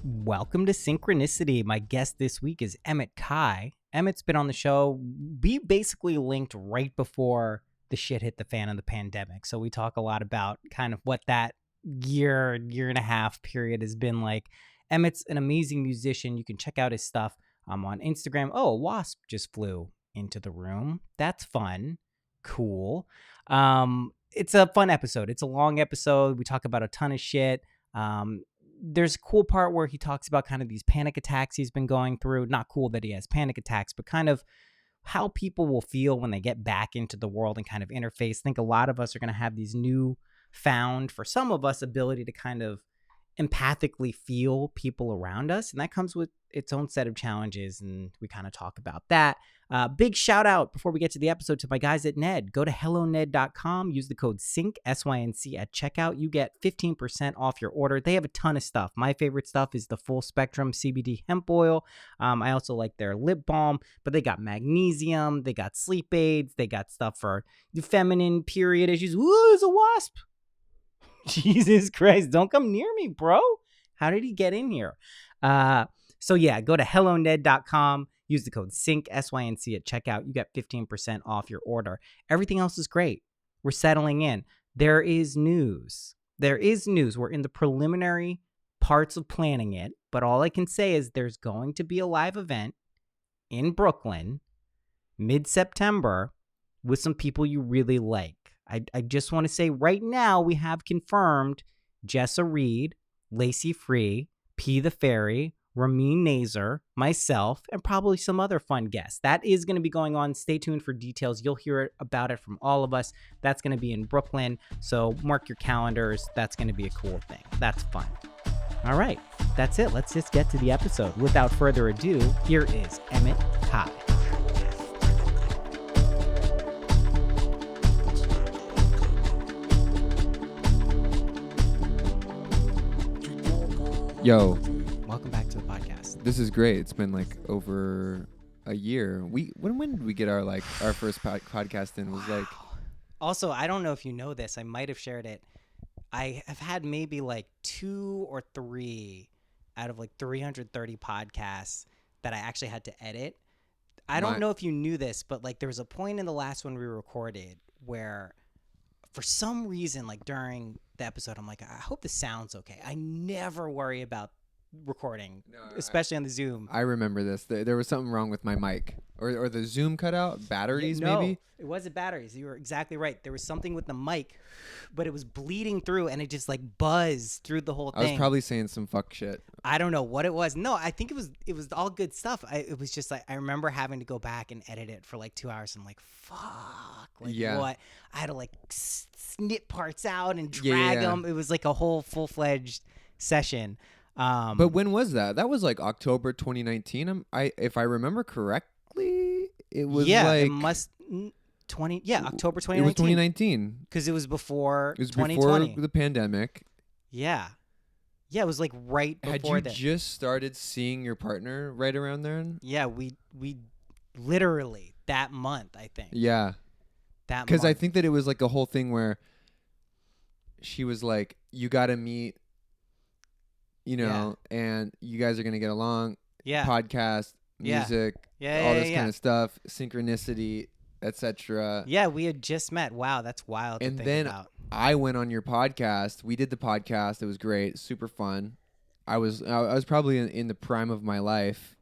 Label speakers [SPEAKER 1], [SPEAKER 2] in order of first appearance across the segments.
[SPEAKER 1] Welcome to Synchronicity. My guest this week is Emmett Kai. Emmett's been on the show. We basically linked right before the shit hit the fan of the pandemic. So we talk a lot about kind of what that year and a half period has been like. Emmett's an amazing musician. You can check out his stuff on Instagram. Oh, a wasp just flew into the room. That's fun. Cool. It's a fun episode. It's a long episode. We talk about a ton of shit. There's a cool part where he talks about kind of these panic attacks he's been going through. Not cool that he has panic attacks, but kind of how people will feel when they get back into the world and kind of interface. I think a lot of us are going to have these new found, for some of us, ability to kind of empathically feel people around us. And that comes with its own set of challenges. And we kind of talk about that. Big shout out before we get to the episode to my guys at Ned. Go to helloned.com. Use the code SYNC, SYNC at checkout. You get 15% off your order. They have a ton of stuff. My favorite stuff is the full spectrum CBD hemp oil. I also like their lip balm, but they got magnesium. They got sleep aids. They got stuff for the feminine period issues. Ooh, there's a wasp. Jesus Christ, don't come near me, bro. How did he get in here? So yeah, go to helloned.com. Use the code SYNC, SYNC at checkout. You get 15% off your order. Everything else is great. We're settling in. There is news. We're in the preliminary parts of planning it, but all I can say is there's going to be a live event in Brooklyn mid-September with some people you really like. I just want to say right now we have confirmed Jessa Reed, Lacey Free, P. the Fairy, Ramin Nazer, myself, and probably some other fun guests. That is going to be going on. Stay tuned for details. You'll hear about it from all of us. That's going to be in Brooklyn. So mark your calendars. That's going to be a cool thing. That's fun. All right. That's it. Let's just get to the episode. Without further ado, here is Emmett Kai.
[SPEAKER 2] Yo,
[SPEAKER 1] Welcome back to the podcast.
[SPEAKER 2] this is great. It's been like over a year. When did we get our first podcast in? Was like
[SPEAKER 1] Also, I don't know if you know this. I might have shared it. I have had maybe like 2 or 3 out of like 330 podcasts that I actually had to edit. I don't know if you knew this, but like there was a point in the last one we recorded where for some reason, like during the episode, I'm like, I hope this sounds okay. I never worry about recording, especially on the Zoom.
[SPEAKER 2] I remember this. There was something wrong with my mic, or the Zoom cut out. Batteries, maybe.
[SPEAKER 1] It wasn't batteries. You were exactly right. There was something with the mic, but it was bleeding through, and it just like buzzed through the whole thing.
[SPEAKER 2] I was probably saying some fuck shit.
[SPEAKER 1] I don't know what it was. No, I think it was all good stuff. It was just like I remember having to go back and edit it for like 2 hours. I'm like, fuck, like what? I had to like snip parts out and drag them. It was like a whole full-fledged session.
[SPEAKER 2] But when was that? That was like October 2019. If I remember correctly, it was
[SPEAKER 1] it must October 2019.
[SPEAKER 2] It was 2019
[SPEAKER 1] because it was before
[SPEAKER 2] 2020. Before the pandemic.
[SPEAKER 1] Yeah, it was like right before that.
[SPEAKER 2] Had you just started seeing your partner right around there?
[SPEAKER 1] Yeah, we literally that month, I think.
[SPEAKER 2] Yeah,
[SPEAKER 1] that
[SPEAKER 2] because I think that it was like a whole thing where she was like, "You got to meet." And you guys are going to get along. Yeah. Podcast, music, all this kind of stuff, synchronicity, etc.
[SPEAKER 1] Yeah, we had just met. Wow, that's wild to think about.
[SPEAKER 2] I went on your podcast. We did the podcast. It was great. Super fun. I was probably in the prime of my life.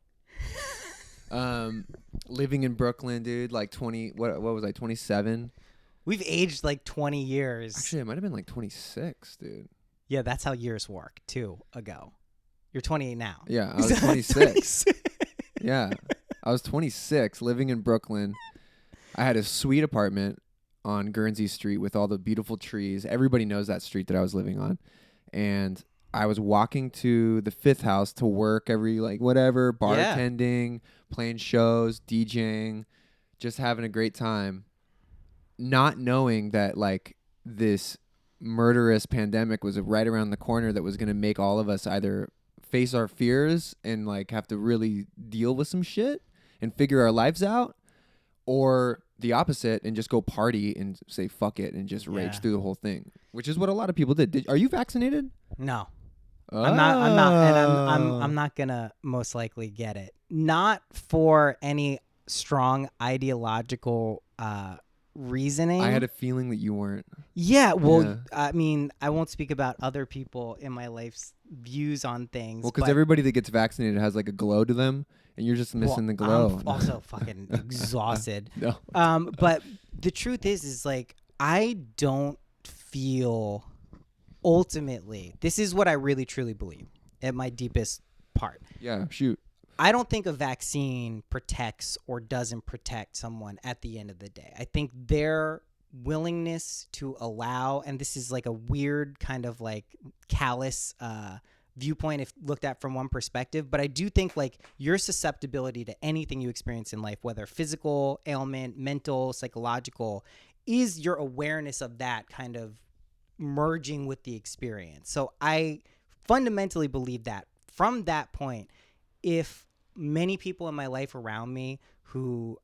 [SPEAKER 2] Living in Brooklyn, dude, like 20, what was I, 27?
[SPEAKER 1] We've aged like 20 years.
[SPEAKER 2] Actually, it might have been like 26, dude.
[SPEAKER 1] Yeah, that's how years work, too, ago. You're 28 now.
[SPEAKER 2] Yeah, I was 26. Yeah, I was 26, living in Brooklyn. I had a sweet apartment on Guernsey Street with all the beautiful trees. Everybody knows that street that I was living on. And I was walking to the Fifth House to work every, bartending, playing shows, DJing, just having a great time. Not knowing that, this murderous pandemic was right around the corner that was going to make all of us either face our fears and have to really deal with some shit and figure our lives out, or the opposite and just go party and say fuck it and just rage through the whole thing, which is what a lot of people did. Are you vaccinated?
[SPEAKER 1] No. I'm not gonna most likely get it. Not for any strong ideological reasoning.
[SPEAKER 2] I had a feeling that you weren't.
[SPEAKER 1] Yeah, well,
[SPEAKER 2] Yeah.
[SPEAKER 1] I mean, I won't speak about other people in my life's views on things.
[SPEAKER 2] Well, because
[SPEAKER 1] but
[SPEAKER 2] everybody that gets vaccinated has like a glow to them, and you're just missing the glow.
[SPEAKER 1] I'm also fucking exhausted.
[SPEAKER 2] No.
[SPEAKER 1] But the truth is like I don't feel. Ultimately, this is what I really truly believe at my deepest part.
[SPEAKER 2] Yeah, shoot.
[SPEAKER 1] I don't think a vaccine protects or doesn't protect someone at the end of the day. I think their willingness to allow, and this is like a weird kind of like callous viewpoint if looked at from one perspective, but I do think like your susceptibility to anything you experience in life, whether physical ailment, mental, psychological, is your awareness of that kind of merging with the experience. So I fundamentally believe that from that point, if many people in my life around me who,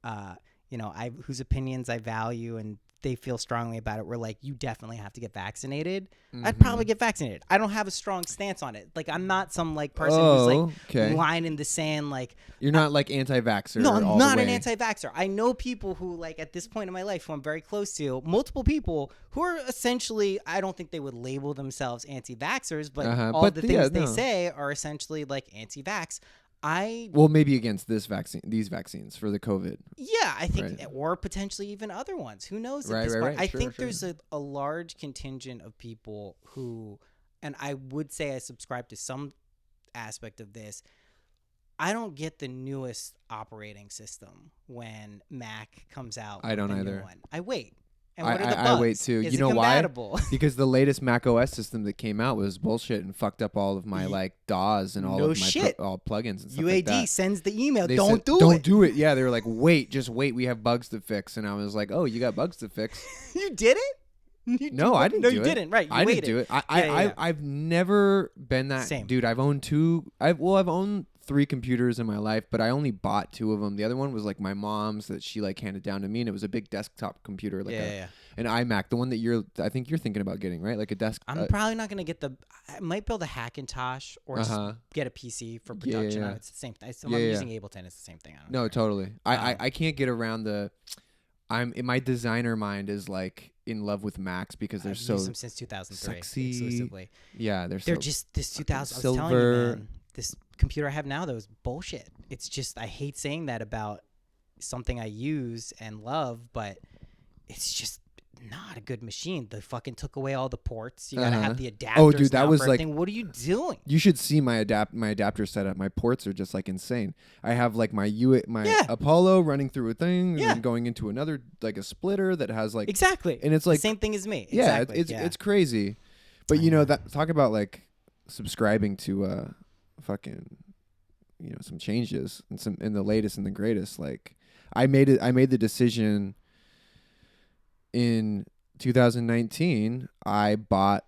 [SPEAKER 1] whose opinions I value and they feel strongly about it, were like, you definitely have to get vaccinated, I'd probably get vaccinated. I don't have a strong stance on it. Like, I'm not some like person who's like line in the sand. Like,
[SPEAKER 2] you're not like anti-vaxxer.
[SPEAKER 1] No, I'm
[SPEAKER 2] all
[SPEAKER 1] not
[SPEAKER 2] the
[SPEAKER 1] an
[SPEAKER 2] way.
[SPEAKER 1] anti-vaxxer. I know people who, like, at this point in my life, who I'm very close to, multiple people who are essentially, I don't think they would label themselves anti-vaxxers, but all the things they say are essentially like anti-vax.
[SPEAKER 2] Well, maybe against these vaccines for the COVID.
[SPEAKER 1] Yeah, I think, or potentially even other ones. Who knows at this point? I think there's a large contingent of people who, and I would say I subscribe to some aspect of this. I don't get the newest operating system when Mac comes out.
[SPEAKER 2] I don't either.
[SPEAKER 1] New one. I wait. And what are the bugs?
[SPEAKER 2] I wait too.
[SPEAKER 1] Is
[SPEAKER 2] you know
[SPEAKER 1] it compatible?
[SPEAKER 2] why? Because the latest Mac OS system that came out was bullshit and fucked up all of my like DAWs and all of my all plugins and stuff
[SPEAKER 1] UAD
[SPEAKER 2] like that.
[SPEAKER 1] sends the email.
[SPEAKER 2] They
[SPEAKER 1] don't
[SPEAKER 2] said,
[SPEAKER 1] do it.
[SPEAKER 2] Don't do it. Yeah, they were like, just wait. We have bugs to fix. And I was like, oh, you got bugs to fix?
[SPEAKER 1] You did it?
[SPEAKER 2] No, I didn't do it.
[SPEAKER 1] No, you didn't. Right.
[SPEAKER 2] I didn't do it. I've never been that.
[SPEAKER 1] Same.
[SPEAKER 2] Dude, I've owned I've owned 3 computers in my life, but I only bought 2 of them. The other one was like my mom's that she like handed down to me, and it was a big desktop computer, like an iMac, the one that I think you're thinking about getting, right? Like a desk.
[SPEAKER 1] I'm probably not gonna get I might build a Hackintosh or just get a PC for production.
[SPEAKER 2] Yeah.
[SPEAKER 1] It's the same thing. I'm using Ableton. It's the same thing.
[SPEAKER 2] No, totally. I can't get around in my designer mind is like in love with Macs because they're so
[SPEAKER 1] used them since 2003
[SPEAKER 2] sexy.
[SPEAKER 1] Exclusively.
[SPEAKER 2] Yeah, they're
[SPEAKER 1] just this 2000.
[SPEAKER 2] silver.
[SPEAKER 1] I was telling you, man, this computer I have now, that was bullshit. It's just, I hate saying that about something I use and love, but it's just not a good machine. They fucking took away all the ports. You gotta have the adapters.
[SPEAKER 2] Oh, dude, that was like,
[SPEAKER 1] what are you doing?
[SPEAKER 2] You should see my adapter setup. My ports are just like insane. I have like my Apollo running through a thing and then going into another, like a splitter that has like
[SPEAKER 1] exactly,
[SPEAKER 2] and it's like
[SPEAKER 1] the same thing as me.
[SPEAKER 2] Yeah,
[SPEAKER 1] exactly.
[SPEAKER 2] it's crazy. But you know that talk about like subscribing to fucking some changes and the latest and the greatest. Like I made the decision in 2019. I bought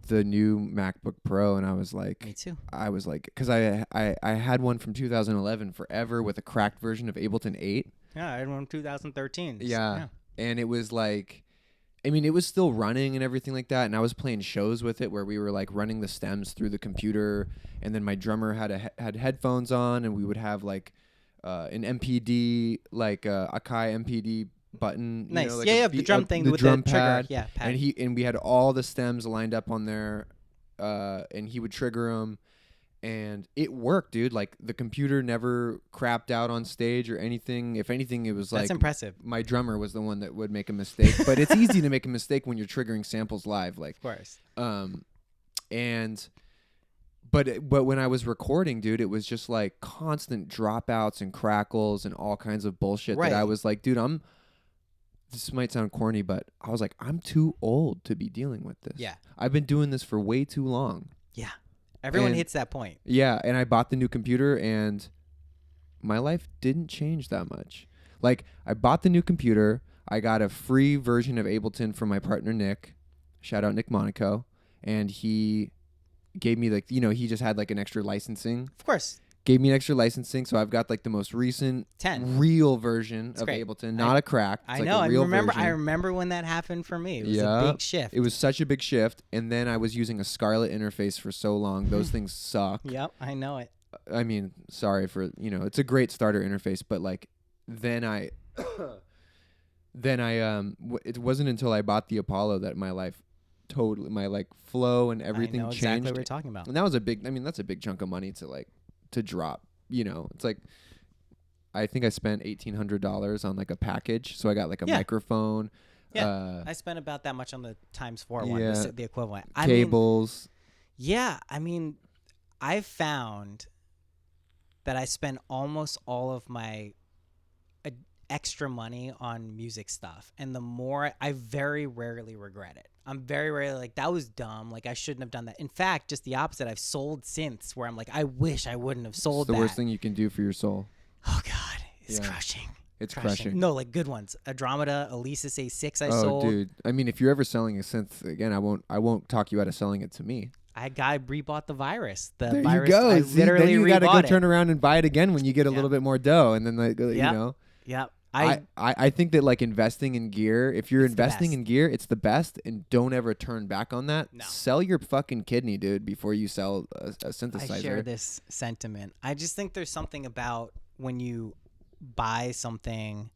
[SPEAKER 2] the new MacBook Pro, and I was like,
[SPEAKER 1] me too.
[SPEAKER 2] I was like, because I had one from 2011 forever with a cracked version of Ableton 8.
[SPEAKER 1] Yeah, I had one in 2013.
[SPEAKER 2] Yeah, and it was like, I mean, it was still running and everything like that, and I was playing shows with it where we were like running the stems through the computer, and then my drummer had headphones on, and we would have like an MPD, like a Kai MPD button.
[SPEAKER 1] Nice.
[SPEAKER 2] Like
[SPEAKER 1] the drum thing with
[SPEAKER 2] drum
[SPEAKER 1] the
[SPEAKER 2] pad.
[SPEAKER 1] trigger. Yeah, pad.
[SPEAKER 2] And we had all the stems lined up on there, and he would trigger them. And it worked, dude. Like the computer never crapped out on stage or anything. If anything, it was like,
[SPEAKER 1] that's impressive.
[SPEAKER 2] My drummer was the one that would make a mistake, but it's easy to make a mistake when you're triggering samples live, like.
[SPEAKER 1] Of course.
[SPEAKER 2] But when I was recording, dude, it was just like constant dropouts and crackles and all kinds of bullshit that I was like, dude, this might sound corny, but I was like, I'm too old to be dealing with this.
[SPEAKER 1] Yeah.
[SPEAKER 2] I've been doing this for way too long.
[SPEAKER 1] Yeah. Everyone hits that point.
[SPEAKER 2] Yeah, and I bought the new computer, and my life didn't change that much. Like, I bought the new computer. I got a free version of Ableton from my partner, Nick. Shout out Nick Monaco. And he gave me, like, he just had, like, an extra licensing.
[SPEAKER 1] Of course.
[SPEAKER 2] gave me an extra licensing, so I've got like the most recent
[SPEAKER 1] 10
[SPEAKER 2] real version
[SPEAKER 1] That's
[SPEAKER 2] of
[SPEAKER 1] great.
[SPEAKER 2] Ableton, not a crack. It's
[SPEAKER 1] I
[SPEAKER 2] like
[SPEAKER 1] know.
[SPEAKER 2] a real
[SPEAKER 1] I
[SPEAKER 2] version.
[SPEAKER 1] remember when that happened for me. It was a big shift.
[SPEAKER 2] It was such a big shift, and then I was using a Scarlett interface for so long. Those things suck.
[SPEAKER 1] Yep, I know it.
[SPEAKER 2] I mean, sorry for it's a great starter interface, but like then I it wasn't until I bought the Apollo that my life totally, my like flow and everything
[SPEAKER 1] I know
[SPEAKER 2] changed.
[SPEAKER 1] exactly what we're talking about.
[SPEAKER 2] And that was that's a big chunk of money to drop. It's like I think I spent $1,800 on like a package. So I got like a microphone.
[SPEAKER 1] Yeah, I spent about that much on the ×4 one, the equivalent.
[SPEAKER 2] Cables.
[SPEAKER 1] I mean, I've found that I spend almost all of my extra money on music stuff, and the more I very rarely regret it. I'm very rarely like, that was dumb, like I shouldn't have done that. In fact, just the opposite. I've sold synths where I'm like, I wish I wouldn't have sold that.
[SPEAKER 2] It's the worst thing you can do for your soul.
[SPEAKER 1] Oh God, it's crushing.
[SPEAKER 2] It's crushing.
[SPEAKER 1] No, like good ones. Andromeda, Alesis A6 I sold.
[SPEAKER 2] Oh, dude. I mean, if you're ever selling a synth again, I won't talk you out of selling it to me.
[SPEAKER 1] I rebought the Virus.
[SPEAKER 2] There
[SPEAKER 1] Virus,
[SPEAKER 2] you go.
[SPEAKER 1] I
[SPEAKER 2] See,
[SPEAKER 1] literally
[SPEAKER 2] then you got to go
[SPEAKER 1] it.
[SPEAKER 2] turn around and buy it again when you get a little bit more dough, and then
[SPEAKER 1] Yep.
[SPEAKER 2] I think that like investing in gear, if you're investing in gear, it's the best, and don't ever turn back on that.
[SPEAKER 1] No.
[SPEAKER 2] Sell your fucking kidney, dude, before you sell a synthesizer.
[SPEAKER 1] I share this sentiment. I just think there's something about when you buy something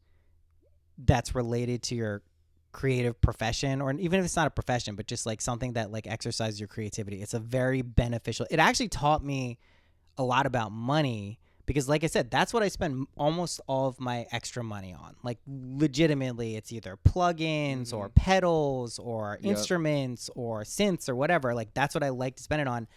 [SPEAKER 1] that's related to your creative profession, or even if it's not a profession, but just like something that like exercises your creativity. It's a very beneficial. It actually taught me a lot about money. Because like I said, that's what I spend almost all of my extra money on. Like legitimately, it's either plugins or pedals or instruments or synths or whatever. Like that's what I like to spend it on.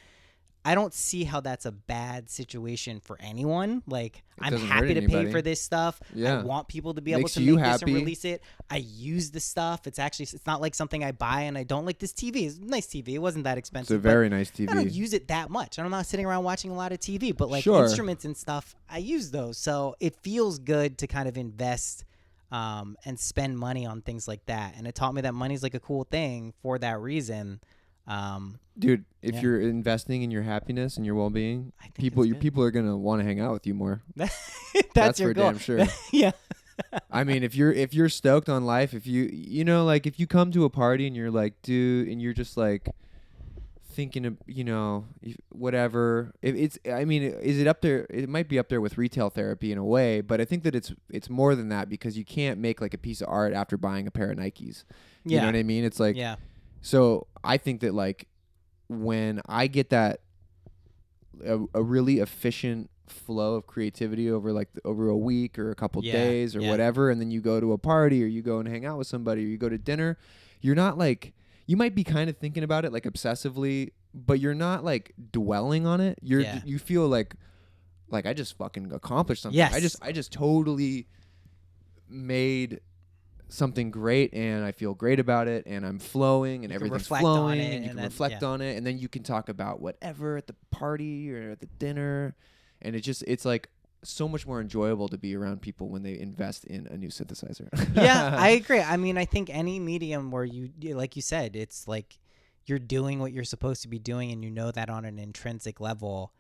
[SPEAKER 1] I don't see how that's a bad situation for anyone. Like I'm happy to pay for this stuff. I want people to be able to make this and release it. I use the stuff. It's not like something I buy and I don't. Like this TV is a nice TV. It wasn't that expensive.
[SPEAKER 2] It's a very nice TV.
[SPEAKER 1] I don't use it that much. I'm not sitting around watching a lot of TV, but like instruments and stuff, I use those. So it feels good to kind of invest and spend money on things like that. And it taught me that money's like a cool thing for that reason.
[SPEAKER 2] Dude, if you're investing in your happiness and your well-being, people are gonna want to hang out with you more.
[SPEAKER 1] That's your
[SPEAKER 2] for
[SPEAKER 1] goal.
[SPEAKER 2] Damn sure.
[SPEAKER 1] Yeah.
[SPEAKER 2] I mean, if you're stoked on life, if like if you come to a party and you're like, dude, and you're just like thinking of, whatever. Is it up there? It might be up there with retail therapy in a way, but I think that it's more than that, because you can't make like a piece of art after buying a pair of Nikes. You know what I mean? It's like, so I think that like when I get that a really efficient flow of creativity over a week or a couple days or whatever, and then you go to a party or you go and hang out with somebody or you go to dinner, you're not like, you might be kind of thinking about it like obsessively, but you're not like dwelling on it. You feel like I just fucking accomplished something.
[SPEAKER 1] Yes.
[SPEAKER 2] I just totally made something great, and I feel great about it, and I'm flowing, and everything's flowing, and you can reflect on it, and then you can talk about whatever at the party or at the dinner, and it's like so much more enjoyable to be around people when they invest in a new synthesizer.
[SPEAKER 1] Yeah, I agree. I mean, I think any medium where you, like you said, it's like you're doing what you're supposed to be doing, and you know that on an intrinsic level.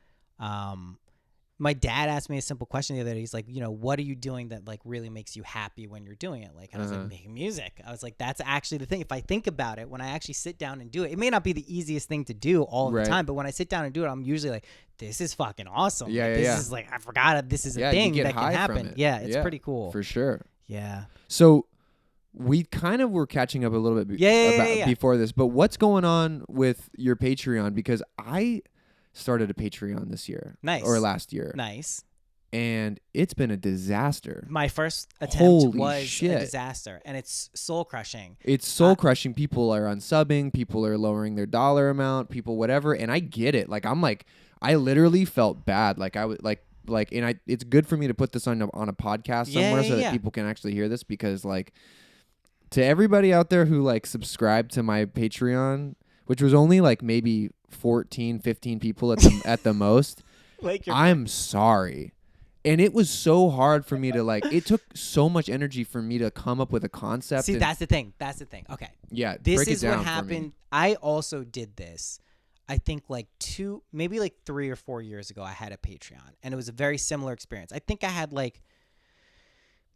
[SPEAKER 1] My dad asked me a simple question the other day. He's like, what are you doing that like really makes you happy when you're doing it? Like, and I was like, making music. I was like, that's actually the thing. If I think about it, when I actually sit down and do it, it may not be the easiest thing to do all the time, but when I sit down and do it, I'm usually like, this is fucking awesome. This is like, I forgot this is a thing that can happen. Yeah, it's pretty cool.
[SPEAKER 2] For sure.
[SPEAKER 1] Yeah.
[SPEAKER 2] So we kind of were catching up a little bit before this, but what's going on with your Patreon? Because I started a Patreon this year.
[SPEAKER 1] Nice.
[SPEAKER 2] Or last year.
[SPEAKER 1] Nice.
[SPEAKER 2] And it's been a disaster.
[SPEAKER 1] My first attempt was a disaster, and it's soul crushing.
[SPEAKER 2] It's soul crushing. People are unsubbing. People are lowering their dollar amount. People whatever, and I get it. Like I literally felt bad. Like I would like, and it's good for me to put this on a podcast somewhere so that people can actually hear this, because like to everybody out there who like subscribed to my Patreon, which was only like maybe 14, 15 people at the most. I'm sorry. And it was so hard for me to like, it took so much energy for me to come up with a concept.
[SPEAKER 1] See, that's the thing. Okay.
[SPEAKER 2] Yeah.
[SPEAKER 1] This is what happened. I also did this. I think like maybe like 3 or 4 years ago, I had a Patreon, and it was a very similar experience. I think I had like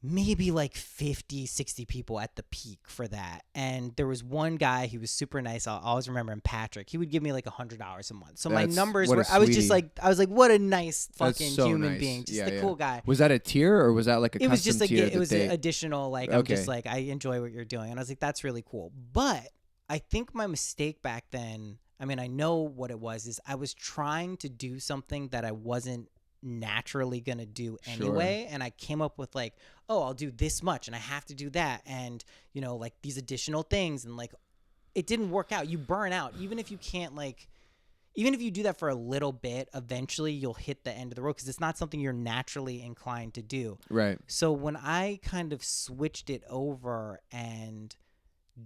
[SPEAKER 1] maybe like 50, 60 people at the peak for that. And there was one guy, he was super nice. I'll always remember him, Patrick. He would give me like $100 a month. So my numbers were, I was just like, what a nice fucking human being. Just a cool guy.
[SPEAKER 2] Was that a tier or was that like a custom tier?
[SPEAKER 1] It was just like, it was an additional, like, I'm just like, I enjoy what you're doing. And I was like, that's really cool. But I think my mistake back then, I mean, I know what it was, is I was trying to do something that I wasn't naturally gonna do anyway. And I came up with like, oh, I'll do this much and I have to do that, and you know, like these additional things, and like it didn't work out. You burn out. Even if you can't, like, even if you do that for a little bit, eventually you'll hit the end of the road, because it's not something you're naturally inclined to do.
[SPEAKER 2] Right.
[SPEAKER 1] So when I kind of switched it over and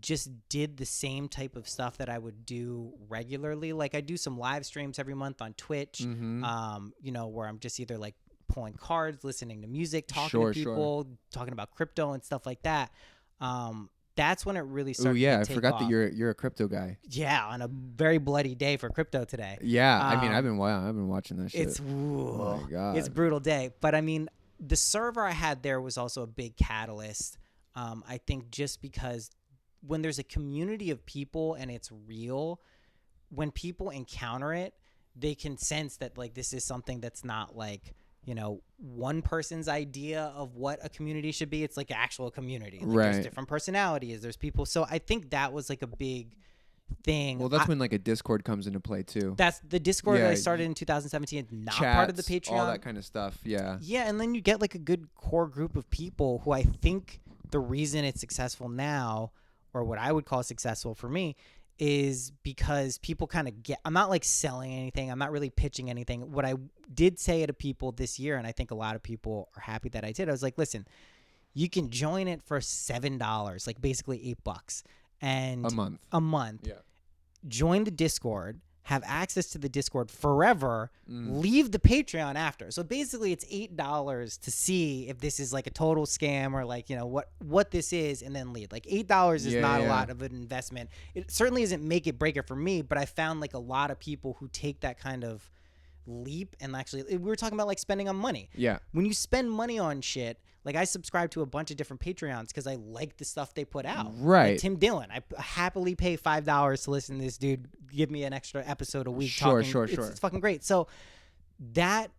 [SPEAKER 1] just did the same type of stuff that I would do regularly, like I do some live streams every month on Twitch, you know, where I'm just either like pulling cards, listening to music, talking to people, talking about crypto and stuff like that. That's when it really started.
[SPEAKER 2] Oh yeah,
[SPEAKER 1] to
[SPEAKER 2] I
[SPEAKER 1] take
[SPEAKER 2] forgot
[SPEAKER 1] off.
[SPEAKER 2] that you're a crypto guy.
[SPEAKER 1] Yeah, on a very bloody day for crypto today.
[SPEAKER 2] Yeah, I mean, I've been watching that shit.
[SPEAKER 1] It's
[SPEAKER 2] oh my God,
[SPEAKER 1] it's a brutal day. But I mean, the server I had there was also a big catalyst. I think just because when there's a community of people and it's real, when people encounter it, they can sense that like this is something that's not like, you know, one person's idea of what a community should be. It's like an actual community. Like
[SPEAKER 2] right.
[SPEAKER 1] There's different personalities. There's people. So I think that was like a big thing.
[SPEAKER 2] Well, that's when like a Discord comes into play too.
[SPEAKER 1] That's the Discord that I started in 2017. Not
[SPEAKER 2] chats,
[SPEAKER 1] part of the Patreon.
[SPEAKER 2] All that kind of stuff. Yeah.
[SPEAKER 1] Yeah, and then you get like a good core group of people who I think the reason it's successful now, or what I would call successful for me, is because people kind of get, I'm not like selling anything. I'm not really pitching anything. What I did say to people this year, and I think a lot of people are happy that I did, I was like, listen, you can join it for $7, like basically $8 and a month.
[SPEAKER 2] Yeah.
[SPEAKER 1] Join the Discord, have access to the Discord forever, leave the Patreon after. So basically it's $8 to see if this is like a total scam or like, you know, what this is, and then leave. Like $8 is not a lot of an investment. It certainly isn't make it break it for me, but I found like a lot of people who take that kind of leap, and actually we were talking about like spending on money.
[SPEAKER 2] Yeah.
[SPEAKER 1] When you spend money on shit, like I subscribe to a bunch of different Patreons because I like the stuff they put out.
[SPEAKER 2] Right.
[SPEAKER 1] Like Tim Dillon, I happily pay $5 to listen to this dude give me an extra episode a week.
[SPEAKER 2] Sure.
[SPEAKER 1] It's fucking great. So that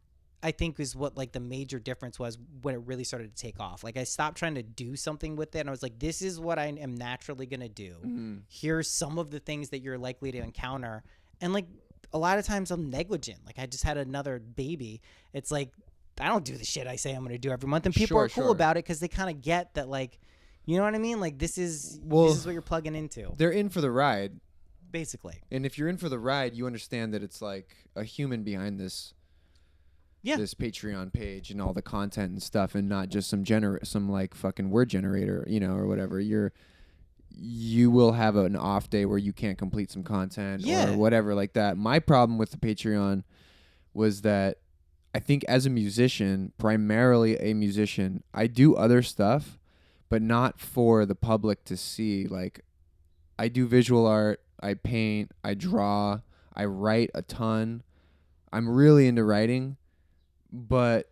[SPEAKER 1] I think is what like the major difference was when it really started to take off. Like I stopped trying to do something with it, and I was like, this is what I am naturally gonna do. Here's some of the things that you're likely to encounter, and like a lot of times I'm negligent. Like I just had another baby. It's like I don't do the shit I say I'm going to do every month, and people are cool about it because they kind of get that, like, you know what I mean? Like this is what you're plugging into.
[SPEAKER 2] They're in for the ride,
[SPEAKER 1] basically.
[SPEAKER 2] And if you're in for the ride, you understand that it's like a human behind this. Yeah. This Patreon page and all the content and stuff, and not just some like fucking word generator, you know, or whatever. You will have an off day where you can't complete some content or whatever like that. My problem with the Patreon was that I think as a musician, primarily a musician, I do other stuff, but not for the public to see. Like I do visual art, I paint, I draw, I write a ton. I'm really into writing, but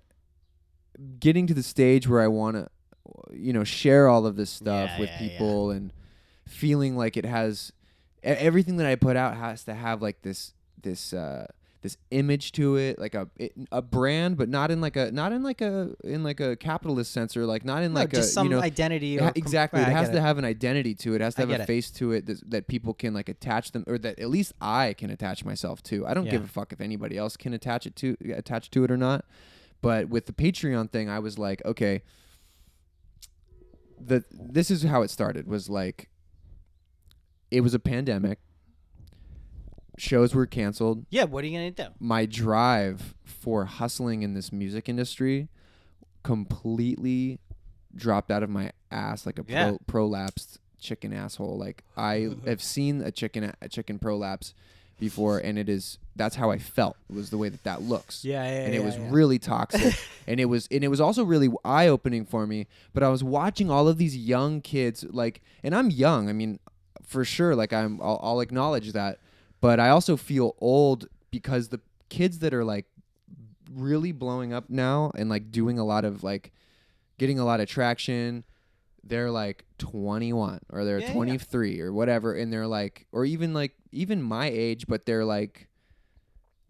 [SPEAKER 2] getting to the stage where I want to, you know, share all of this stuff with people and feeling like it has everything that I put out has to have like this image to it, like a brand, but not in a capitalist sense, or like not in like
[SPEAKER 1] just some identity.
[SPEAKER 2] Exactly, it has to have an identity to it. It has to have a face to it that people can like attach them, or that at least I can attach myself to. I don't give a fuck if anybody else can attach to it or not. But with the Patreon thing, I was like, okay, this is how it started. Was like, it was a pandemic. Shows were canceled.
[SPEAKER 1] Yeah, what are you going to do?
[SPEAKER 2] My drive for hustling in this music industry completely dropped out of my ass like a prolapsed chicken asshole. Like I have seen a chicken prolapse before, and that's how I felt. It was the way that looks. And it was really toxic. and it was also really eye-opening for me. But I was watching all of these young kids, like, and I'm young. I mean, for sure, like I'll acknowledge that. But I also feel old because the kids that are like really blowing up now and like doing a lot of like getting a lot of traction, they're like 21 or they're 23 or whatever, and they're like, or even my age, but they're like,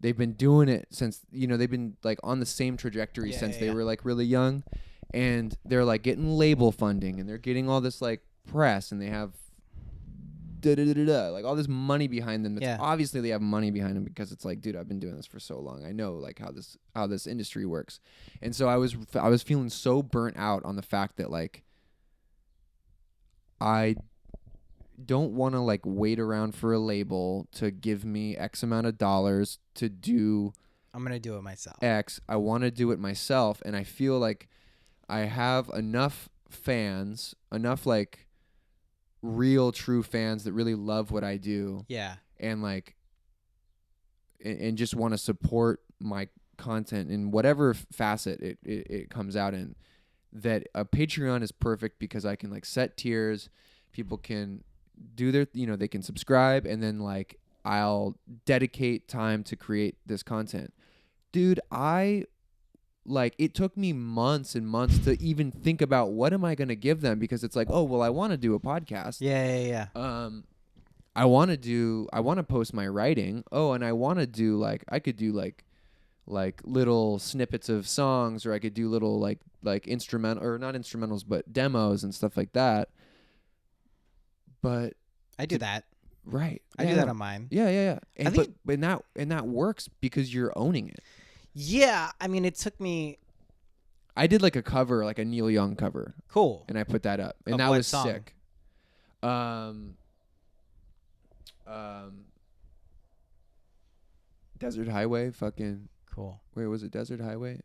[SPEAKER 2] they've been doing it since, they've been like on the same trajectory since they were like really young, and they're like getting label funding and they're getting all this like press, and they have like all this money behind them. That's obviously they have money behind them because it's like, dude, I've been doing this for so long. I know like how this industry works. And so I was feeling so burnt out on the fact that like I don't want to like wait around for a label to give me X amount of dollars to do.
[SPEAKER 1] I'm going to do it myself.
[SPEAKER 2] X. I want to do it myself. And I feel like I have enough fans, enough like real true fans that really love what I do.
[SPEAKER 1] Yeah.
[SPEAKER 2] And like, and just want to support my content in whatever facet it comes out in, that a Patreon is perfect because I can like set tiers. People can do their, they can subscribe, and then like I'll dedicate time to create this content. Dude, it took me months and months to even think about what am I going to give them, because it's like, oh, well, I want to do a podcast.
[SPEAKER 1] Yeah.
[SPEAKER 2] I want to post my writing. Oh, and I want to do like, I could do like little snippets of songs, or I could do little like instrumental, or not instrumentals, but demos and stuff like that. But
[SPEAKER 1] I do that.
[SPEAKER 2] Right.
[SPEAKER 1] I do that on mine.
[SPEAKER 2] Yeah. And
[SPEAKER 1] I think,
[SPEAKER 2] that works because you're owning it.
[SPEAKER 1] Yeah, I mean, it took me.
[SPEAKER 2] I did like a cover, like a Neil Young cover.
[SPEAKER 1] Cool.
[SPEAKER 2] And I put that up, and
[SPEAKER 1] of
[SPEAKER 2] that
[SPEAKER 1] what
[SPEAKER 2] was
[SPEAKER 1] song?
[SPEAKER 2] sick. Desert Highway, fucking
[SPEAKER 1] cool.
[SPEAKER 2] Wait, was it Desert Highway?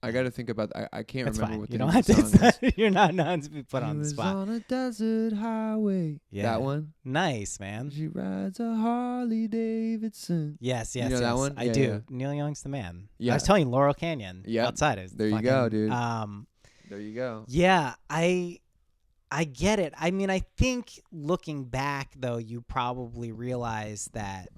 [SPEAKER 2] I got to think about. I can't
[SPEAKER 1] That's
[SPEAKER 2] remember
[SPEAKER 1] fine.
[SPEAKER 2] what
[SPEAKER 1] You
[SPEAKER 2] the
[SPEAKER 1] don't
[SPEAKER 2] name of
[SPEAKER 1] have
[SPEAKER 2] the song is.
[SPEAKER 1] to. You're not to be put on the spot.
[SPEAKER 2] On a desert highway.
[SPEAKER 1] Yeah.
[SPEAKER 2] That one.
[SPEAKER 1] Nice, man.
[SPEAKER 2] She rides a Harley Davidson.
[SPEAKER 1] Yes.
[SPEAKER 2] You know that one?
[SPEAKER 1] I do.
[SPEAKER 2] Yeah.
[SPEAKER 1] Neil Young's the man.
[SPEAKER 2] Yeah.
[SPEAKER 1] I was telling you, Laurel Canyon.
[SPEAKER 2] Yep.
[SPEAKER 1] Outside is
[SPEAKER 2] there.
[SPEAKER 1] fucking,
[SPEAKER 2] You go, dude. There you go.
[SPEAKER 1] Yeah, I get it. I mean, I think looking back though, you probably realize that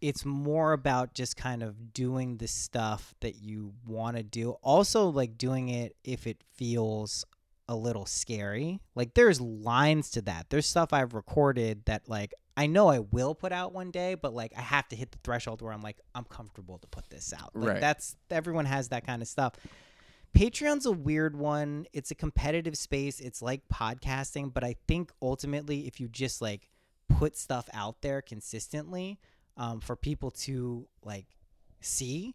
[SPEAKER 1] it's more about just kind of doing the stuff that you want to do. Also, like doing it if it feels a little scary. Like there's lines to that. There's stuff I've recorded that like I know I will put out one day, but like I have to hit the threshold where I'm like, I'm comfortable to put this out. Like,
[SPEAKER 2] right.
[SPEAKER 1] Everyone has that kind of stuff. Patreon's a weird one. It's a competitive space. It's like podcasting, but I think ultimately if you just like put stuff out there consistently, for people to like see,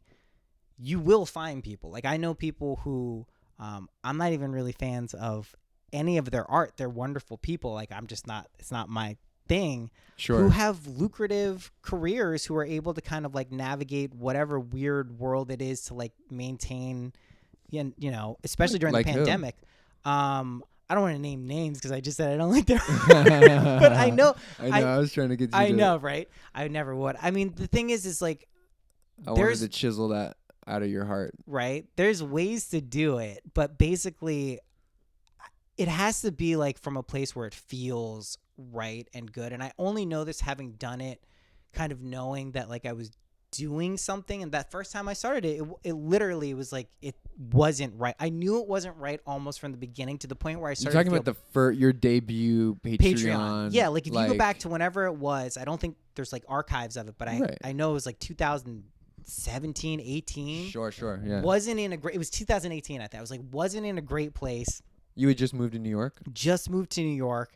[SPEAKER 1] you will find people. Like I know people who I'm not even really fans of any of their art. They're wonderful people. Like it's not my thing.
[SPEAKER 2] Sure.
[SPEAKER 1] Who have lucrative careers, who are able to kind of like navigate whatever weird world it is to like maintain, especially during
[SPEAKER 2] like
[SPEAKER 1] the
[SPEAKER 2] who?
[SPEAKER 1] pandemic. I don't want to name names because I just said I don't like their art. But I know.
[SPEAKER 2] I was trying to get you
[SPEAKER 1] I know, right? I never would. I mean, the thing is like,
[SPEAKER 2] I wanted to chisel that out of your heart.
[SPEAKER 1] Right? There's ways to do it, but basically, it has to be like from a place where it feels right and good. And I only know this having done it, kind of knowing that like I was doing something, and that first time I started it literally was like it wasn't right. I knew it wasn't right almost from the beginning, to the point where I started.
[SPEAKER 2] You're talking about your debut Patreon.
[SPEAKER 1] Yeah, like if you go back to whenever it was, I don't think there's like archives of it, but I know it was like 2017, 18.
[SPEAKER 2] Sure, yeah.
[SPEAKER 1] It was 2018. I thought it was like wasn't in a great place.
[SPEAKER 2] You had just moved to New York.
[SPEAKER 1] Just moved to New York.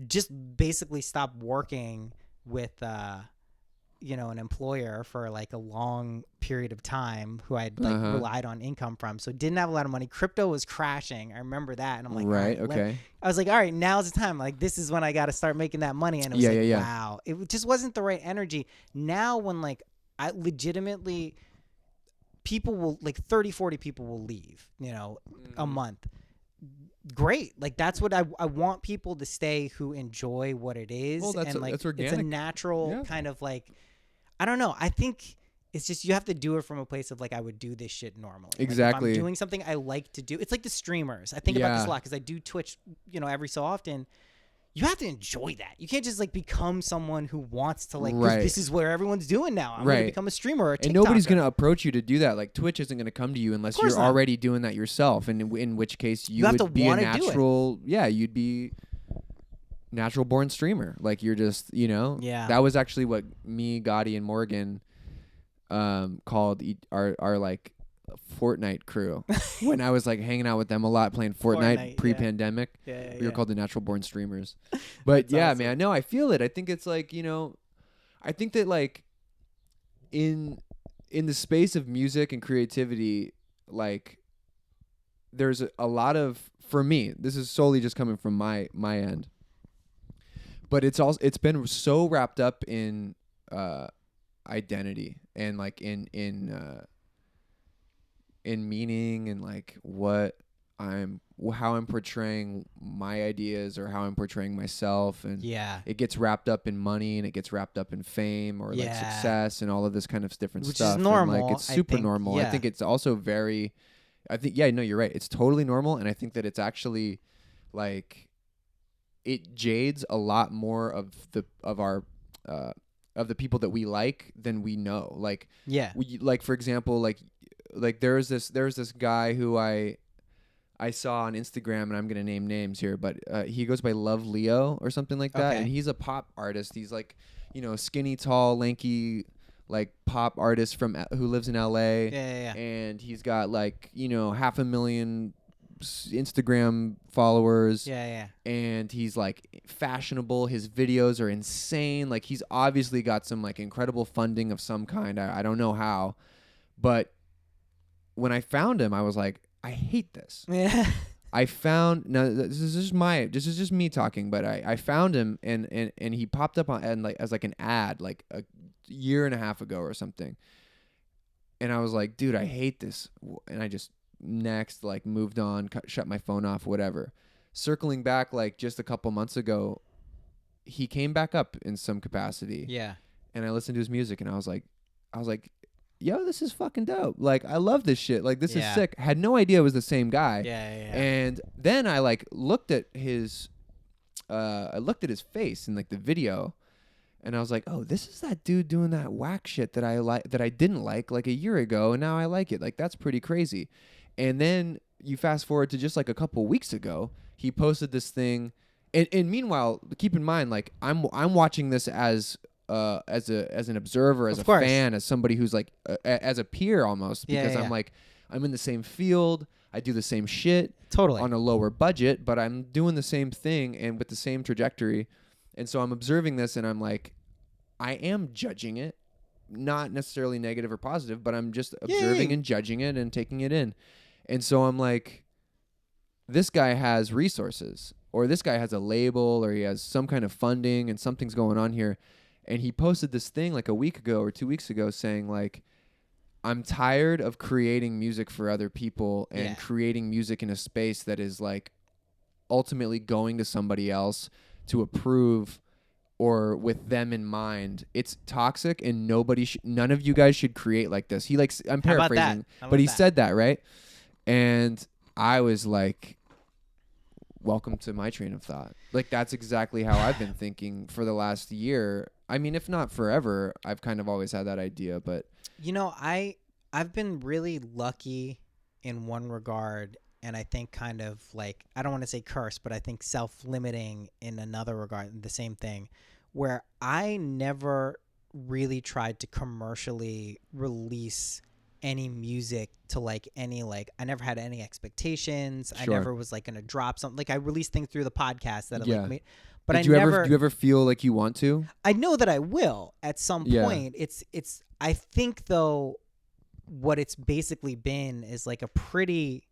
[SPEAKER 1] Just basically stopped working with an employer for like a long period of time, who I'd like relied on income from. So didn't have a lot of money. Crypto was crashing. I remember that. And I'm like,
[SPEAKER 2] right.
[SPEAKER 1] All right,
[SPEAKER 2] Okay.
[SPEAKER 1] I was like, all right, now's the time. Like, this is when I got to start making that money. And it was wow, it just wasn't the right energy. Now when like I legitimately, people will like 30, 40 people will leave, a month. Great. Like that's what I want people to stay who enjoy what it is.
[SPEAKER 2] Well, that's organic.
[SPEAKER 1] It's a natural kind of like, I don't know. I think it's just, you have to do it from a place of like, I would do this shit normally.
[SPEAKER 2] Exactly.
[SPEAKER 1] Like if I'm doing something I like to do. It's like the streamers. I think about this a lot because I do Twitch, every so often. you have to enjoy that. You can't just like become someone who wants to like, 'cause
[SPEAKER 2] Right.
[SPEAKER 1] this is where everyone's doing now. I'm
[SPEAKER 2] Right.
[SPEAKER 1] gonna become a streamer or a TikToker.
[SPEAKER 2] And nobody's going to approach you to do that. Like Twitch isn't going to come to you unless
[SPEAKER 1] course
[SPEAKER 2] you're
[SPEAKER 1] not.
[SPEAKER 2] already doing that yourself. And in which case you
[SPEAKER 1] have to
[SPEAKER 2] would be a
[SPEAKER 1] wanna do it.
[SPEAKER 2] natural, you'd be natural born streamer. Like you're just,
[SPEAKER 1] Yeah.
[SPEAKER 2] that was actually what me, Gotti, and Morgan called our like Fortnite crew. When I was like hanging out with them a lot playing Fortnite pre-pandemic.
[SPEAKER 1] Yeah.
[SPEAKER 2] We were called the natural born streamers. But
[SPEAKER 1] That's
[SPEAKER 2] yeah,
[SPEAKER 1] awesome.
[SPEAKER 2] man, no, I feel it. I think it's like, I think that like in the space of music and creativity, like there's a lot of, for me, this is solely just coming from my end, but it's been so wrapped up in identity and like in meaning and like how I'm portraying my ideas or how I'm portraying myself, and it gets wrapped up in money and it gets wrapped up in fame or like success and all of this kind of different
[SPEAKER 1] Which
[SPEAKER 2] stuff.
[SPEAKER 1] is normal.
[SPEAKER 2] And like it's super normal. I think it's also very, no, you're right. It's totally normal, and I think that it's actually like it jades a lot more of the people that we like than we know. Like for example, like there's this guy who I saw on Instagram, and I'm gonna name names here, but he goes by Love Leo or something like that, and he's a pop artist. He's like, skinny, tall, lanky, like pop artist who lives in LA. And he's got like 500,000 Instagram followers. And he's like fashionable. His videos are insane. Like he's obviously got some like incredible funding of some kind. I don't know how, but when I found him, I was like, I hate this. I found, now this is just me talking, but I found him and he popped up on like as like an ad like a year and a half ago or something. And I was like, dude, I hate this. And I just like moved on, shut my phone off, whatever. Circling back like just a couple months ago, he came back up in some capacity. And I listened to his music and I was like, yo, this is fucking dope. Like, I love this shit. Like, this is sick. Had no idea it was the same guy. And then I like looked at his face in like the video, and I was like, oh, this is that dude doing that whack shit that I didn't like a year ago, and now I like it. Like, that's pretty crazy. And then you fast forward to just like a couple weeks ago, he posted this thing, and meanwhile, keep in mind, like I'm watching this as an observer, as a fan, as somebody who's like as a peer almost, because I'm like, I'm in the same field, I do the same shit on a lower budget, but I'm doing the same thing and with the same trajectory. And so I'm observing this and I'm like, I am judging it, not necessarily negative or positive, but I'm just observing and judging it and taking it in. And so I'm like, this guy has resources, or this guy has a label, or he has some kind of funding and something's going on here. And he posted this thing like a week ago or 2 weeks ago saying like, I'm tired of creating music for other people and creating music in a space that is like ultimately going to somebody else to approve or with them in mind. It's toxic and none of you guys should create like this. I'm paraphrasing, but he said that, right? And I was like, welcome to my train of thought. Like, that's exactly how I've been thinking for the last year. I mean, if not forever, I've kind of always had that idea, but
[SPEAKER 1] I've been really lucky in one regard, and I think kind of like, I don't want to say cursed, but I think self-limiting in another regard, the same thing, where I never really tried to commercially release any music to like any, like, I never had any expectations.
[SPEAKER 2] Sure.
[SPEAKER 1] I never was like going to drop something. Like, I released things through the podcast that I like made. But
[SPEAKER 2] do you ever feel like you want to?
[SPEAKER 1] I know that I will at some point. I think though, what it's basically been is like a pretty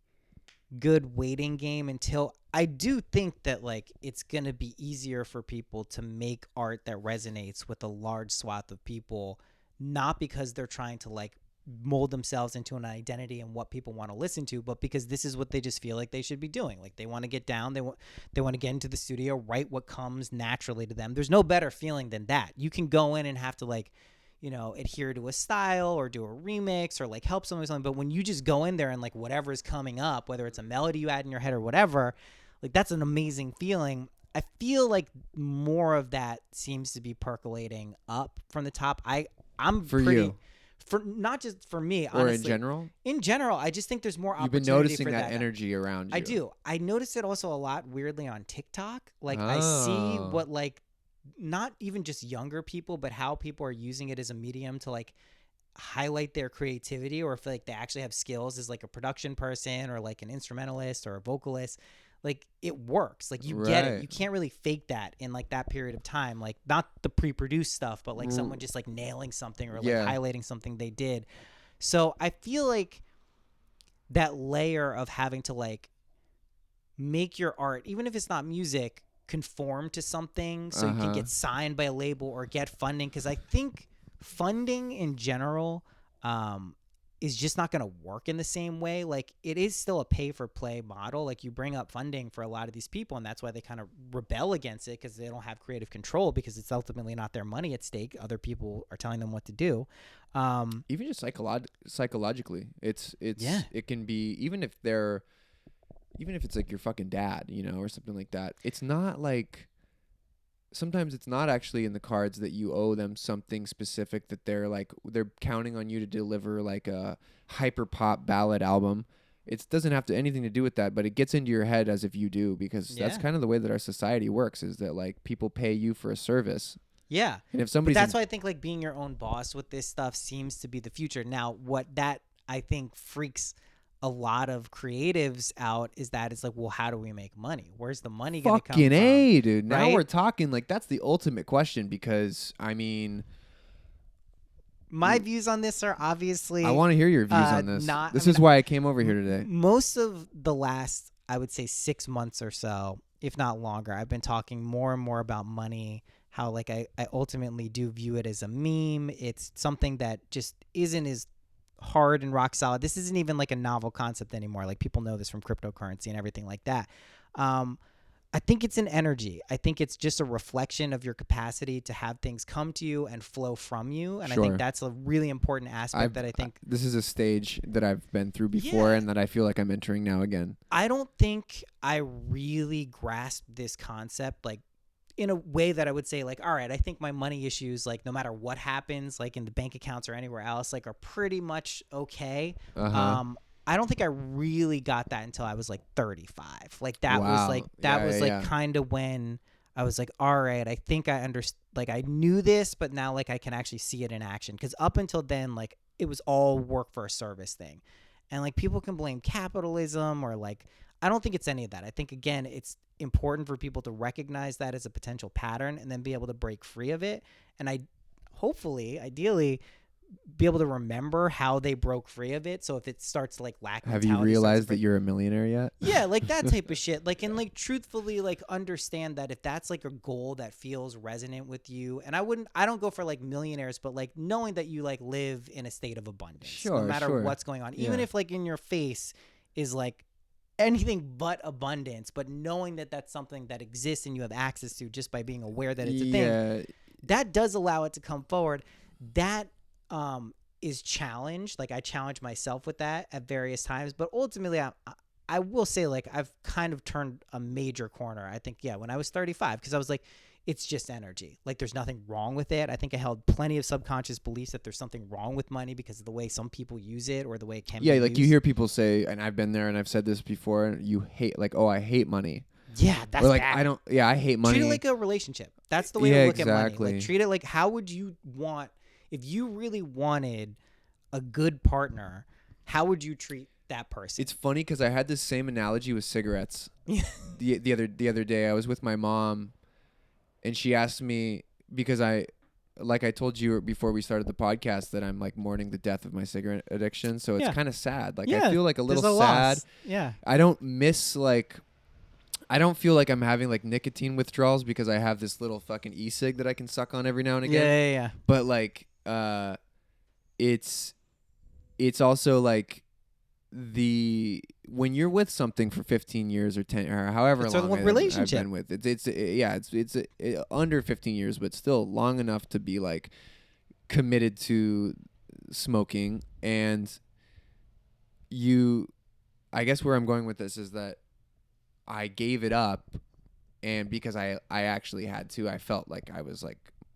[SPEAKER 1] good waiting game until I do think that like it's going to be easier for people to make art that resonates with a large swath of people, not because they're trying to like mold themselves into an identity and what people want to listen to, but because this is what they just feel like they should be doing. Like, they want to get down, they want to get into the studio, write what comes naturally to them. There's no better feeling than that. You can go in and have to like, adhere to a style or do a remix or like help someone with something, but when you just go in there and like whatever is coming up, whether it's a melody you add in your head or whatever, like, that's an amazing feeling. I feel like more of that seems to be percolating up from the top. I'm
[SPEAKER 2] For
[SPEAKER 1] pretty
[SPEAKER 2] you.
[SPEAKER 1] for not just for me,
[SPEAKER 2] Or in
[SPEAKER 1] honestly.
[SPEAKER 2] general?
[SPEAKER 1] In general, I just think there's more
[SPEAKER 2] You've been
[SPEAKER 1] opportunity
[SPEAKER 2] noticing
[SPEAKER 1] for
[SPEAKER 2] that
[SPEAKER 1] that.
[SPEAKER 2] energy around you.
[SPEAKER 1] I do. I notice it also a lot weirdly on TikTok. Like I see
[SPEAKER 2] Oh.
[SPEAKER 1] what like not even just younger people, but how people are using it as a medium to like highlight their creativity, or if like they actually have skills as like a production person or like an instrumentalist or a vocalist. Like it works. Like you get it.
[SPEAKER 2] Right.
[SPEAKER 1] You can't really fake that in like that period of time. Like not the pre-produced stuff, but like someone just like nailing something or like
[SPEAKER 2] Yeah.
[SPEAKER 1] highlighting something they did. So I feel like that layer of having to like make your art, even if it's not music, conform to something so you can
[SPEAKER 2] Uh-huh.
[SPEAKER 1] get signed by a label or get funding. Because I think funding in general is just not going to work in the same way. Like it is still a pay for play model. Like you bring up funding for a lot of these people, and that's why they kind of rebel against it, because they don't have creative control, because it's ultimately not their money at stake. Other people are telling them what to do.
[SPEAKER 2] Even just psychologically,
[SPEAKER 1] Yeah.
[SPEAKER 2] it can be, even if it's like your fucking dad, or something like that. It's not like, sometimes it's not actually in the cards that you owe them something specific, that they're counting on you to deliver like a hyper pop ballad album. It doesn't have anything to do with that, but it gets into your head as if you do, because that's
[SPEAKER 1] Yeah.
[SPEAKER 2] kind of the way that our society works, is that like people pay you for a service.
[SPEAKER 1] Yeah.
[SPEAKER 2] And if
[SPEAKER 1] But
[SPEAKER 2] somebody's
[SPEAKER 1] that's why I think like being your own boss with this stuff seems to be the future. Now, what that I think freaks a lot of creatives out is that it's like, well, how do we make money? Where's the money going to come
[SPEAKER 2] fucking
[SPEAKER 1] from?
[SPEAKER 2] A, dude. Now
[SPEAKER 1] Right?
[SPEAKER 2] we're talking, like, that's the ultimate question, because I mean,
[SPEAKER 1] My views on this are obviously
[SPEAKER 2] I want to hear your views on this.
[SPEAKER 1] not.
[SPEAKER 2] This is why I came over here today.
[SPEAKER 1] Most of the last, I would say, 6 months or so, if not longer, I've been talking more and more about money. How like I ultimately do view it as a meme. It's something that just isn't as hard and rock solid. This isn't even like a novel concept anymore. Like people know this from cryptocurrency and everything like that. I think it's an energy. I think it's just a reflection of your capacity to have things come to you and flow from you. And I think
[SPEAKER 2] Sure.
[SPEAKER 1] that's a really important aspect that I think.
[SPEAKER 2] This is a stage that I've been through before,
[SPEAKER 1] Yeah.
[SPEAKER 2] and that I feel like I'm entering now again.
[SPEAKER 1] I don't think I really grasped this concept like in a way that I would say like, all right, I think my money issues, like no matter what happens, like in the bank accounts or anywhere else, like are pretty much okay.
[SPEAKER 2] Uh-huh.
[SPEAKER 1] I don't think I really got that until I was like 35. Like that was
[SPEAKER 2] Wow.
[SPEAKER 1] like
[SPEAKER 2] Yeah.
[SPEAKER 1] kind of when I was like, all right, I think I understand. Like I knew this, but now like I can actually see it in action. Because up until then, like it was all work for a service thing, and like people can blame capitalism or like I don't think it's any of that. I think again, it's important for people to recognize that as a potential pattern and then be able to break free of it. And I hopefully, ideally, be able to remember how they broke free of it. So if it starts to like lack
[SPEAKER 2] Have you
[SPEAKER 1] mentality, starts to
[SPEAKER 2] realized that
[SPEAKER 1] break-
[SPEAKER 2] you're a millionaire yet?
[SPEAKER 1] yeah, like that type of shit. Like and like truthfully, like understand that if that's like a goal that feels resonant with you, and I don't go for like millionaires, but like knowing that you like live in a state of abundance,
[SPEAKER 2] Sure,
[SPEAKER 1] no matter
[SPEAKER 2] sure.
[SPEAKER 1] what's going on, even
[SPEAKER 2] Yeah.
[SPEAKER 1] if like in your face is like anything but abundance, but knowing that that's something that exists and you have access to just by being aware that it's a thing,
[SPEAKER 2] Yeah.
[SPEAKER 1] that does allow it to come forward. That is challenged. Like I challenge myself with that at various times, but ultimately I will say like I've kind of turned a major corner. I think, yeah, when I was 35, because I was like, it's just energy. Like there's nothing wrong with it. I think I held plenty of subconscious beliefs that there's something wrong with money because of the way some people use it or the way it can be
[SPEAKER 2] Yeah, like you
[SPEAKER 1] used.
[SPEAKER 2] hear people say, and I've been there and I've said this before, you hate, like, oh, I hate money.
[SPEAKER 1] Yeah, that's
[SPEAKER 2] Or like,
[SPEAKER 1] bad.
[SPEAKER 2] I hate money.
[SPEAKER 1] Treat it like a relationship. That's the way
[SPEAKER 2] Yeah,
[SPEAKER 1] to look at money.
[SPEAKER 2] exactly.
[SPEAKER 1] Like treat it like, how would you want, if you really wanted a good partner, how would you treat that person?
[SPEAKER 2] It's funny because I had this same analogy with cigarettes. the other day, I was with my mom, and she asked me, because like I told you before we started the podcast, that I'm like mourning the death of my cigarette addiction. So it's
[SPEAKER 1] Yeah.
[SPEAKER 2] kind of sad. Like
[SPEAKER 1] Yeah,
[SPEAKER 2] I feel like a little
[SPEAKER 1] there's a
[SPEAKER 2] sad.
[SPEAKER 1] loss. Yeah.
[SPEAKER 2] I don't feel like I'm having like nicotine withdrawals because I have this little fucking e-cig that I can suck on every now and again.
[SPEAKER 1] Yeah.
[SPEAKER 2] But like, it's also like when you're with something for 15 years or 10 or however
[SPEAKER 1] It's a
[SPEAKER 2] long
[SPEAKER 1] relationship.
[SPEAKER 2] I've been with it's under 15 years, but still long enough to be like committed to smoking. And I guess where I'm going with this is that I gave it up And because I actually had to, I felt like I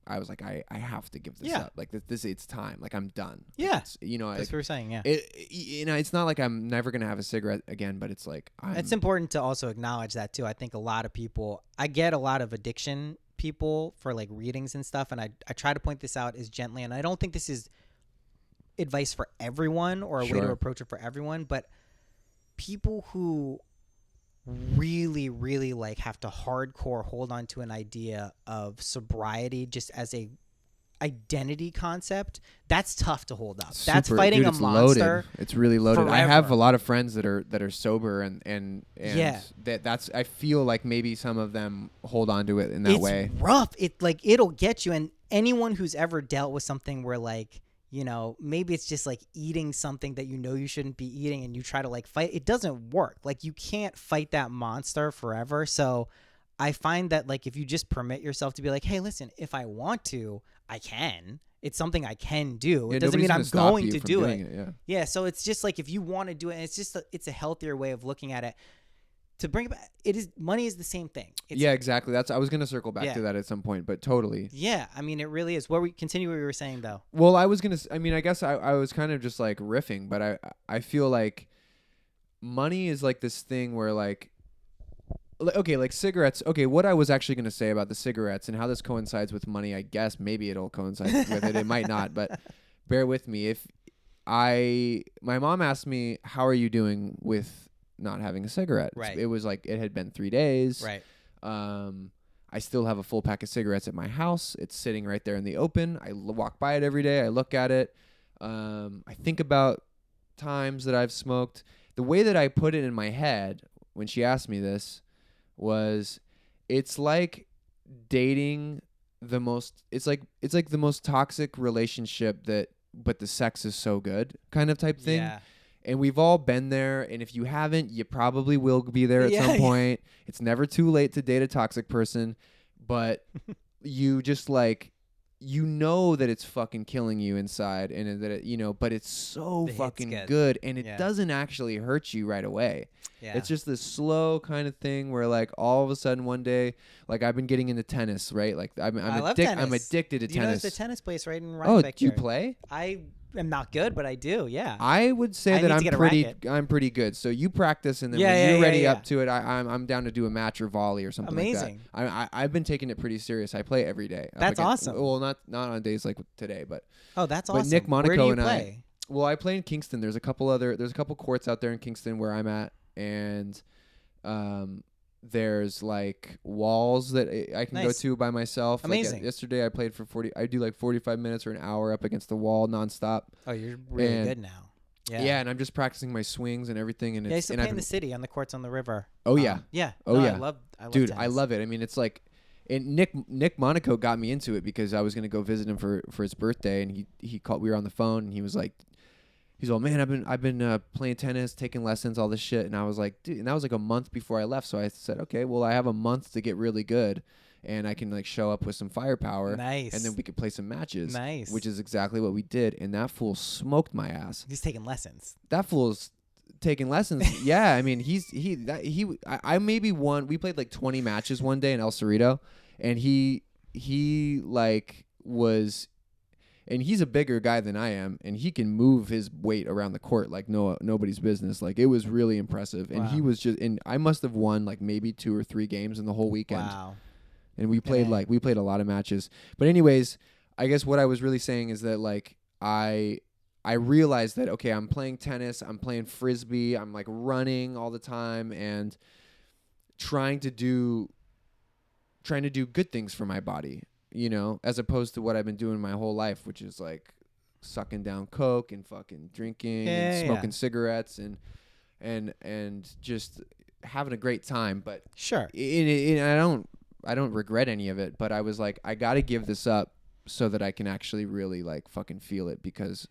[SPEAKER 2] I have to give this up. Like this it's time. Like I'm done.
[SPEAKER 1] Yeah.
[SPEAKER 2] Like it's,
[SPEAKER 1] That's what we're saying. Yeah.
[SPEAKER 2] It's not like I'm never going to have a cigarette again, but it's like,
[SPEAKER 1] It's important to also acknowledge that too. I think a lot of people, I get a lot of addiction people for like readings and stuff. And I try to point this out as gently. And I don't think this is advice for everyone or a way to approach it for everyone, but people who really, really like have to hardcore hold on to an idea of sobriety just as a identity concept, that's tough to hold up. That's fighting a monster.
[SPEAKER 2] Loaded. It's really loaded.
[SPEAKER 1] Forever.
[SPEAKER 2] I have a lot of friends that are sober and that's I feel like maybe some of them hold on to it in that way.
[SPEAKER 1] It's rough. It'll get you. And anyone who's ever dealt with something where like, you know, maybe it's just like eating something that you know you shouldn't be eating and you try to like fight, it doesn't work. Like you can't fight that monster forever. So I find that like if you just permit yourself to be like, hey, listen, if I want to, I can. It's something I can do. It doesn't mean I'm going to do it. Yeah. So it's just like if you want to do it, and it's a healthier way of looking at it. To bring it back, money is the same thing.
[SPEAKER 2] Yeah, exactly. I was gonna circle back to that at some point, but totally.
[SPEAKER 1] Yeah, I mean, it really is. Continue what we were saying though.
[SPEAKER 2] Well, I guess I was kind of just like riffing, but I feel like money is like this thing where like cigarettes. Okay, what I was actually gonna say about the cigarettes and how this coincides with money, I guess maybe it'll coincide with it. It might not, but bear with me. My mom asked me, "How are you doing with not having a cigarette?"
[SPEAKER 1] Right.
[SPEAKER 2] It was like it had been 3 days.
[SPEAKER 1] Right.
[SPEAKER 2] I still have a full pack of cigarettes at my house. It's sitting right there in the open. I walk by it every day. I look at it. I think about times that I've smoked. The way that I put it in my head when she asked me this was, it's like dating it's like the most toxic relationship but the sex is so good kind of type thing.
[SPEAKER 1] Yeah.
[SPEAKER 2] And we've all been there, and if you haven't, you probably will be there at some point. It's never too late to date a toxic person, but you just like, you know that it's fucking killing you inside, and that it, but it's so fucking good, and it doesn't actually hurt you right away. Yeah. It's just this slow kind of thing where like all of a sudden one day, like I've been getting into tennis, right? Like I'm addicted to tennis.
[SPEAKER 1] You know, there's a tennis place right in Rhinebeck.
[SPEAKER 2] Do you play?
[SPEAKER 1] I'm not good, but I do. Yeah.
[SPEAKER 2] I would say that I'm pretty good. So you practice, and then when you're ready up to it, I'm down to do a match or volley or something.
[SPEAKER 1] Amazing.
[SPEAKER 2] Like that. I've been taking it pretty serious. I play every day.
[SPEAKER 1] That's awesome.
[SPEAKER 2] Well, not on days like today, but
[SPEAKER 1] that's awesome.
[SPEAKER 2] But Nick Monaco
[SPEAKER 1] Where do you
[SPEAKER 2] and
[SPEAKER 1] play?
[SPEAKER 2] I play in Kingston. There's a couple courts out there in Kingston where I'm at, and there's like walls that I can go to by myself.
[SPEAKER 1] Amazing.
[SPEAKER 2] Like yesterday I played I do like 45 minutes or an hour up against the wall nonstop.
[SPEAKER 1] Oh, you're really good now.
[SPEAKER 2] Yeah, and I'm just practicing my swings and everything. And
[SPEAKER 1] I used to play in the city on the courts on the river.
[SPEAKER 2] Oh yeah.
[SPEAKER 1] Yeah.
[SPEAKER 2] Oh yeah.
[SPEAKER 1] I love
[SPEAKER 2] Dude,
[SPEAKER 1] tennis.
[SPEAKER 2] I love it. I mean, it's like, and Nick Monaco got me into it because I was gonna go visit him for his birthday, and he called. We were on the phone, and he was like, he's all, man, I've been playing tennis, taking lessons, all this shit. And I was like, dude, and that was like a month before I left. So I said, okay, well, I have a month to get really good, and I can like show up with some firepower.
[SPEAKER 1] Nice.
[SPEAKER 2] And then we could play some matches.
[SPEAKER 1] Nice.
[SPEAKER 2] Which is exactly what we did. And that fool smoked my ass.
[SPEAKER 1] He's taking lessons.
[SPEAKER 2] That fool's taking lessons. Yeah. I mean, I maybe won. We played like 20 matches one day in El Cerrito, and he like was. And he's a bigger guy than I am, and he can move his weight around the court like nobody's business. Like, it was really impressive. And he was just, and I must have won like maybe 2 or 3 games in the whole weekend.
[SPEAKER 1] Wow.
[SPEAKER 2] And we played a lot of matches. But anyways, I guess what I was really saying is that like I realized that, okay, I'm playing tennis, I'm playing frisbee, I'm like running all the time and trying to do good things for my body. You know, as opposed to what I've been doing my whole life, which is like sucking down coke and fucking drinking and smoking cigarettes and just having a great time. But
[SPEAKER 1] sure,
[SPEAKER 2] I don't regret any of it. But I was like, I got to give this up so that I can actually really like fucking feel it, because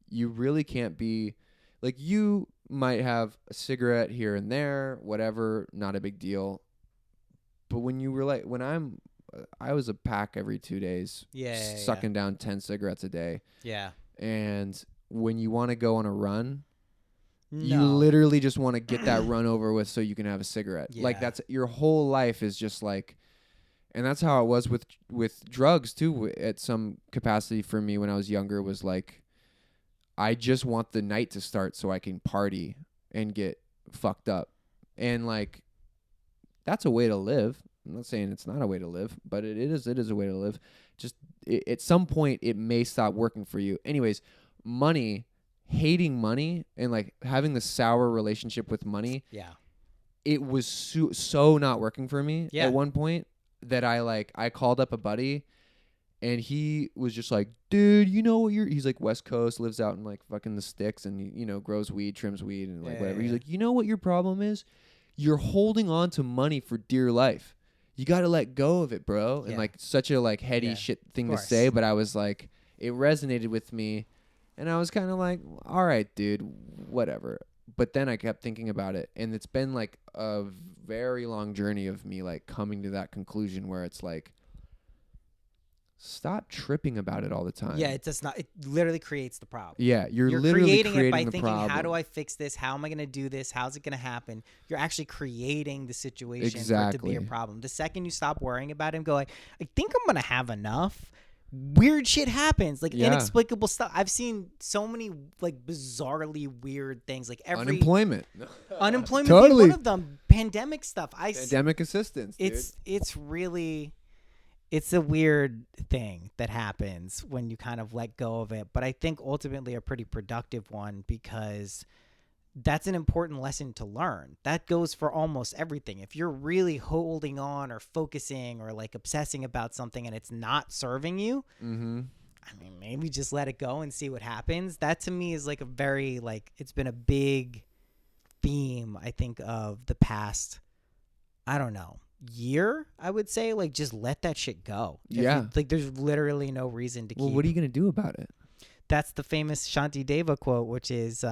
[SPEAKER 2] you really can't be like, you might have a cigarette here and there, whatever, not a big deal. But when you were like, I was a pack every 2 days, sucking down 10 cigarettes a day.
[SPEAKER 1] Yeah.
[SPEAKER 2] And when you want to go on a run, You
[SPEAKER 1] No.
[SPEAKER 2] literally just want to get that run over with so you can have a cigarette. Like
[SPEAKER 1] Yeah.
[SPEAKER 2] that's your whole life is just like, and that's how it was with drugs too. At some capacity for me when I was younger was like, I just want the night to start so I can party and get fucked up, and like, that's a way to live. I'm not saying it's not a way to live, but it is a way to live. Just at some point it may stop working for you. Anyways, money, hating money and like having the sour relationship with money,
[SPEAKER 1] Yeah.
[SPEAKER 2] it was so not working for me
[SPEAKER 1] Yeah.
[SPEAKER 2] at one point that I called up a buddy and he was just like, dude, you know what he's like West Coast, lives out in like fucking the sticks and you know, grows weed, trims weed and like whatever. He's like, you know what your problem is? You're holding on to money for dear life. You got to let go of it, bro. And like such a like heady shit thing to say, but I was like, it resonated with me and I was kind of like, all right, dude, whatever. But then I kept thinking about it and it's been like a very long journey of me like coming to that conclusion where it's like, stop tripping about it all the time.
[SPEAKER 1] Yeah, it does not. It literally creates the problem.
[SPEAKER 2] Yeah, you're literally creating
[SPEAKER 1] it by
[SPEAKER 2] the
[SPEAKER 1] thinking,
[SPEAKER 2] problem.
[SPEAKER 1] how do I fix this? How am I going to do this? How's it going to happen? You're actually creating the situation for it to be a problem. The second you stop worrying about it and go like, I think I'm going to have enough, weird shit happens. Like inexplicable stuff. I've seen so many like bizarrely weird things. Like
[SPEAKER 2] unemployment
[SPEAKER 1] totally being one of them. Pandemic stuff.
[SPEAKER 2] Pandemic assistance.
[SPEAKER 1] It's really. It's a weird thing that happens when you kind of let go of it, but I think ultimately a pretty productive one because that's an important lesson to learn. That goes for almost everything. If you're really holding on or focusing or like obsessing about something and it's not serving you, I mean, maybe just let it go and see what happens. That to me is like a very like, it's been a big theme, I think, of the past, I don't know, year, I would say. Like, just let that shit go. Like, there's literally no reason to keep.
[SPEAKER 2] Well, what are you gonna do about it?
[SPEAKER 1] That's the famous Shanti Deva quote, which is,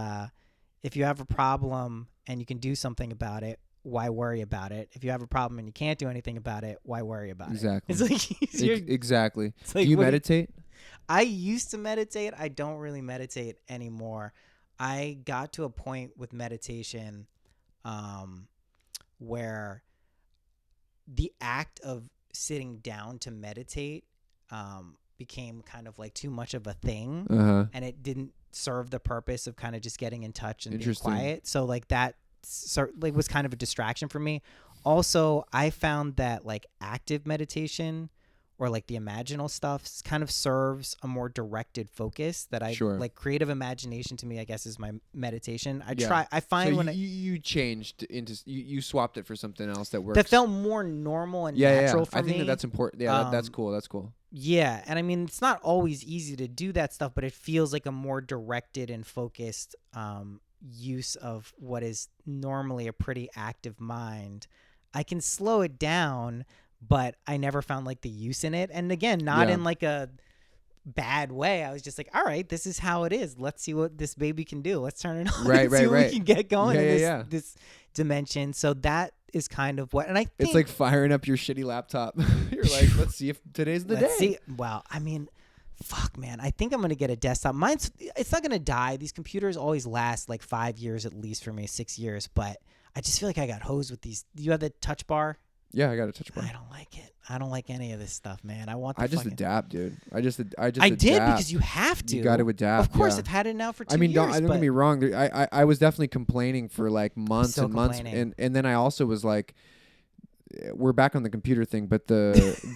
[SPEAKER 1] if you have a problem and you can do something about it, why worry about it? If you have a problem and you can't do anything about it, why worry about it?
[SPEAKER 2] Exactly.
[SPEAKER 1] It's like
[SPEAKER 2] exactly.
[SPEAKER 1] It's like,
[SPEAKER 2] do you meditate?
[SPEAKER 1] I used to meditate. I don't really meditate anymore. I got to a point with meditation where the act of sitting down to meditate became kind of like too much of a thing, and it didn't serve the purpose of kind of just getting in touch and being quiet. So like that like was kind of a distraction for me. Also, I found that like active meditation or like the imaginal stuff kind of serves a more directed focus that I like. Creative imagination to me, I guess, is my meditation. I find when
[SPEAKER 2] you changed into you swapped it for something else that works.
[SPEAKER 1] That felt more normal and natural for me.
[SPEAKER 2] I think that's important. Yeah, that's cool. That's cool.
[SPEAKER 1] Yeah, and I mean, it's not always easy to do that stuff, but it feels like a more directed and focused use of what is normally a pretty active mind. I can slow it down, but I never found like the use in it. And again, not in like a bad way. I was just like, all right, this is how it is. Let's see what this baby can do. Let's turn it on.
[SPEAKER 2] Right.
[SPEAKER 1] What we can get going in this dimension. So that is kind of what, and I think
[SPEAKER 2] it's like firing up your shitty laptop. You're like, let's see if today's the day.
[SPEAKER 1] Well, I mean, fuck, man. I think I'm going to get a desktop. It's not going to die. These computers always last like 5 years at least for me, 6 years. But I just feel like I got hosed with these. Do you have the touch bar?
[SPEAKER 2] Yeah, I got a touch bar.
[SPEAKER 1] I don't like it. I don't like any of this stuff, man.
[SPEAKER 2] I just adapt, dude. I
[SPEAKER 1] did
[SPEAKER 2] adapt.
[SPEAKER 1] because you have to.
[SPEAKER 2] You got to adapt.
[SPEAKER 1] Of course, I've had it now for 2 years.
[SPEAKER 2] I mean, don't get me wrong. I was definitely complaining for like months and months, and then I also was like, we're back on the computer thing, but the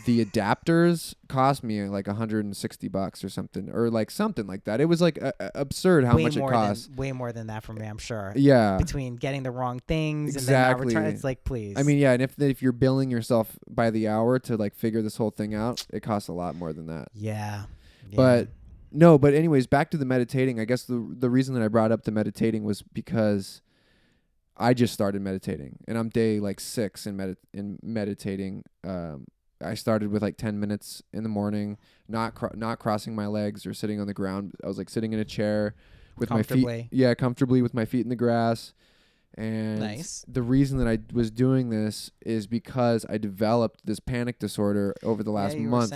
[SPEAKER 2] adapters cost me like $160 or something, or like something like that. It was like absurd how much it costs.
[SPEAKER 1] Way more than that for me, I'm sure.
[SPEAKER 2] Yeah.
[SPEAKER 1] Between getting the wrong things and then return, it's like, please.
[SPEAKER 2] I mean, yeah, and if you're billing yourself by the hour to like figure this whole thing out, it costs a lot more than that.
[SPEAKER 1] Yeah.
[SPEAKER 2] But anyways, back to the meditating. I guess the reason that I brought up the meditating was because I just started meditating, and I'm day like 6 in meditating. I started with like 10 minutes in the morning, not crossing my legs or sitting on the ground. I was like sitting in a chair with my feet, comfortably with my feet in the grass. And the reason that I was doing this is because I developed this panic disorder over the last month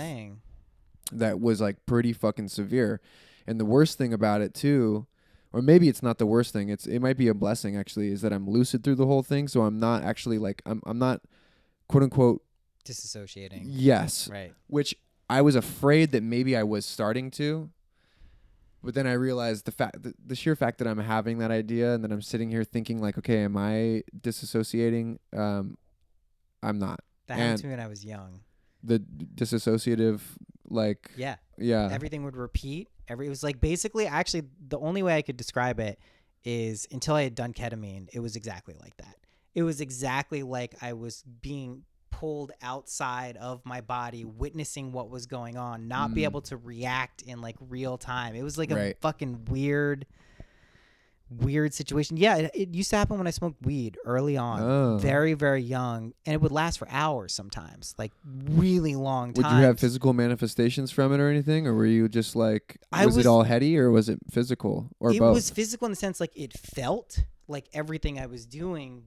[SPEAKER 2] that was like pretty fucking severe. And the worst thing about it too or maybe it's not the worst thing. It might be a blessing actually, is that I'm lucid through the whole thing. So I'm not actually like, I'm not quote unquote
[SPEAKER 1] Disassociating.
[SPEAKER 2] yes,
[SPEAKER 1] Right.
[SPEAKER 2] which I was afraid that maybe I was starting to. But then I realized the sheer fact that I'm having that idea and that I'm sitting here thinking like, okay, am I disassociating? I'm not.
[SPEAKER 1] That happened to me when I was young.
[SPEAKER 2] The disassociative, like,
[SPEAKER 1] Yeah.
[SPEAKER 2] yeah.
[SPEAKER 1] Everything would repeat. It was like basically, actually, the only way I could describe it is until I had done ketamine, it was exactly like that. It was exactly like I was being pulled outside of my body, witnessing what was going on, not be able to react in like real time. It was like a fucking weird situation. Yeah, it used to happen when I smoked weed early on, very, very young, and it would last for hours sometimes, like really long times.
[SPEAKER 2] Would you have physical manifestations from it or anything, or were you just like, was it all heady or was it physical or both?
[SPEAKER 1] It was physical in the sense like it felt like everything I was doing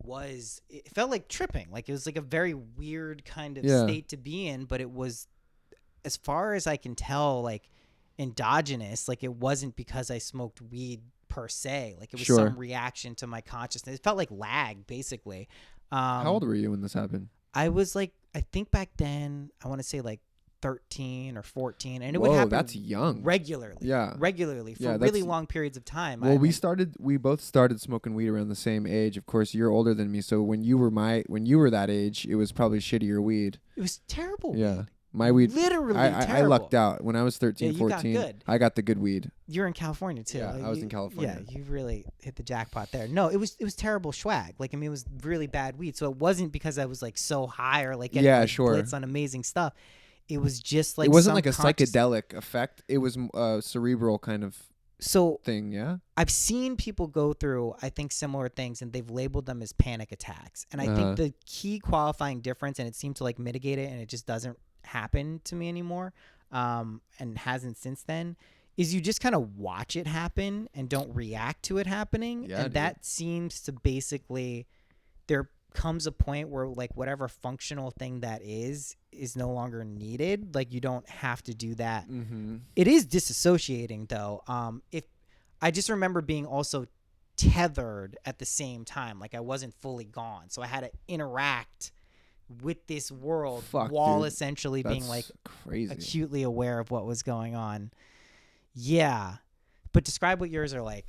[SPEAKER 1] it felt like tripping. Like it was like a very weird kind of state to be in, but it was, as far as I can tell, like endogenous. Like it wasn't because I smoked weed per se. Like it was some reaction to my consciousness. It felt like lag, basically.
[SPEAKER 2] How old were you when this happened?
[SPEAKER 1] I was like, I think back then, I want to say like 13 or 14, and it would happen.
[SPEAKER 2] That's young.
[SPEAKER 1] Regularly.
[SPEAKER 2] Yeah.
[SPEAKER 1] Regularly for really long periods of time.
[SPEAKER 2] Well, we both started smoking weed around the same age. Of course, you're older than me, so when you were that age, it was probably shittier weed.
[SPEAKER 1] It was terrible.
[SPEAKER 2] Yeah.
[SPEAKER 1] Weed.
[SPEAKER 2] My weed,
[SPEAKER 1] literally terrible.
[SPEAKER 2] I lucked out when I was 13,
[SPEAKER 1] you
[SPEAKER 2] 14.
[SPEAKER 1] got good.
[SPEAKER 2] I got the good weed.
[SPEAKER 1] You're in California too.
[SPEAKER 2] Yeah, I was in California.
[SPEAKER 1] Yeah, you really hit the jackpot there. No, it was terrible swag. Like, I mean, it was really bad weed. So it wasn't because I was like so high or like getting blitz on amazing stuff. It was just like,
[SPEAKER 2] it wasn't like a psychedelic effect. It was a cerebral kind of thing. Yeah.
[SPEAKER 1] I've seen people go through, I think, similar things, and they've labeled them as panic attacks. And I think the key qualifying difference, and it seemed to like mitigate it, and it just doesn't happen to me anymore, and hasn't since then, is you just kind of watch it happen and don't react to it happening. And that seems to basically, there comes a point where like whatever functional thing that is no longer needed. Like you don't have to do that. It is disassociating though. If I just remember being also tethered at the same time, like I wasn't fully gone, so I had to interact with this world while essentially being like
[SPEAKER 2] crazy,
[SPEAKER 1] acutely aware of what was going on. Yeah, but describe what yours are like.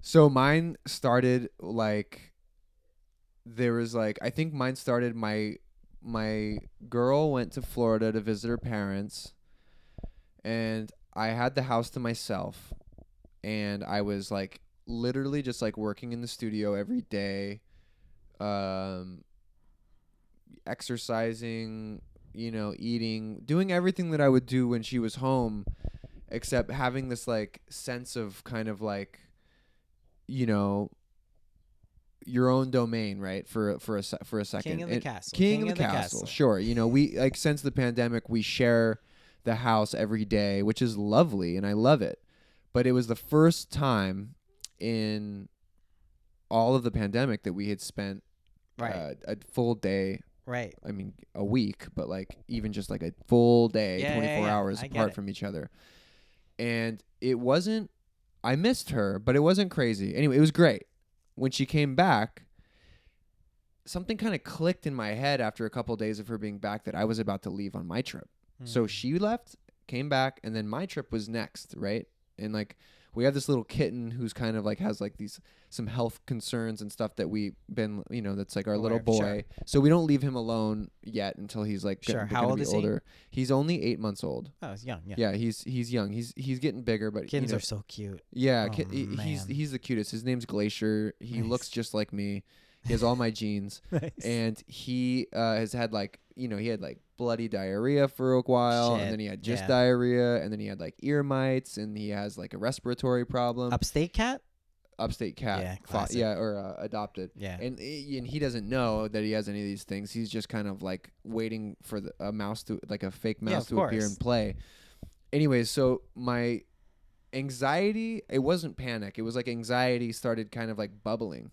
[SPEAKER 2] So mine started like, there was like, I think mine started, my girl went to Florida to visit her parents, and I had the house to myself, and I was like literally just like working in the studio every day, exercising, eating, doing everything that I would do when she was home, except having this like sense of kind of like, your own domain, right? For a second.
[SPEAKER 1] King of the castle.
[SPEAKER 2] King of the castle. Sure. We like, since the pandemic, we share the house every day, which is lovely, and I love it. But it was the first time in all of the pandemic that we had spent a full day.
[SPEAKER 1] Right.
[SPEAKER 2] I mean, a week, but like even just like a full day, 24 hours apart from each other. And it wasn't, I missed her, but it wasn't crazy. Anyway, it was great. When she came back, something kind of clicked in my head after a couple of days of her being back that I was about to leave on my trip. So she left, came back, and then my trip was next, right? And like, we have this little kitten who's kind of like has like some health concerns and stuff that we've been, that's like our little boy. Sure. So we don't leave him alone yet until he's like
[SPEAKER 1] How old is
[SPEAKER 2] older. He's only 8 months old.
[SPEAKER 1] Oh, he's young.
[SPEAKER 2] Yeah, he's young. He's getting bigger, but
[SPEAKER 1] kittens are so cute.
[SPEAKER 2] Yeah, he's the cutest. His name's Glacier. He looks just like me. He has all my genes.
[SPEAKER 1] Nice.
[SPEAKER 2] And he has had like, he had like bloody diarrhea for a while, and then he had just diarrhea, and then he had like ear mites, and he has like a respiratory problem.
[SPEAKER 1] Upstate cat,
[SPEAKER 2] yeah, or adopted.
[SPEAKER 1] Yeah,
[SPEAKER 2] and he doesn't know that he has any of these things. He's just kind of like waiting for a mouse to, like a fake mouse to appear and play. Anyways, so my anxiety, it wasn't panic, it was like anxiety started kind of like bubbling.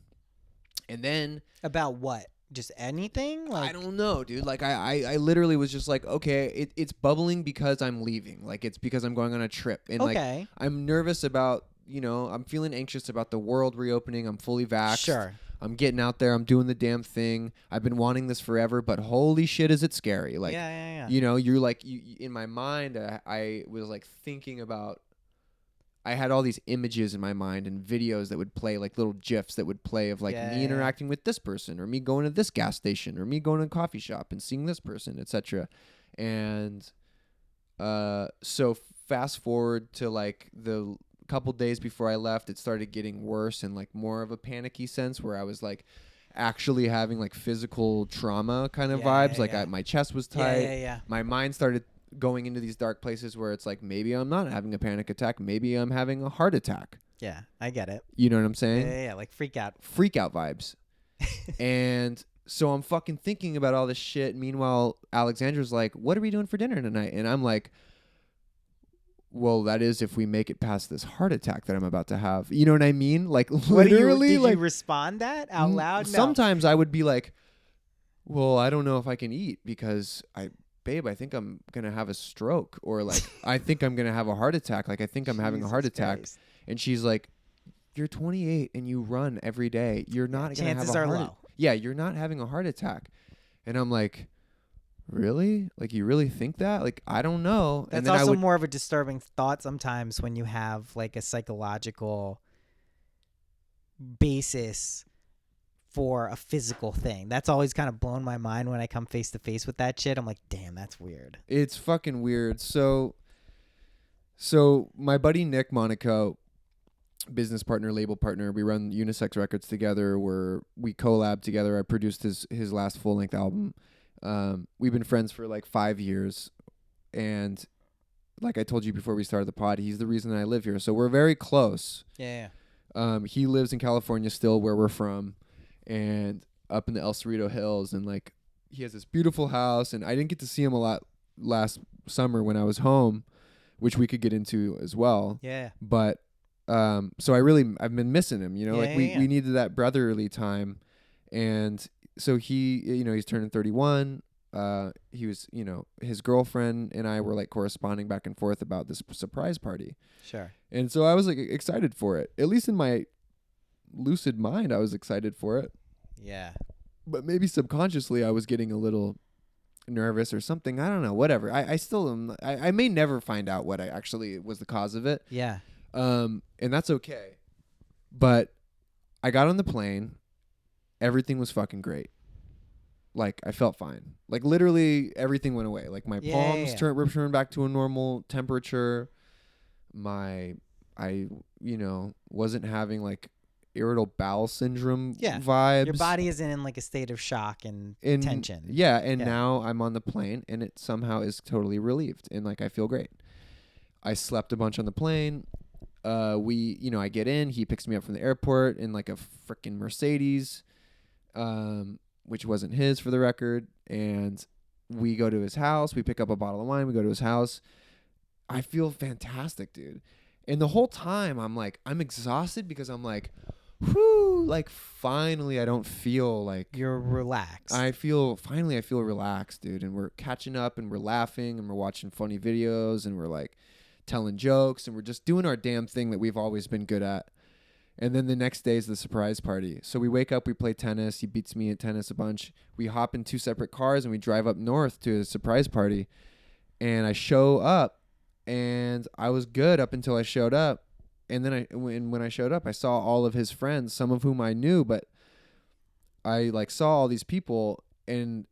[SPEAKER 2] And then
[SPEAKER 1] about what? Just anything? Like,
[SPEAKER 2] I don't know, dude. Like I literally was just like, okay, it's bubbling because I'm leaving. Like it's because I'm going on a trip, and like I'm nervous about I'm feeling anxious about the world reopening. I'm fully vaxxed.
[SPEAKER 1] Sure.
[SPEAKER 2] I'm getting out there. I'm doing the damn thing. I've been wanting this forever, but holy shit, is it scary? Like,
[SPEAKER 1] Yeah.
[SPEAKER 2] you're like, in my mind, I was like thinking about, I had all these images in my mind and videos that would play, like little GIFs that would play of like me interacting with this person, or me going to this gas station, or me going to a coffee shop and seeing this person, etc. And so fast forward to like the couple days before I left, it started getting worse and like more of a panicky sense where I was like actually having like physical trauma kind of vibes. My chest was tight.
[SPEAKER 1] Yeah.
[SPEAKER 2] My mind started going into these dark places where it's like, maybe I'm not having a panic attack. Maybe I'm having a heart attack.
[SPEAKER 1] Yeah, I get it.
[SPEAKER 2] You know what I'm saying?
[SPEAKER 1] Yeah. Like freak out
[SPEAKER 2] Vibes. And so I'm fucking thinking about all this shit. Meanwhile, Alexandra's like, what are we doing for dinner tonight? And I'm like, well, that is if we make it past this heart attack that I'm about to have. You know what I mean? Like, literally.
[SPEAKER 1] Did you respond that out loud? No.
[SPEAKER 2] Sometimes I would be like, well, I don't know if I can eat because babe, I think I'm going to have a stroke, or like, I think I'm going to have a heart attack. Like, I think I'm having a heart attack. Christ. And she's like, you're 28 and you run every day. You're not going to have a heart attack. Yeah, you're not having a heart attack. And I'm like, really? Like, you really think that? Like, I don't know.
[SPEAKER 1] That's also more of a disturbing thought sometimes when you have like a psychological basis for a physical thing. That's always kind of blown my mind when I come face to face with that shit. I'm like, damn, that's weird.
[SPEAKER 2] It's fucking weird. So my buddy Nick Monaco, business partner, label partner, we run Unisex Records together, where we collab together. I produced his last full-length album. We've been friends for like 5 years, and like I told you before we started the pod, he's the reason I live here. So we're very close.
[SPEAKER 1] Yeah.
[SPEAKER 2] He lives in California still, where we're from, and up in the El Cerrito Hills, and like he has this beautiful house, and I didn't get to see him a lot last summer when I was home, which we could get into as well.
[SPEAKER 1] Yeah.
[SPEAKER 2] But so I've been missing him, we needed that brotherly time. And so he's turning 31. He was, his girlfriend and I were like corresponding back and forth about this surprise party.
[SPEAKER 1] Sure.
[SPEAKER 2] And so I was like excited for it. At least in my lucid mind, I was excited for it.
[SPEAKER 1] Yeah.
[SPEAKER 2] But maybe subconsciously I was getting a little nervous or something. I don't know, whatever. I still am. I may never find out what I actually was the cause of it.
[SPEAKER 1] Yeah.
[SPEAKER 2] And that's okay. But I got on the plane. Everything was fucking great. Like, I felt fine. Like, literally everything went away. Like, my palms returned back to a normal temperature. I wasn't having like irritable bowel syndrome vibes.
[SPEAKER 1] Your body isn't in like a state of shock and tension.
[SPEAKER 2] Yeah, and now I'm on the plane, and it somehow is totally relieved, and like I feel great. I slept a bunch on the plane. I get in. He picks me up from the airport in like a freaking Mercedes, which wasn't his, for the record. And we go to his house. We pick up a bottle of wine. We go to his house. I feel fantastic, dude. And the whole time I'm exhausted because I'm like, whew, like finally I don't feel like
[SPEAKER 1] you're relaxed.
[SPEAKER 2] I feel relaxed, dude. And we're catching up and we're laughing and we're watching funny videos and we're like telling jokes and we're just doing our damn thing that we've always been good at. And then the next day is the surprise party. So we wake up, we play tennis. He beats me at tennis a bunch. We hop in 2 separate cars and we drive up north to a surprise party. And I show up and I was good up until I showed up. And then when I showed up, I saw all of his friends, some of whom I knew, but I like saw all these people, and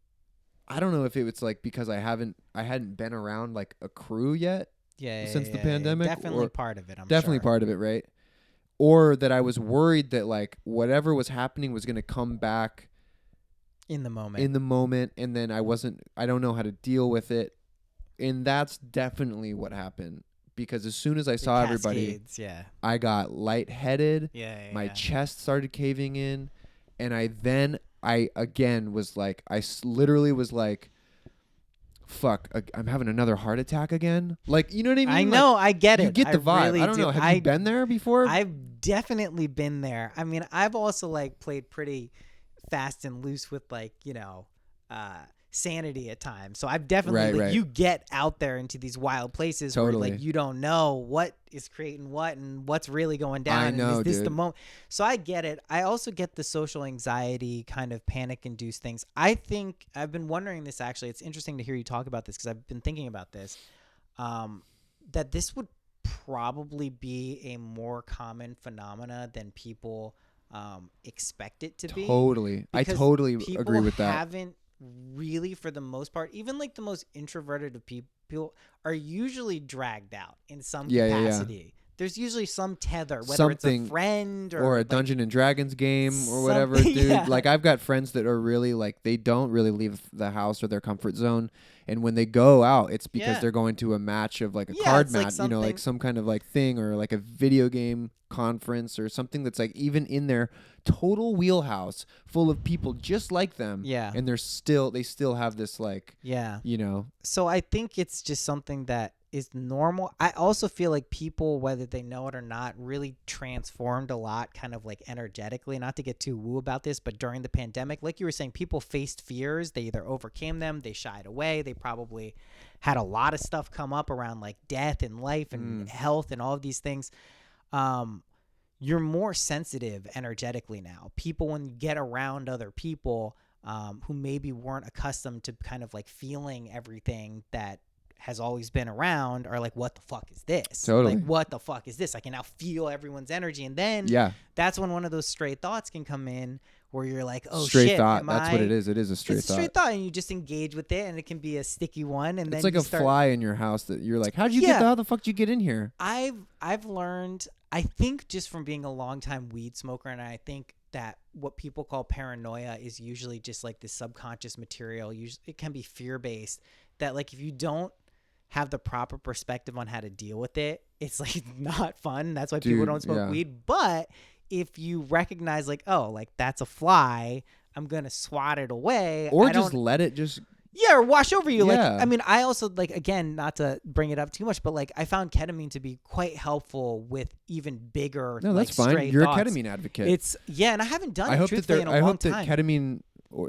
[SPEAKER 2] I don't know if it was like because I hadn't been around like a crew yet since the pandemic.
[SPEAKER 1] Definitely part of it.
[SPEAKER 2] Definitely part of it, right? Or that I was worried that like whatever was happening was going to come back
[SPEAKER 1] in the moment,
[SPEAKER 2] and then I don't know how to deal with it. And that's definitely what happened. Because as soon as I saw everybody, I got lightheaded. My chest started caving in. And I again was like, literally was like, fuck, I'm having another heart attack again. Like, you know what I mean?
[SPEAKER 1] I know,
[SPEAKER 2] like,
[SPEAKER 1] I get it.
[SPEAKER 2] You get the vibe. Really I don't know. Have you been there before?
[SPEAKER 1] I've definitely been there. I mean, I've also like played pretty fast and loose with like, sanity at times. So I've definitely like, you get out there into these wild places where like you don't know what is creating what and what's really going down.
[SPEAKER 2] I know,
[SPEAKER 1] and is this
[SPEAKER 2] dude.
[SPEAKER 1] the moment? So I get it. I also get the social anxiety kind of panic induced things. I think I've been wondering this actually. It's interesting to hear you talk about this because I've been thinking about this. That this would probably be a more common phenomena than people expect it to be.
[SPEAKER 2] Totally. I totally agree with that.
[SPEAKER 1] People haven't really, for the most part, even like the most introverted of people are usually dragged out in some capacity. There's usually some tether, whether it's a friend or
[SPEAKER 2] a
[SPEAKER 1] like,
[SPEAKER 2] Dungeons and Dragons game or whatever, dude.
[SPEAKER 1] Yeah.
[SPEAKER 2] Like I've got friends that are really like they don't really leave the house or their comfort zone, and when they go out, it's because they're going to a match of like a card match, like like some kind of like thing or like a video game conference or something that's like even in their total wheelhouse full of people just like them.
[SPEAKER 1] Yeah.
[SPEAKER 2] And they still have this like
[SPEAKER 1] So I think it's just something that is normal. I also feel like people, whether they know it or not, really transformed a lot kind of like energetically. Not to get too woo about this, but during the pandemic, like you were saying, people faced fears. They either overcame them, they shied away, they probably had a lot of stuff come up around like death and life and health and all of these things. You're more sensitive energetically now. People, when you get around other people who maybe weren't accustomed to kind of like feeling everything that has always been around, are like, what the fuck is this?
[SPEAKER 2] Totally.
[SPEAKER 1] Like, what the fuck is this? I can now feel everyone's energy. And then that's when one of those stray thoughts can come in where you're like, oh,
[SPEAKER 2] straight thought. That's what it is. It is a straight thought.
[SPEAKER 1] It's a straight thought, and you just engage with it, and it can be a sticky one. And
[SPEAKER 2] it's
[SPEAKER 1] then
[SPEAKER 2] like a fly in your house that you're like, how the fuck did you get in here?
[SPEAKER 1] I've learned, I think, just from being a longtime weed smoker, and I think that what people call paranoia is usually just like this subconscious material. Usually, it can be fear-based, that like if you don't have the proper perspective on how to deal with it, it's like not fun. That's why people don't smoke weed. But if you recognize like, oh, like that's a fly, I'm going to swat it away.
[SPEAKER 2] Or just let it just...
[SPEAKER 1] Yeah, or wash over you. Like, I mean, I also, like, again, not to bring it up too much, but like I found ketamine to be quite helpful with even bigger,
[SPEAKER 2] no, that's fine. You're a ketamine advocate.
[SPEAKER 1] It's, and I haven't done it truthfully in a long time.
[SPEAKER 2] I hope that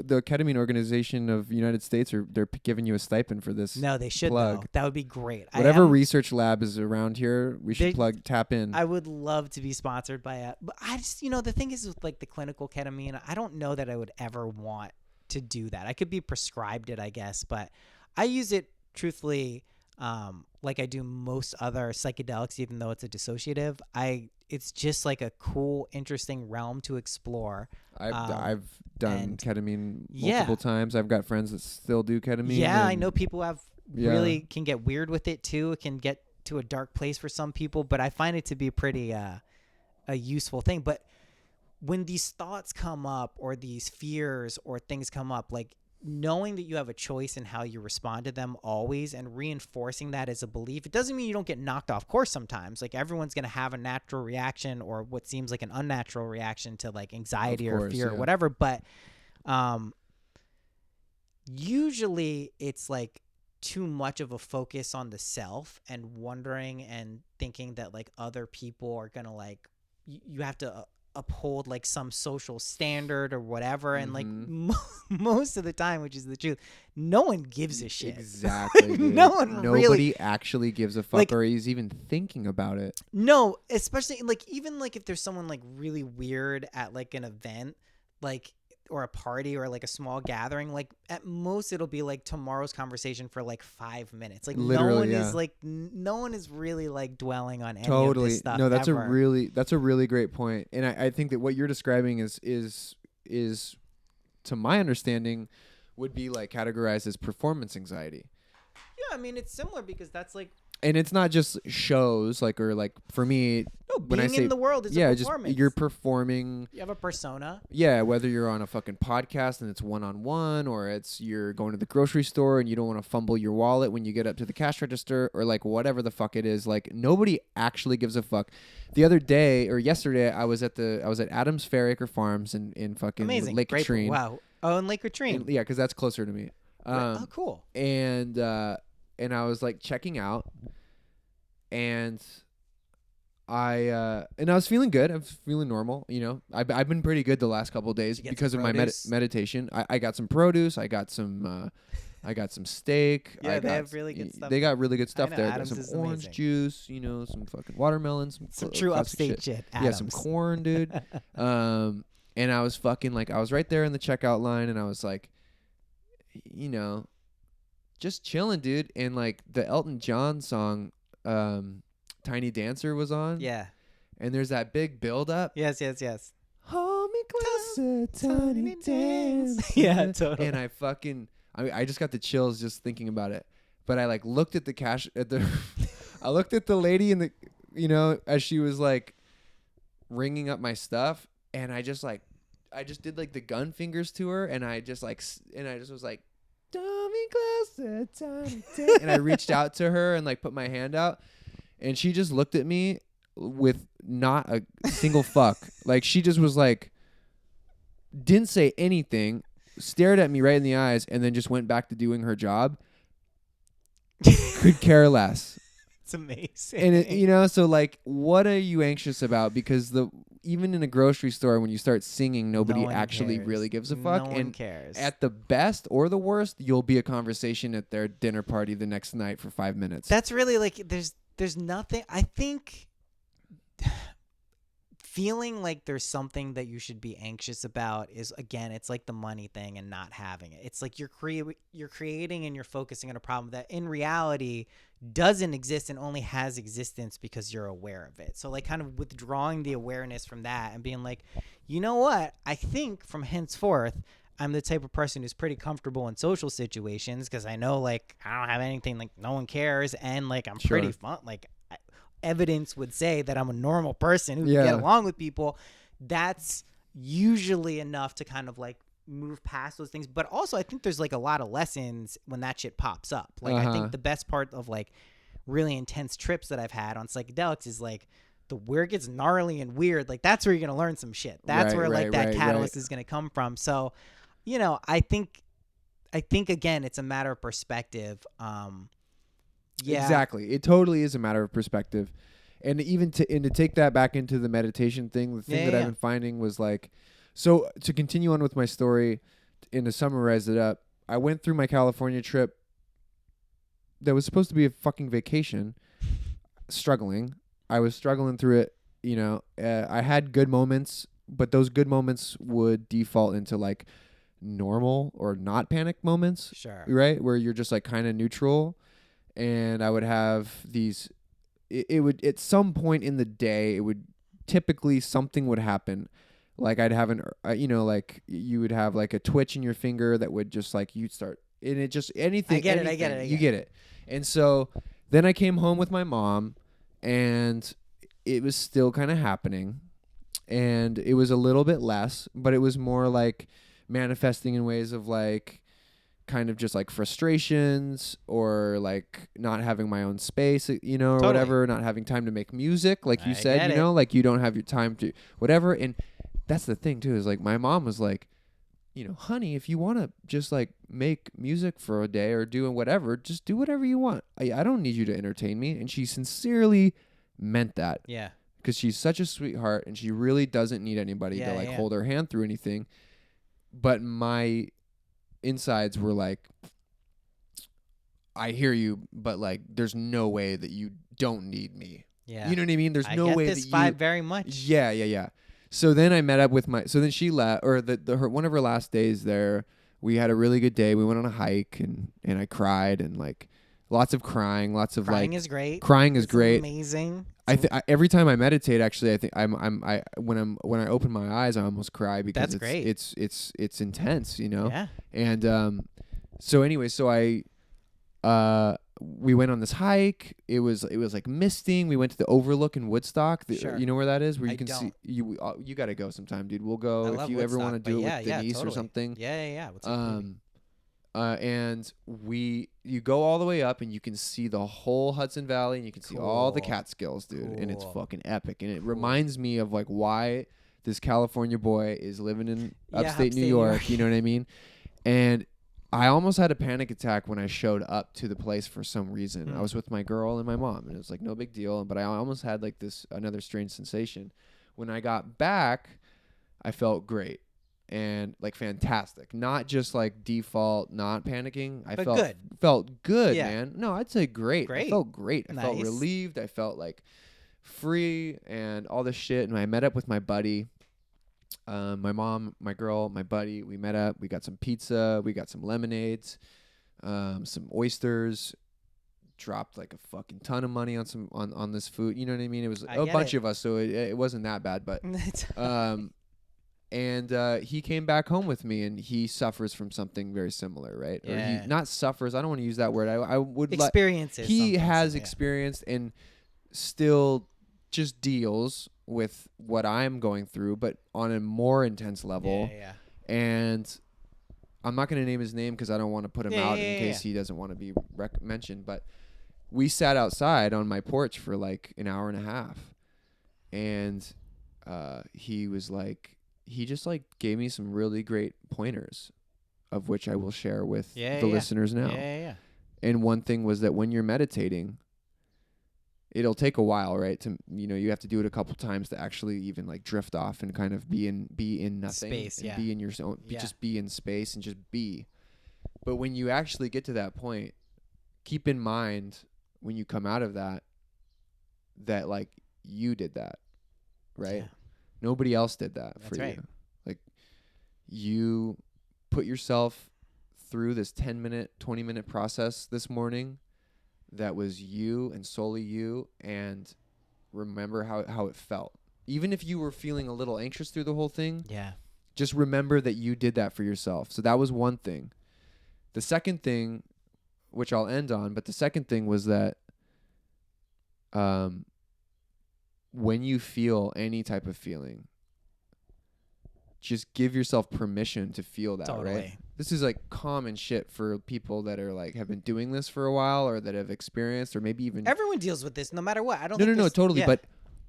[SPEAKER 2] the Ketamine Organization of the United States they're giving you a stipend for this.
[SPEAKER 1] No, they should plug. Though. That would be great.
[SPEAKER 2] Whatever research lab is around here, we should tap in.
[SPEAKER 1] I would love to be sponsored by it, but I just, the thing is with like the clinical ketamine, I don't know that I would ever want to do that. I could be prescribed it, I guess, but I use it truthfully like I do most other psychedelics, even though it's a dissociative. It's just like a cool, interesting realm to explore.
[SPEAKER 2] I've done ketamine multiple times. I've got friends that still do ketamine.
[SPEAKER 1] Yeah, I know people have really can get weird with it too. It can get to a dark place for some people, but I find it to be pretty a useful thing. But when these thoughts come up or these fears or things come up, like knowing that you have a choice in how you respond to them always and reinforcing that as a belief, it doesn't mean you don't get knocked off course sometimes. Like everyone's going to have a natural reaction or what seems like an unnatural reaction to like anxiety or fear or whatever. But usually it's like too much of a focus on the self and wondering and thinking that like other people are going to like, you have to uphold like some social standard or whatever, and like most of the time, which is the truth, no one gives a shit.
[SPEAKER 2] Exactly.
[SPEAKER 1] Nobody
[SPEAKER 2] really actually gives a fuck, like, or is even thinking about it.
[SPEAKER 1] No, especially like even like if there's someone like really weird at like an event, like, or a party or like a small gathering, like at most it'll be like tomorrow's conversation for like 5 minutes. Like literally, no one is really like dwelling on any of this stuff.
[SPEAKER 2] No, that's
[SPEAKER 1] ever.
[SPEAKER 2] that's a really great point. And I think that what you're describing is to my understanding would be like categorized as performance anxiety.
[SPEAKER 1] Yeah, I mean it's similar because that's like,
[SPEAKER 2] and it's not just shows, like, or like for me,
[SPEAKER 1] when I say in the world is a performance.
[SPEAKER 2] Just you're performing.
[SPEAKER 1] You have a persona.
[SPEAKER 2] Yeah, whether you're on a fucking podcast and it's one-on-one, or it's you're going to the grocery store and you don't want to fumble your wallet when you get up to the cash register, or like whatever the fuck it is. Like nobody actually gives a fuck. The other day or yesterday, I was at Adams Fairacre Farms in fucking Lake Katrine.
[SPEAKER 1] Wow. Oh, in Lake Katrine.
[SPEAKER 2] Yeah, because that's closer to me.
[SPEAKER 1] Oh, cool.
[SPEAKER 2] And I was like checking out, and and I was feeling good. I was feeling normal. You know, I've been pretty good the last couple of days because of my meditation. I got some produce. I got some steak.
[SPEAKER 1] Yeah, they have really good stuff.
[SPEAKER 2] They got really good stuff there.
[SPEAKER 1] Adams
[SPEAKER 2] Got
[SPEAKER 1] is
[SPEAKER 2] some orange
[SPEAKER 1] amazing.
[SPEAKER 2] juice. You know, some fucking watermelon.
[SPEAKER 1] Some true upstate shit.
[SPEAKER 2] Yeah, some corn, dude. And I was fucking like, I was right there in the checkout line, and I was like, you know, just chilling, dude. And like the Elton John song, Tiny Dancer was on.
[SPEAKER 1] Yeah.
[SPEAKER 2] And there's that big build up.
[SPEAKER 1] Yes.
[SPEAKER 2] Hold me closer, tiny dance.
[SPEAKER 1] Yeah, totally.
[SPEAKER 2] And I just got the chills just thinking about it. But I like looked at I looked at the lady in the, you know, as she was like ringing up my stuff, and I just did like the gun fingers to her, and I just was like, "Hold me closer, tiny dance." And I reached out to her and like put my hand out, and she just looked at me with not a single fuck. Like she just was like, didn't say anything, stared at me right in the eyes, and then just went back to doing her job. Could care less.
[SPEAKER 1] It's amazing.
[SPEAKER 2] And you know, so like, what are you anxious about? Because even in a grocery store, when you start singing, nobody actually really gives a fuck.
[SPEAKER 1] No one cares.
[SPEAKER 2] At the best or the worst, you'll be a conversation at their dinner party the next night for 5 minutes.
[SPEAKER 1] That's really like, there's nothing. I think feeling like there's something that you should be anxious about is, again, it's like the money thing and not having it. It's like you're creating and you're focusing on a problem that in reality doesn't exist and only has existence because you're aware of it. So like kind of withdrawing the awareness from that and being like, you know what? I think from henceforth, I'm the type of person who's pretty comfortable in social situations because I know like I don't have anything, like no one cares, and like I'm pretty fun. Like evidence would say that I'm a normal person who can get along with people. That's usually enough to kind of like move past those things. But also I think there's like a lot of lessons when that shit pops up. Like I think the best part of like really intense trips that I've had on psychedelics is like where it gets gnarly and weird. Like that's where you're going to learn some shit. That's where that catalyst is going to come from. So, you know, I think again, it's a matter of perspective. Yeah.
[SPEAKER 2] Exactly. It totally is a matter of perspective. And even to take that back into the meditation thing, the thing that I've been finding was like, so to continue on with my story and to summarize it up, I went through my California trip that was supposed to be a fucking vacation, struggling. I was struggling through it, you know. I had good moments, but those good moments would default into like normal or not panic moments.
[SPEAKER 1] Sure.
[SPEAKER 2] Right? Where you're just like kind of neutral. And I would have these, it would, at some point in the day, it would typically, something would happen. Like I'd have you know, like you would have like a twitch in your finger that would just like, you'd start, and it just, anything.
[SPEAKER 1] I get it.
[SPEAKER 2] You get it. And so then I came home with my mom, and it was still kind of happening. And it was a little bit less, but it was more like manifesting in ways of like, kind of just like frustrations or like not having my own space, you know, or whatever, not having time to make music, like you said, you know, like you don't have your time to whatever. And that's the thing too, is like my mom was like, you know, honey, if you want to just like make music for a day or do whatever, just do whatever you want. I don't need you to entertain me. And she sincerely meant that.
[SPEAKER 1] Yeah.
[SPEAKER 2] Because she's such a sweetheart and she really doesn't need anybody to like hold her hand through anything. But my insides were like, I hear you, but like there's no way that you don't need me.
[SPEAKER 1] Yeah.
[SPEAKER 2] You know what I mean? There's no way that you...
[SPEAKER 1] I get this vibe very much.
[SPEAKER 2] Yeah. So then I met up with so then she left, or one of her last days there, we had a really good day. We went on a hike and I cried, and like lots of crying, lots of
[SPEAKER 1] crying
[SPEAKER 2] like...
[SPEAKER 1] is great.
[SPEAKER 2] Crying is great.
[SPEAKER 1] Amazing.
[SPEAKER 2] Every time I meditate, actually, I think when I open my eyes, I almost cry because
[SPEAKER 1] that's great.
[SPEAKER 2] It's intense, you know?
[SPEAKER 1] Yeah.
[SPEAKER 2] And so anyway, we went on this hike. It was like misting. We went to the Overlook in Woodstock.
[SPEAKER 1] Sure.
[SPEAKER 2] You know where that is? Where you can
[SPEAKER 1] don't.
[SPEAKER 2] see you got to go sometime, dude. We'll go if you ever want to do it with Denise or something.
[SPEAKER 1] Yeah. What's up,
[SPEAKER 2] and you go all the way up and you can see the whole Hudson Valley and you can see all the Catskills, dude. And it's fucking epic. And it reminds me of like why this California boy is living in upstate New York. You know what I mean? And I almost had a panic attack when I showed up to the place for some reason. I was with my girl and my mom, and it was like no big deal. But I almost had like another strange sensation. When I got back, I felt great and like fantastic. Not just like default, not panicking. I felt good, man. No, I'd say great. I felt great. I felt relieved. I felt like free and all this shit. And I met up with my buddy. My mom, my girl, my buddy, we met up. We got some pizza. We got some lemonades, some oysters. Dropped like a fucking ton of money on on this food. You know what I mean? It was a bunch of us, so it wasn't that bad. But and he came back home with me, and he suffers from something very similar, right?
[SPEAKER 1] Yeah.
[SPEAKER 2] Or he not suffers. I don't want to use that word. I would
[SPEAKER 1] experiences.
[SPEAKER 2] He has experienced and still just deals with what I'm going through, but on a more intense level.
[SPEAKER 1] Yeah.
[SPEAKER 2] And I'm not going to name his name because I don't want to put him out in case he doesn't want to be mentioned. But we sat outside on my porch for like an hour and a half, and he was like, he just like gave me some really great pointers, of which I will share with the listeners now. And one thing was that when you're meditating, it'll take a while, right? You have to do it a couple times to actually even like drift off and kind of be in nothing,
[SPEAKER 1] space,
[SPEAKER 2] and be in your own, just be in space and just be. But when you actually get to that point, keep in mind when you come out of that like you did that, right?
[SPEAKER 1] Yeah.
[SPEAKER 2] Nobody else did that for
[SPEAKER 1] right.
[SPEAKER 2] you. Like you put yourself through this 10-minute, 20-minute process this morning that was you and solely you, and remember how it felt. Even if you were feeling a little anxious through the whole thing, just remember that you did that for yourself. So that was one thing. The second thing, which I'll end on, but the second thing was that when you feel any type of feeling, just give yourself permission to feel that, right? This is like common shit for people that are like have been doing this for a while, or that have experienced, or maybe even
[SPEAKER 1] everyone deals with this no matter what.
[SPEAKER 2] No, totally. But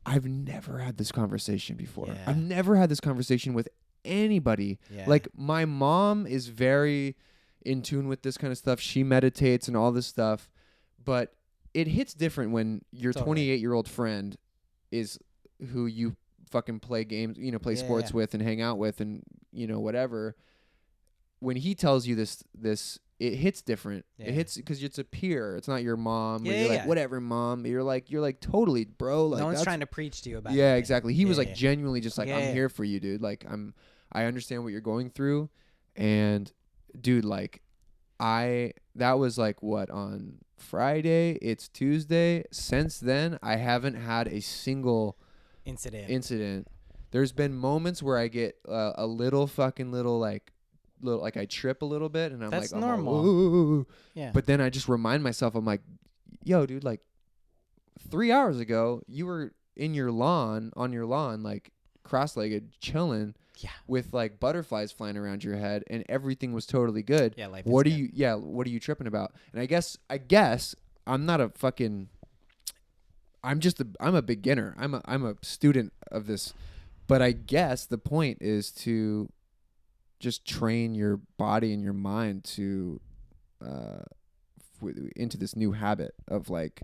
[SPEAKER 2] I've never had this conversation before. I've never had this conversation with anybody. Like my mom is very in tune with this kind of stuff. She meditates and all this stuff, but it hits different when your 28-year-old friend is who you fucking play games, play sports with and hang out with, and whatever. When he tells you this, it hits different. It hits because it's a peer. It's not your mom. You're like, whatever, mom. You're like totally, bro. Like,
[SPEAKER 1] no one's trying to preach to you about it.
[SPEAKER 2] Yeah, exactly. He was like genuinely just like, I'm here for you, dude. Like, I understand what you're going through, and dude, like, that was like what, on Friday? It's Tuesday. Since then, I haven't had a single incident. There's been moments where I get a little like I trip a little bit, and I'm
[SPEAKER 1] That's
[SPEAKER 2] like,
[SPEAKER 1] normal.
[SPEAKER 2] Ooh. But then I just remind myself, I'm like, yo, dude, like 3 hours ago, you were on your lawn, like cross-legged, chilling, with like butterflies flying around your head, and everything was totally good.
[SPEAKER 1] Life
[SPEAKER 2] what
[SPEAKER 1] is
[SPEAKER 2] are
[SPEAKER 1] good.
[SPEAKER 2] What are you tripping about? And I guess I'm not a fucking. I'm a beginner. I'm a student of this, but I guess the point is to just train your body and your mind to into this new habit of like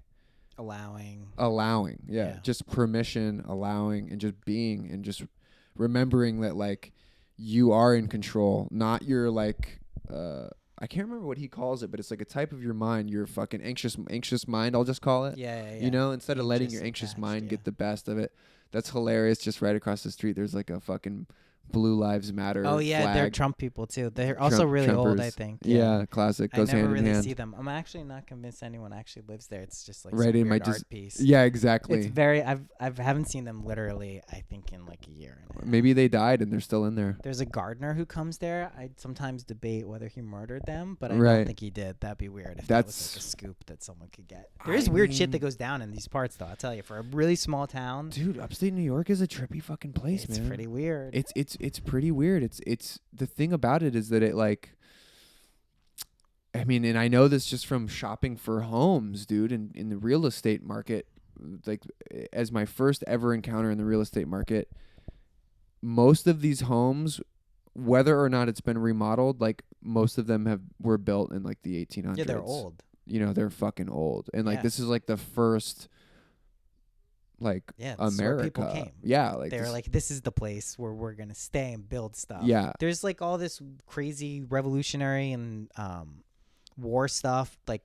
[SPEAKER 2] allowing, just permission, allowing, and just being, and just remembering that like you are in control, not your like I can't remember what he calls it, but it's like a type of your mind, your fucking anxious mind, I'll just call it. Instead of letting your anxious mind get the best of it. That's hilarious. Just right across the street, there's like a fucking Blue Lives Matter flag.
[SPEAKER 1] They're Trump people too. They're also really
[SPEAKER 2] Trumpers.
[SPEAKER 1] old, I think.
[SPEAKER 2] Classic. Goes
[SPEAKER 1] I never
[SPEAKER 2] hand in
[SPEAKER 1] really
[SPEAKER 2] hand.
[SPEAKER 1] see them. I'm actually not convinced anyone actually lives there. It's just like
[SPEAKER 2] right
[SPEAKER 1] some
[SPEAKER 2] in my
[SPEAKER 1] weird art piece.
[SPEAKER 2] Yeah, exactly.
[SPEAKER 1] It's very. I haven't seen them literally. I think in like a year.
[SPEAKER 2] Maybe they died and they're still in there.
[SPEAKER 1] There's a gardener who comes there. I sometimes debate whether he murdered them, but I don't think he did. That'd be weird if that was like a scoop that someone could get. There is weird shit that goes down in these parts, though. I'll tell you, for a really small town,
[SPEAKER 2] dude. Upstate New York is a trippy fucking place, man.
[SPEAKER 1] It's pretty weird.
[SPEAKER 2] It's pretty weird. It's the thing about it is that it like. I mean, and I know this just from shopping for homes, dude, in the real estate market. Like, as my first ever encounter in the real estate market, most of these homes whether or not it's been remodeled, like most of them were built in like the 1800s.
[SPEAKER 1] Yeah, they're old.
[SPEAKER 2] You know, they're fucking old. And like
[SPEAKER 1] Yeah.
[SPEAKER 2] this is like the first like
[SPEAKER 1] Yeah, this is where
[SPEAKER 2] America.
[SPEAKER 1] people came.
[SPEAKER 2] Yeah, like
[SPEAKER 1] They're like, this is the place where we're gonna stay and build stuff.
[SPEAKER 2] Yeah.
[SPEAKER 1] There's like all this crazy revolutionary and war stuff, like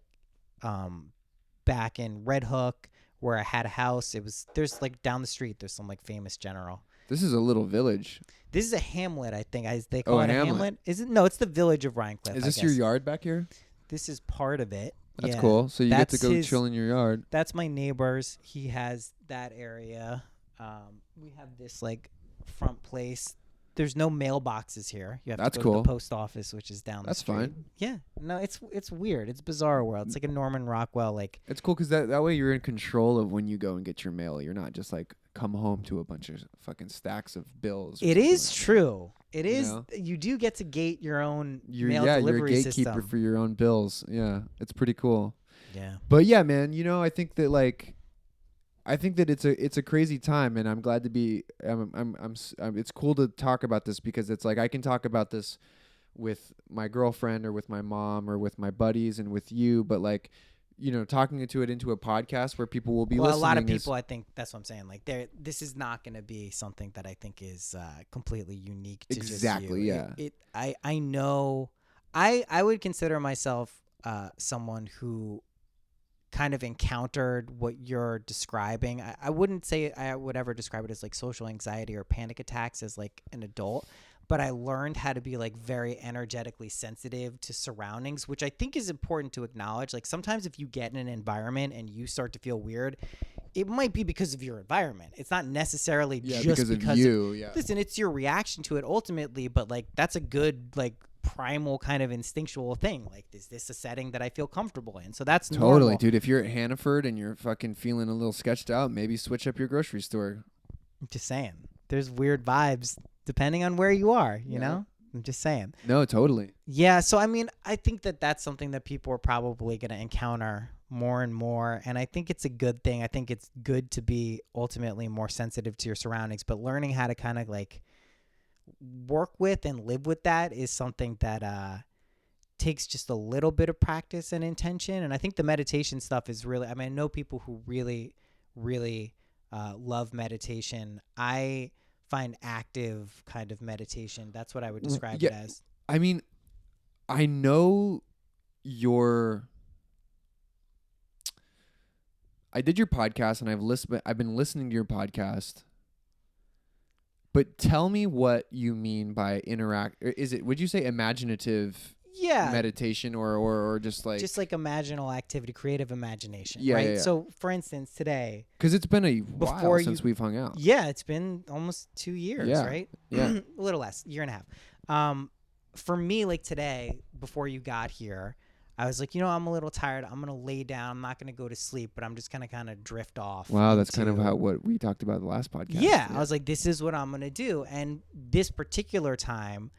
[SPEAKER 1] back in Red Hook where I had a house. There's like down the street. There's some like famous general.
[SPEAKER 2] This is a little village.
[SPEAKER 1] This is a hamlet, I think. They call it
[SPEAKER 2] a
[SPEAKER 1] a
[SPEAKER 2] hamlet.
[SPEAKER 1] hamlet. Is it? No, it's the village of Rhinecliff.
[SPEAKER 2] Is this your yard back here?
[SPEAKER 1] This is part of it.
[SPEAKER 2] That's
[SPEAKER 1] Yeah.
[SPEAKER 2] cool. So you
[SPEAKER 1] That's
[SPEAKER 2] get to go chill in your yard.
[SPEAKER 1] That's my neighbor's. He has that area. We have this like front place. There's no mailboxes here. You have
[SPEAKER 2] That's
[SPEAKER 1] to go
[SPEAKER 2] cool.
[SPEAKER 1] to the post office, which is down the street.
[SPEAKER 2] That's fine.
[SPEAKER 1] Yeah. No, it's weird. It's bizarre world. It's like a Norman Rockwell like.
[SPEAKER 2] It's cool because that way you're in control of when you go and get your mail. You're not just like come home to a bunch of fucking stacks of bills.
[SPEAKER 1] It is
[SPEAKER 2] like
[SPEAKER 1] true. It is.
[SPEAKER 2] know?
[SPEAKER 1] You do get to gate your own mail
[SPEAKER 2] you're a
[SPEAKER 1] delivery
[SPEAKER 2] gatekeeper
[SPEAKER 1] system.
[SPEAKER 2] for your own bills. Yeah, it's pretty cool.
[SPEAKER 1] Yeah.
[SPEAKER 2] But yeah, man, you know, I think that it's a crazy time, and I'm glad to be. It's cool to talk about this because it's like I can talk about this with my girlfriend or with my mom or with my buddies and with you, but like, you know, talking into a podcast where people will be listening.
[SPEAKER 1] A lot of people, I think that's what I'm saying. Like, this is not going to be something that I think is completely unique to
[SPEAKER 2] exactly.
[SPEAKER 1] just you.
[SPEAKER 2] Yeah.
[SPEAKER 1] I know. I would consider myself someone who kind of encountered what you're describing. I wouldn't say I would ever describe it as like social anxiety or panic attacks as like an adult, but I learned how to be like very energetically sensitive to surroundings, which I think is important to acknowledge. Like sometimes if you get in an environment and you start to feel weird, it might be because of your environment. It's not necessarily just because
[SPEAKER 2] of you.
[SPEAKER 1] Listen, it's your reaction to it ultimately, but like that's a good like primal kind of instinctual thing. Like, is this a setting that I feel comfortable in? So that's
[SPEAKER 2] totally
[SPEAKER 1] normal.
[SPEAKER 2] Dude. If you're at Hannaford and you're fucking feeling a little sketched out, maybe switch up your grocery store.
[SPEAKER 1] I'm just saying, there's weird vibes depending on where you are. You know, I'm just saying.
[SPEAKER 2] No, totally.
[SPEAKER 1] Yeah. So I mean, I think that that's something that people are probably going to encounter more and more, and I think it's a good thing. I think it's good to be ultimately more sensitive to your surroundings, but learning how to kind of like work with and live with that is something that takes just a little bit of practice and intention. And I think the meditation stuff is really, I mean, I know people who really love meditation. I find active kind of meditation, that's what I would describe it as.
[SPEAKER 2] I mean, I know I did your podcast and I've been listening to your podcast. But tell me what you mean by would you say imaginative meditation or just like
[SPEAKER 1] imaginal activity, creative imagination,
[SPEAKER 2] yeah,
[SPEAKER 1] right?
[SPEAKER 2] Yeah.
[SPEAKER 1] So for instance, today,
[SPEAKER 2] because it's been a while since we've hung out.
[SPEAKER 1] Yeah, it's been almost 2 years, right?
[SPEAKER 2] Yeah.
[SPEAKER 1] A little less, year and a half. For me, like today, before you got here, I was like, I'm a little tired. I'm going to lay down. I'm not going to go to sleep, but I'm just going to kind of drift off.
[SPEAKER 2] Wow, that's kind of what we talked about the last podcast.
[SPEAKER 1] Yeah, I was like, this is what I'm going to do. And this particular time,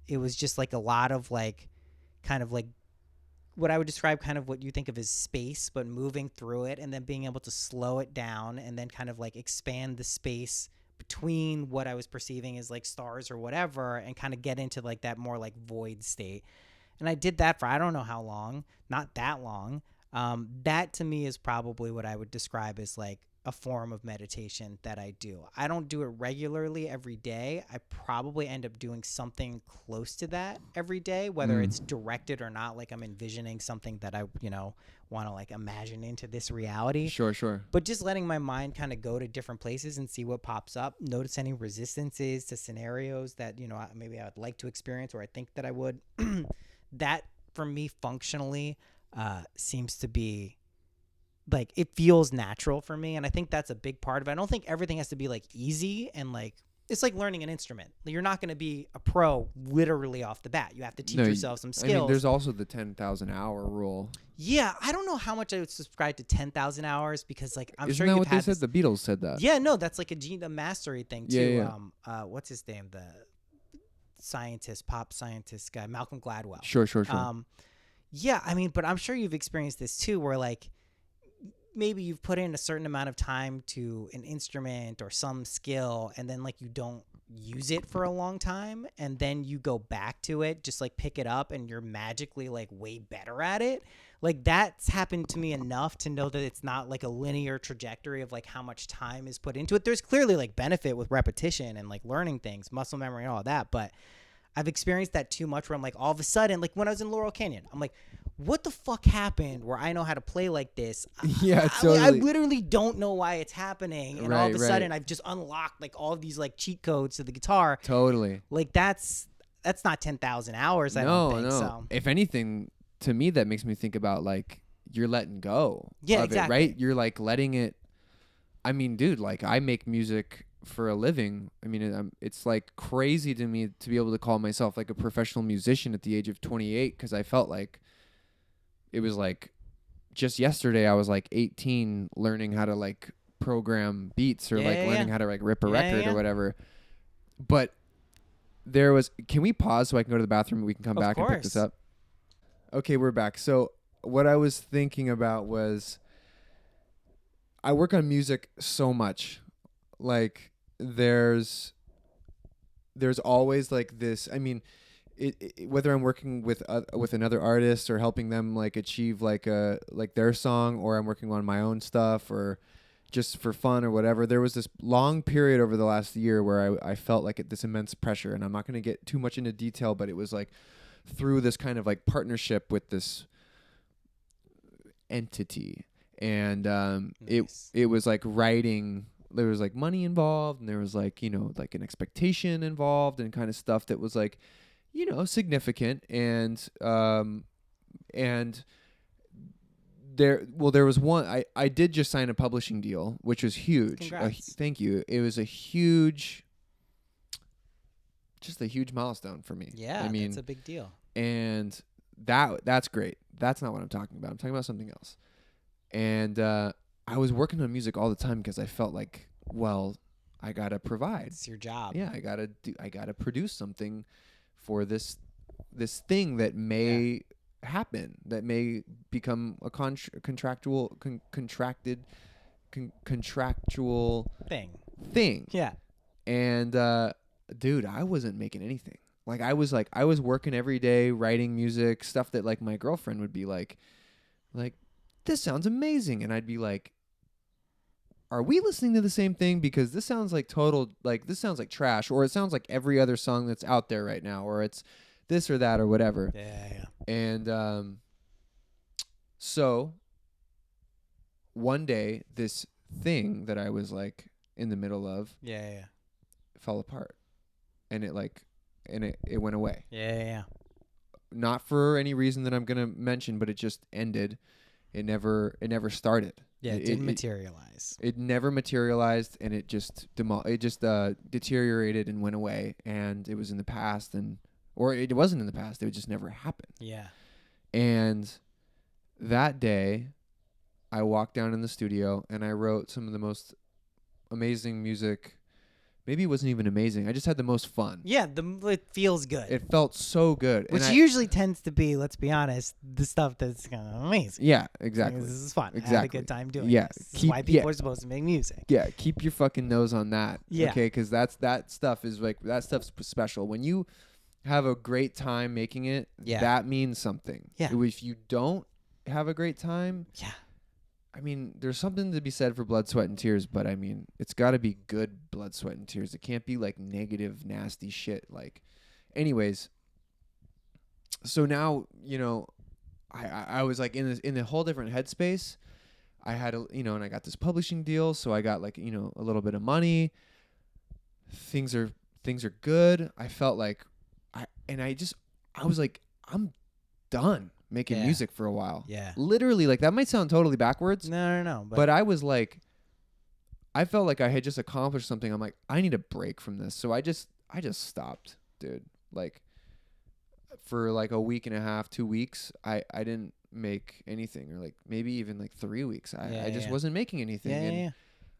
[SPEAKER 1] it was just like a lot of like, kind of like what I would describe kind of what you think of as space, but moving through it and then being able to slow it down and then kind of like expand the space between what I was perceiving as like stars or whatever and kind of get into like that more like void state. And I did that for I don't know how long, not that long. That to me is probably what I would describe as like a form of meditation that I do. I don't do it regularly every day. I probably end up doing something close to that every day, whether it's directed or not. Like I'm envisioning something that I, want to like imagine into this reality.
[SPEAKER 2] Sure.
[SPEAKER 1] But just letting my mind kind of go to different places and see what pops up. Notice any resistances to scenarios that, maybe I would like to experience or I think that I would. That for me functionally seems to be like it feels natural for me, and I think that's a big part of it. I don't think everything has to be like easy and like it's like learning an instrument. You're not going to be a pro literally off the bat. You have to teach yourself some skills.
[SPEAKER 2] I mean, there's also the 10,000 hour rule.
[SPEAKER 1] Yeah, I don't know how much I would subscribe to 10,000 hours because like I'm
[SPEAKER 2] Isn't
[SPEAKER 1] sure
[SPEAKER 2] that
[SPEAKER 1] you've
[SPEAKER 2] what
[SPEAKER 1] had
[SPEAKER 2] they said? The Beatles said that.
[SPEAKER 1] Yeah, no, that's like a mastery thing too.
[SPEAKER 2] Yeah.
[SPEAKER 1] What's his name? The pop scientist guy, Malcolm Gladwell.
[SPEAKER 2] Sure.
[SPEAKER 1] Yeah, I mean, but I'm sure you've experienced this too, where like maybe you've put in a certain amount of time to an instrument or some skill, and then like you don't use it for a long time and then you go back to it, just like pick it up and you're magically like way better at it. Like that's happened to me enough to know that it's not like a linear trajectory of like how much time is put into it. There's clearly like benefit with repetition and like learning things, muscle memory and all of that, but I've experienced that too much where I'm like, all of a sudden, like when I was in Laurel Canyon, I'm like, what the fuck happened where I know how to play like this?
[SPEAKER 2] Yeah, totally.
[SPEAKER 1] I literally don't know why it's happening. And all of a
[SPEAKER 2] Right.
[SPEAKER 1] sudden I've just unlocked like all of these like cheat codes to the guitar.
[SPEAKER 2] Totally.
[SPEAKER 1] Like that's not 10,000 hours. I don't think so.
[SPEAKER 2] If anything, to me, that makes me think about like you're letting go.
[SPEAKER 1] Yeah,
[SPEAKER 2] of
[SPEAKER 1] exactly.
[SPEAKER 2] it, right? You're like letting it. I mean, dude, like I make music for a living. I mean, it's like crazy to me to be able to call myself like a professional musician at the age of 28 because I felt like it was like just yesterday I was like 18 learning how to like program beats or learning how to like rip a record or whatever. But there was, can we pause so I can go to the bathroom and we can come back and pick this up? Okay, we're back. So what I was thinking about was I work on music so much. Like there's always like this, I mean, whether I'm working with another artist or helping them like achieve like their song, or I'm working on my own stuff or just for fun or whatever, there was this long period over the last year where I felt like this immense pressure, and I'm not going to get too much into detail, but it was like through this kind of like partnership with this entity, and
[SPEAKER 1] Nice.
[SPEAKER 2] it was like writing. There was like money involved, and there was like, you know, like an expectation involved and kind of stuff that was like, you know, significant. And there was one, I did just sign a publishing deal, which was huge.
[SPEAKER 1] Congrats.
[SPEAKER 2] Thank you. It was just a huge milestone for me.
[SPEAKER 1] Yeah,
[SPEAKER 2] I mean,
[SPEAKER 1] that's a big deal.
[SPEAKER 2] And that's great. That's not what I'm talking about. I'm talking about something else. And I was working on music all the time because I felt like, well, I gotta provide.
[SPEAKER 1] It's your job.
[SPEAKER 2] Yeah, I gotta produce something for this thing that may happen, that may become a contractual thing.
[SPEAKER 1] Yeah.
[SPEAKER 2] And dude, I wasn't making anything. Like I was working every day writing music, stuff that like my girlfriend would be like this sounds amazing, and I'd be like, are we listening to the same thing? Because this sounds like this sounds like trash, or it sounds like every other song that's out there right now, or it's this or that or whatever.
[SPEAKER 1] Yeah.
[SPEAKER 2] And so one day this thing that I was like in the middle of fell apart, and it went away.
[SPEAKER 1] Yeah.
[SPEAKER 2] Not for any reason that I'm going to mention, but it just ended. It never started.
[SPEAKER 1] Yeah, it didn't materialize.
[SPEAKER 2] It never materialized, and it just deteriorated and went away, and it was in the past, or it wasn't in the past. It just never happened.
[SPEAKER 1] Yeah.
[SPEAKER 2] And that day, I walked down in the studio, and I wrote some of the most amazing music. Maybe it wasn't even amazing. I just had the most fun.
[SPEAKER 1] Yeah, it feels good.
[SPEAKER 2] It felt so good.
[SPEAKER 1] Which usually tends to be, let's be honest, the stuff that's kind of amazing.
[SPEAKER 2] Yeah, exactly.
[SPEAKER 1] This is fun.
[SPEAKER 2] Exactly.
[SPEAKER 1] I had a good time doing
[SPEAKER 2] Yeah.
[SPEAKER 1] this. This is why people are supposed to make music.
[SPEAKER 2] Yeah, keep your fucking nose on that.
[SPEAKER 1] Yeah.
[SPEAKER 2] Okay, because that stuff is like, that stuff's special. When you have a great time making it, that means something.
[SPEAKER 1] Yeah.
[SPEAKER 2] If you don't have a great time, I mean, there's something to be said for blood, sweat, and tears, but I mean, it's got to be good blood, sweat, and tears. It can't be like negative, nasty shit. Like, anyways, so now, you know, I was like in a whole different headspace. I had and I got this publishing deal, so I got like, a little bit of money. Things are good. I felt like I was like, I'm done making music for a while.
[SPEAKER 1] Yeah.
[SPEAKER 2] Literally, like, that might sound totally backwards.
[SPEAKER 1] No.
[SPEAKER 2] But I was like, I felt like I had just accomplished something. I'm like, I need a break from this. So I just stopped, dude. Like, for like a week and a half, 2 weeks, I didn't make anything, or like maybe even like 3 weeks. I just wasn't making anything.
[SPEAKER 1] Yeah.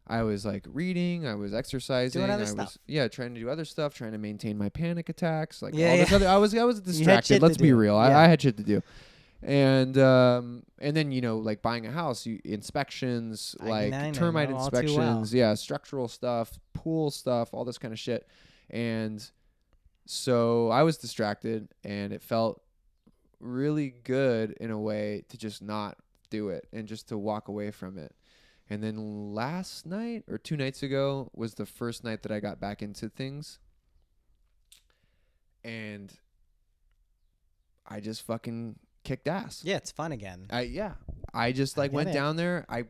[SPEAKER 2] I was like reading, I was exercising,
[SPEAKER 1] Doing other stuff.
[SPEAKER 2] Trying to do other stuff, trying to maintain my panic attacks, like
[SPEAKER 1] this
[SPEAKER 2] other. I was distracted. Let's be real. I had shit to do. And then like buying a house, inspections, like termite inspections, structural stuff, pool stuff, all this kind of shit. And so I was distracted, and it felt really good in a way to just not do it and just to walk away from it. And then last night or 2 nights ago was the first night that I got back into things. And I just fucking kicked ass.
[SPEAKER 1] Yeah, it's fun again.
[SPEAKER 2] I just like went
[SPEAKER 1] it.
[SPEAKER 2] down there. I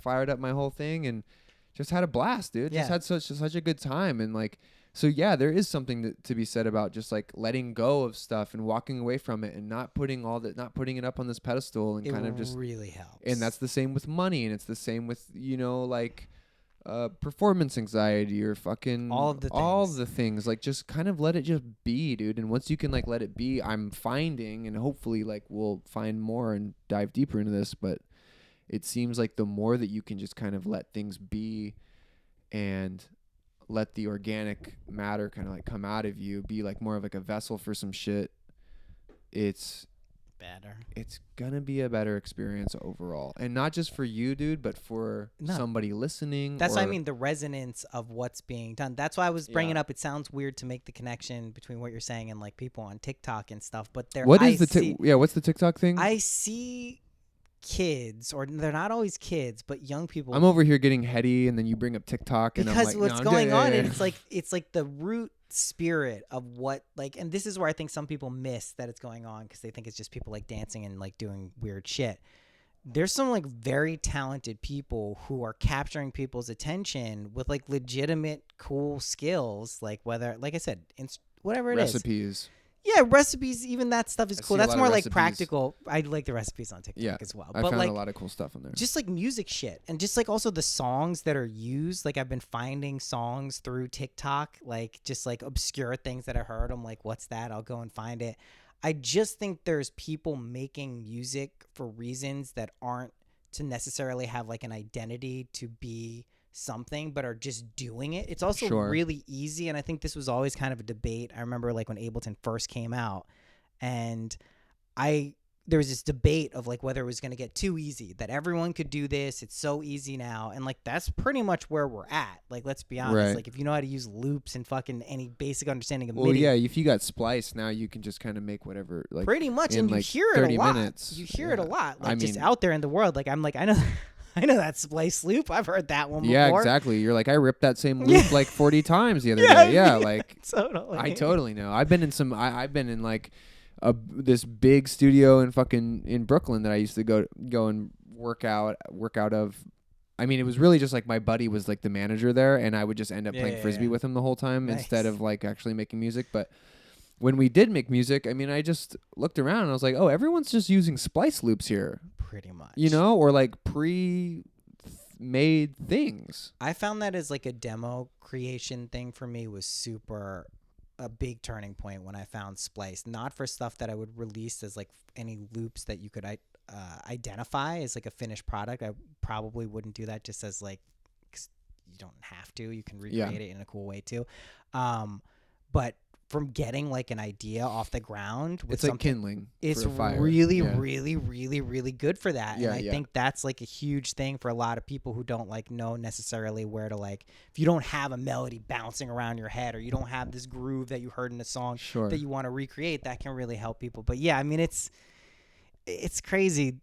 [SPEAKER 2] fired up my whole thing and just had a blast, dude.
[SPEAKER 1] Yeah.
[SPEAKER 2] Just had such a good time. And like, so yeah, there is something to be said about just like letting go of stuff and walking away from it and not putting it up on this pedestal and kind of just
[SPEAKER 1] really helps.
[SPEAKER 2] And that's the same with money, and it's the same with, you know, like performance anxiety or fucking
[SPEAKER 1] all of
[SPEAKER 2] the things. Like, just kind of let it just be, dude. And once you can like let it be, I'm finding, and hopefully like we'll find more and dive deeper into this, but it seems like the more that you can just kind of let things be and let the organic matter kind of like come out of you, be like more of like a vessel for some shit, it's gonna be a better experience overall. And not just for you, dude, but for somebody listening.
[SPEAKER 1] That's what I mean, the resonance of what's being done. That's why I was bringing up, it sounds weird to make the connection between what you're saying and like people on TikTok and stuff, but
[SPEAKER 2] what's the TikTok thing?
[SPEAKER 1] I see kids, or they're not always kids, but young people.
[SPEAKER 2] I'm over here getting heady, and then you bring up TikTok, and
[SPEAKER 1] because
[SPEAKER 2] I'm like,
[SPEAKER 1] what's going on, and it's like the root spirit of what, like, and this is where I think some people miss that it's going on because they think it's just people like dancing and like doing weird shit. There's some like very talented people who are capturing people's attention with like legitimate cool skills, like whether, like I said, whatever it is.
[SPEAKER 2] Recipes.
[SPEAKER 1] Yeah, recipes, even that stuff is cool. That's more like
[SPEAKER 2] recipes.
[SPEAKER 1] Practical. I like the recipes on TikTok as well.
[SPEAKER 2] I
[SPEAKER 1] but
[SPEAKER 2] found
[SPEAKER 1] like,
[SPEAKER 2] a lot of cool stuff on there.
[SPEAKER 1] Just like music shit. And just like also the songs that are used. Like I've been finding songs through TikTok, like just like obscure things that I heard. I'm like, what's that? I'll go and find it. I just think there's people making music for reasons that aren't to necessarily have like an identity to be something, but are just doing it. It's also really easy, and I think this was always kind of a debate. I remember like when Ableton first came out, and there was this debate of like whether it was going to get too easy, that everyone could do this, it's so easy now, and like that's pretty much where we're at. Like, let's be honest, like if you know how to use loops and fucking any basic understanding of MIDI,
[SPEAKER 2] if you got Splice now, you can just kind of make whatever, like
[SPEAKER 1] pretty much, and you
[SPEAKER 2] like
[SPEAKER 1] hear it a lot.
[SPEAKER 2] Minutes.
[SPEAKER 1] You hear it a lot, like just out there in the world. Like I'm like, I know that Splice loop. I've heard that one before.
[SPEAKER 2] Yeah, exactly. You're like, I ripped that same loop like 40 times the other day. Yeah, like
[SPEAKER 1] totally.
[SPEAKER 2] I totally know. I've been in like this big studio in Brooklyn that I used to go and work out of. I mean, it was really just like my buddy was like the manager there, and I would just end up playing Frisbee with him the whole time instead of like actually making music. But when we did make music, I mean, I just looked around and I was like, oh, everyone's just using Splice loops here.
[SPEAKER 1] Pretty much.
[SPEAKER 2] You know, or like pre-made things.
[SPEAKER 1] I found that as like a demo creation thing for me was a big turning point when I found Splice. Not for stuff that I would release as like any loops that you could identify as like a finished product. I probably wouldn't do that just as like, 'cause you don't have to. You can recreate it in a cool way too. But from getting like an idea off the ground with
[SPEAKER 2] it's like kindling.
[SPEAKER 1] It's
[SPEAKER 2] for a fire.
[SPEAKER 1] really, really, really, really good for that.
[SPEAKER 2] Yeah,
[SPEAKER 1] and I think that's like a huge thing for a lot of people who don't like know necessarily where to like, if you don't have a melody bouncing around your head, or you don't have this groove that you heard in a song that you want to recreate, that can really help people. But yeah, I mean, it's crazy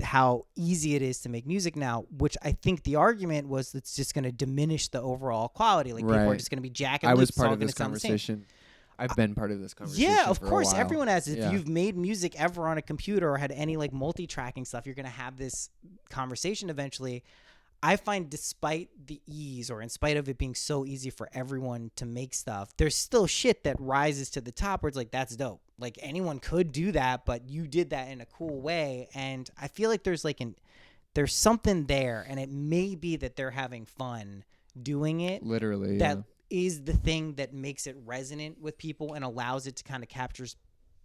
[SPEAKER 1] how easy it is to make music now, which I think the argument was it's just going to diminish the overall quality. Like people are just going to be jacking loops.
[SPEAKER 2] I was part of this conversation. I've been part of this conversation.
[SPEAKER 1] Yeah, of course.
[SPEAKER 2] For a while.
[SPEAKER 1] Everyone has. If you've made music ever on a computer or had any like multi-tracking stuff, you're going to have this conversation eventually. I find despite the ease, or in spite of it being so easy for everyone to make stuff, there's still shit that rises to the top where it's like, that's dope. Like anyone could do that, but you did that in a cool way. And I feel like there's like there's something there, and it may be that they're having fun doing it.
[SPEAKER 2] Literally.
[SPEAKER 1] That is the thing that makes it resonant with people and allows it to kind of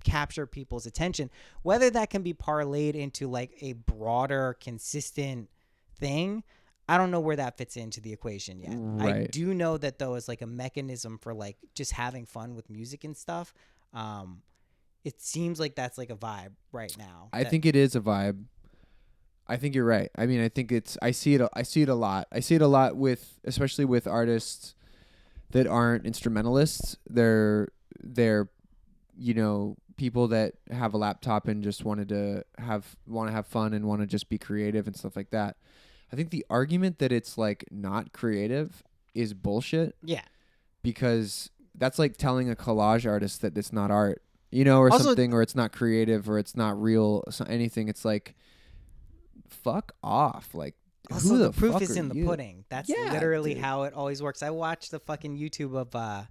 [SPEAKER 1] capture people's attention. Whether that can be parlayed into like a broader, consistent thing, I don't know where that fits into the equation yet.
[SPEAKER 2] Right.
[SPEAKER 1] I do know that though, as like a mechanism for like just having fun with music and stuff, it seems like that's like a vibe right now.
[SPEAKER 2] I think it is a vibe. I think you're right. I mean, I think I see it a lot. I see it a lot with, especially with artists that aren't instrumentalists. They're people that have a laptop and just want to have fun and want to just be creative and stuff like that. I think the argument that it's like not creative is bullshit.
[SPEAKER 1] Yeah.
[SPEAKER 2] Because that's like telling a collage artist that it's not art, or
[SPEAKER 1] Also,
[SPEAKER 2] something, or it's not creative, or it's not real, anything. It's like, fuck off. Like,
[SPEAKER 1] also
[SPEAKER 2] who
[SPEAKER 1] the
[SPEAKER 2] the
[SPEAKER 1] proof
[SPEAKER 2] fuck
[SPEAKER 1] is
[SPEAKER 2] are
[SPEAKER 1] in the
[SPEAKER 2] you?
[SPEAKER 1] pudding. That's
[SPEAKER 2] Yeah,
[SPEAKER 1] literally
[SPEAKER 2] dude.
[SPEAKER 1] how it always works. I watched the fucking YouTube of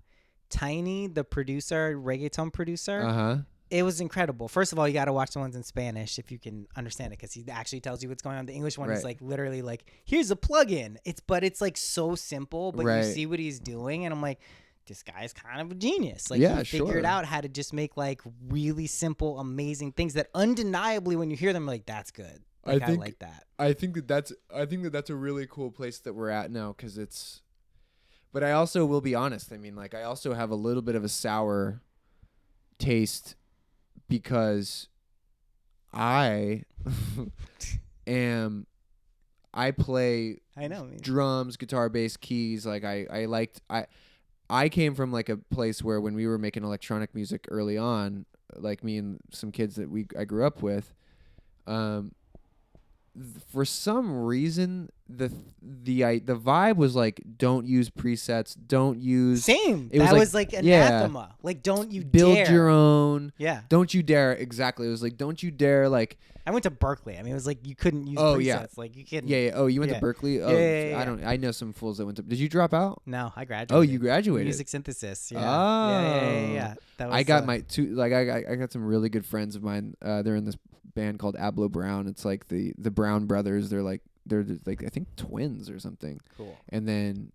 [SPEAKER 1] Tiny, the producer, reggaeton producer.
[SPEAKER 2] Uh-huh.
[SPEAKER 1] It was incredible. First of all, you got to watch the ones in Spanish if you can understand it, because he actually tells you what's going on. The English one is
[SPEAKER 2] Right.
[SPEAKER 1] like literally like, here's a plugin. It's like so simple, but you
[SPEAKER 2] Right.
[SPEAKER 1] see what he's doing, and I'm like, this guy's kind of a genius. Like,
[SPEAKER 2] Yeah,
[SPEAKER 1] he figured
[SPEAKER 2] sure.
[SPEAKER 1] out how to just make like really simple, amazing things that undeniably, when you hear them, like, that's good. Like, I like that.
[SPEAKER 2] I think that that's a really cool place that we're at now, because it's. But I also will be honest. I mean, like, I also have a little bit of a sour taste because I I play
[SPEAKER 1] I know. Man.
[SPEAKER 2] drums, guitar, bass, keys. Like I came from like a place where when we were making electronic music early on, like me and some kids that I grew up with, for some reason the vibe was like, don't use presets, don't use.
[SPEAKER 1] Same.
[SPEAKER 2] It
[SPEAKER 1] That
[SPEAKER 2] was
[SPEAKER 1] was
[SPEAKER 2] like-
[SPEAKER 1] like
[SPEAKER 2] yeah.
[SPEAKER 1] anathema. Like, don't you
[SPEAKER 2] build
[SPEAKER 1] dare.
[SPEAKER 2] your own.
[SPEAKER 1] Yeah.
[SPEAKER 2] Don't you dare. Exactly. It was like, don't you dare. Like,
[SPEAKER 1] I went to Berkeley. I mean, it was like you couldn't use
[SPEAKER 2] Oh,
[SPEAKER 1] presets.
[SPEAKER 2] yeah.
[SPEAKER 1] Like, you couldn't.
[SPEAKER 2] yeah. Oh, you went
[SPEAKER 1] Yeah.
[SPEAKER 2] to Berkeley? Oh,
[SPEAKER 1] Yeah.
[SPEAKER 2] I know some fools that went to. Did you drop out?
[SPEAKER 1] No, I graduated.
[SPEAKER 2] Oh, you graduated.
[SPEAKER 1] Music synthesis. Yeah.
[SPEAKER 2] Oh.
[SPEAKER 1] Yeah. That was,
[SPEAKER 2] I got my two. Like, I got some really good friends of mine. They're in this band called Ablo Brown. It's like the Brown brothers. They're like I think twins or something.
[SPEAKER 1] Cool.
[SPEAKER 2] And then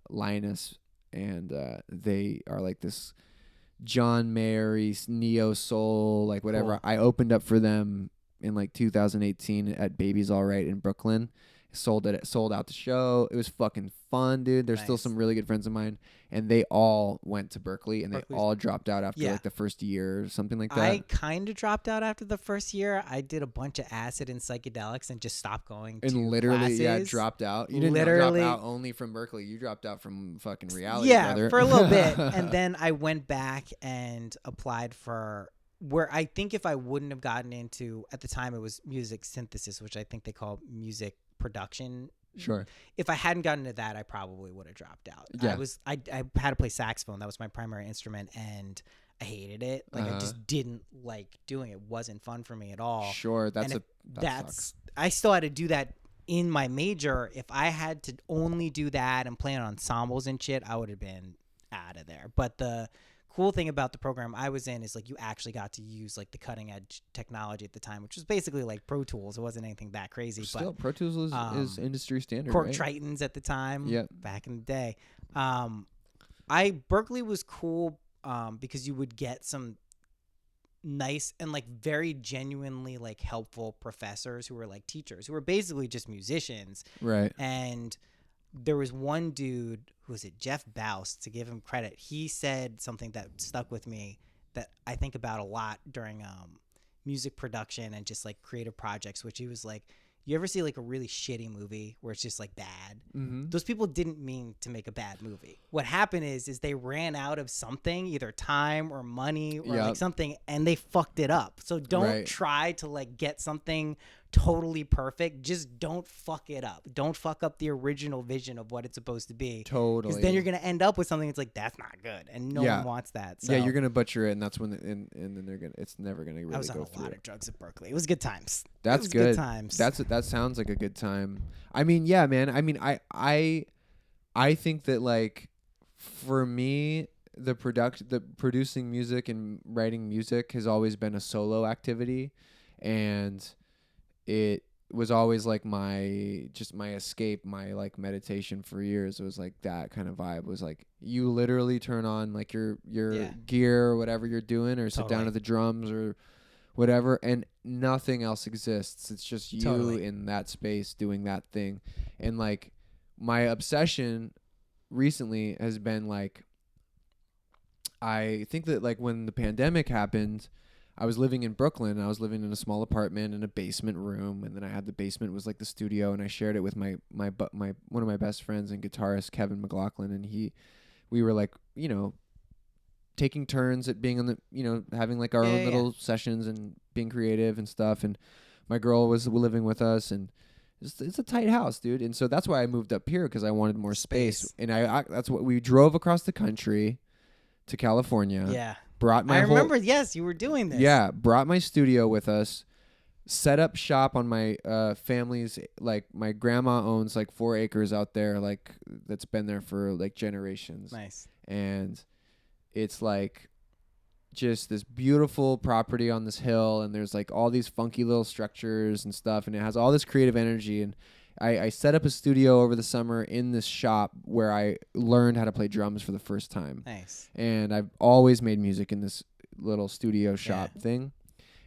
[SPEAKER 2] Linus, and they are like this John Mayer neo soul, like whatever.
[SPEAKER 1] Cool.
[SPEAKER 2] I opened up for them in like 2018 at Baby's All Right in Brooklyn. Sold out the show. It was fucking fun, dude. There's still
[SPEAKER 1] Nice.
[SPEAKER 2] some really good friends of mine, and they all went to Berkeley, and
[SPEAKER 1] Berkeley's-
[SPEAKER 2] they all dropped out after
[SPEAKER 1] Yeah.
[SPEAKER 2] like the first year or something like that.
[SPEAKER 1] I kind of dropped out after the first year. I did a bunch of acid and psychedelics and just stopped going to
[SPEAKER 2] and literally,
[SPEAKER 1] classes.
[SPEAKER 2] dropped out. You didn't
[SPEAKER 1] Literally-
[SPEAKER 2] drop out only from Berkeley. You dropped out from fucking reality,
[SPEAKER 1] Yeah,
[SPEAKER 2] brother.
[SPEAKER 1] for a little bit. And then I went back and applied for where I think if I wouldn't have gotten into, at the time it was music synthesis, which I think they call music production.
[SPEAKER 2] Sure.
[SPEAKER 1] If I hadn't gotten into that, I probably would have dropped out.
[SPEAKER 2] Yeah.
[SPEAKER 1] I had to play saxophone. That was my primary instrument, and I hated it. Like, I just didn't like doing it. It wasn't fun for me at all.
[SPEAKER 2] Sure.
[SPEAKER 1] And I still had to do that in my major. If I had to only do that and play on ensembles and shit, I would have been out of there. But the cool thing about the program I was in is like you actually got to use like the cutting edge technology at the time, which was basically like Pro Tools. It wasn't anything that crazy.
[SPEAKER 2] Still,
[SPEAKER 1] but
[SPEAKER 2] Pro Tools is industry standard,
[SPEAKER 1] Cork
[SPEAKER 2] right?
[SPEAKER 1] Tritons at the time,
[SPEAKER 2] Yep.
[SPEAKER 1] back in the day. Berkeley was cool because you would get some nice and like very genuinely like helpful professors who were like teachers who were basically just musicians.
[SPEAKER 2] Right.
[SPEAKER 1] And there was one dude, who was it, Jeff Baus, to give him credit. He said something that stuck with me that I think about a lot during music production and just like creative projects, which he was like, you ever see like a really shitty movie where it's just like bad?
[SPEAKER 2] Mm-hmm.
[SPEAKER 1] Those people didn't mean to make a bad movie. What happened is they ran out of something, either time or money or like something, and they fucked it up. So don't try to like get something totally perfect. Just don't fuck it up. Don't fuck up the original vision of what it's supposed to be.
[SPEAKER 2] Totally.
[SPEAKER 1] Because then you're gonna end up with something that's like, that's not good, and no one wants that. So
[SPEAKER 2] yeah, you're gonna butcher it, and that's when and then they're gonna. It's never gonna really
[SPEAKER 1] I was on
[SPEAKER 2] go
[SPEAKER 1] a
[SPEAKER 2] through.
[SPEAKER 1] lot of drugs at Berkeley. It was good times.
[SPEAKER 2] That's
[SPEAKER 1] good.
[SPEAKER 2] good.
[SPEAKER 1] Times.
[SPEAKER 2] That sounds like a good time. I mean, yeah, man. I mean, I think that like for me, the producing music and writing music has always been a solo activity, and it was always like my escape, my like meditation for years. It was like that kind of vibe. It was like you literally turn on like your gear or whatever you're doing, or sit down to the drums or whatever, and nothing else exists. It's just you in that space doing that thing. And like my obsession recently has been like, I think that like when the pandemic happened, I was living in Brooklyn. I was living in a small apartment in a basement room, and then I had the basement was like the studio, and I shared it with my one of my best friends and guitarist Kevin McLaughlin, and we were like, you know, taking turns at being on the, you know, having like our own little sessions and being creative and stuff. And my girl was living with us, and it's a tight house, dude. And so that's why I moved up here, because I wanted more space. And I that's what we drove across the country to California.
[SPEAKER 1] Yeah.
[SPEAKER 2] Brought my
[SPEAKER 1] I remember, yes, you were doing this.
[SPEAKER 2] Yeah, brought my studio with us, set up shop on my family's, like my grandma owns like 4 acres out there, like that's been there for like generations.
[SPEAKER 1] Nice.
[SPEAKER 2] And it's like just this beautiful property on this hill, and there's like all these funky little structures and stuff, and it has all this creative energy. And I set up a studio over the summer in this shop where I learned how to play drums for the first time.
[SPEAKER 1] Nice.
[SPEAKER 2] And I've always made music in this little studio shop thing,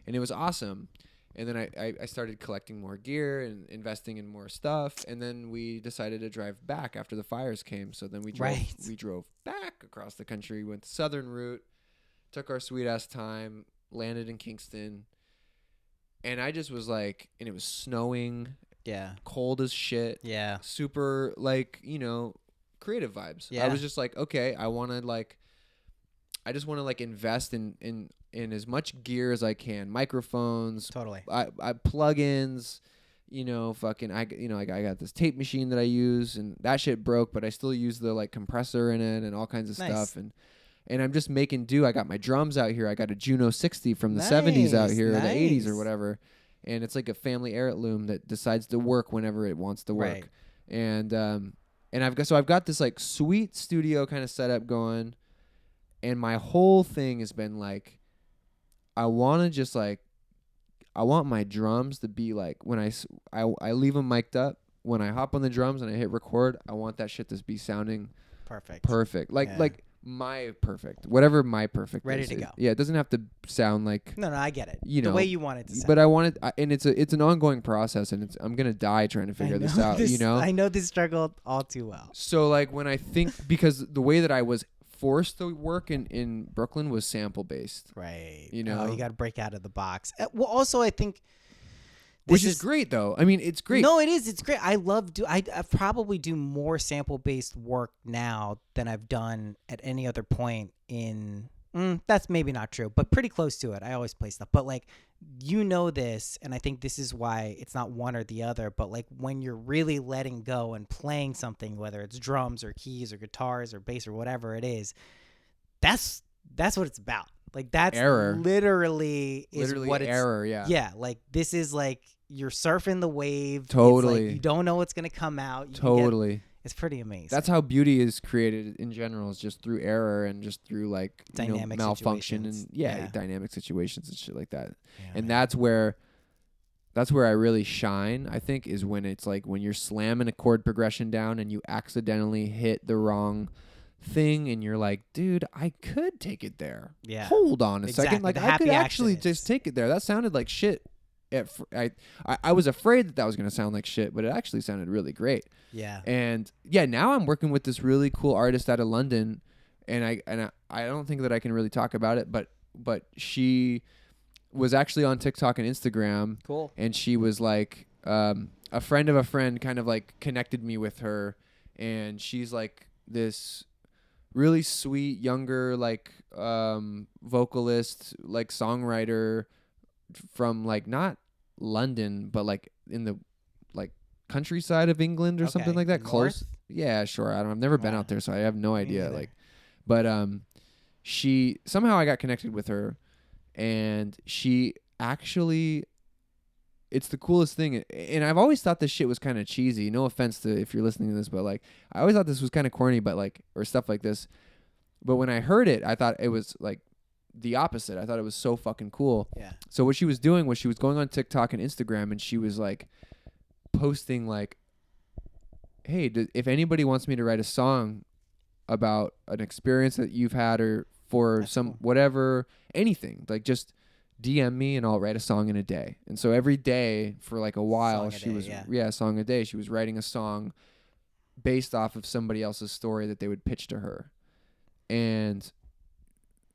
[SPEAKER 2] and it was awesome. And then I started collecting more gear and investing in more stuff, and then we decided to drive back after the fires came. So then we drove back across the country, went the southern route, took our sweet ass time, landed in Kingston, and I just was like, and it was snowing. Yeah. Cold as shit. Yeah. Super, like, you know, creative vibes. Yeah. I was just like, okay, I just want to like invest in as much gear as I can. Microphones. Totally. I plugins, you know, I got this tape machine that I use, and that shit broke, but I still use the like compressor in it and all kinds of stuff. And I'm just making do. I got my drums out here. I got a Juno 60 from the 70s out here, or the 80s or whatever. And it's like a family heirloom that decides to work whenever it wants to work. Right. And I've got this like sweet studio kind of setup going, and my whole thing has been like, I want my drums to be like, when I leave them mic'd up, when I hop on the drums and I hit record, I want that shit to be sounding perfect. Like my perfect, whatever my perfect
[SPEAKER 1] ready
[SPEAKER 2] is.
[SPEAKER 1] To go.
[SPEAKER 2] Yeah, it doesn't have to sound like,
[SPEAKER 1] no, I get it,
[SPEAKER 2] you know,
[SPEAKER 1] the way you want it to sound.
[SPEAKER 2] But I want it, and it's an ongoing process, and I'm gonna die trying to figure this out. You know,
[SPEAKER 1] I know this struggle all too well.
[SPEAKER 2] So like when I think, because the way that I was forced to work in Brooklyn was sample based, right? You know,
[SPEAKER 1] you got to break out of the box. Well, also I think,
[SPEAKER 2] which is great though. I mean, it's great.
[SPEAKER 1] No, it is. It's great. I probably do more sample based work now than I've done at any other point in. That's maybe not true, but pretty close to it. I always play stuff, but like, you know this, and I think this is why it's not one or the other. But like, when you're really letting go and playing something, whether it's drums or keys or guitars or bass or whatever it is, that's what it's about. Like, that's literally what it's
[SPEAKER 2] error. Yeah.
[SPEAKER 1] Like, this is like, you're surfing the wave.
[SPEAKER 2] Totally.
[SPEAKER 1] Like, you don't know what's gonna come out. It's pretty amazing.
[SPEAKER 2] That's how beauty is created in general, is just through error and just through like dynamic malfunction and dynamic situations and shit like that. Yeah, and that's where I really shine, I think, is when it's like when you're slamming a chord progression down and you accidentally hit the wrong thing, and you're like, dude, I could take it there. Yeah. Hold on a second. Like, I could actually just take it there. That sounded like shit. I was afraid that was going to sound like shit, but it actually sounded really great. Yeah. And yeah, now I'm working with this really cool artist out of London, and I don't think that I can really talk about it, but she was actually on TikTok and Instagram. Cool. And she was like, a friend of a friend kind of like connected me with her, and she's like this really sweet younger like vocalist, like songwriter from like not London, but like in the like countryside of England or something like that. North? Close. Yeah, sure. I've never been out there, so I have no idea. Like, but she somehow I got connected with her, and she actually, it's the coolest thing. And I've always thought this shit was kind of cheesy. No offense to if you're listening to this, but like, I always thought this was kind of corny, but like, or stuff like this. But when I heard it, I thought it was like the opposite. I thought it was so fucking cool. Yeah. So what she was doing was she was going on TikTok and Instagram, and she was like posting like, hey, if anybody wants me to write a song about an experience that you've had, or for That's some cool. Whatever, anything, like just DM me and I'll write a song in a day. And so every day for like a while, a song a day. She was writing a song based off of somebody else's story that they would pitch to her. And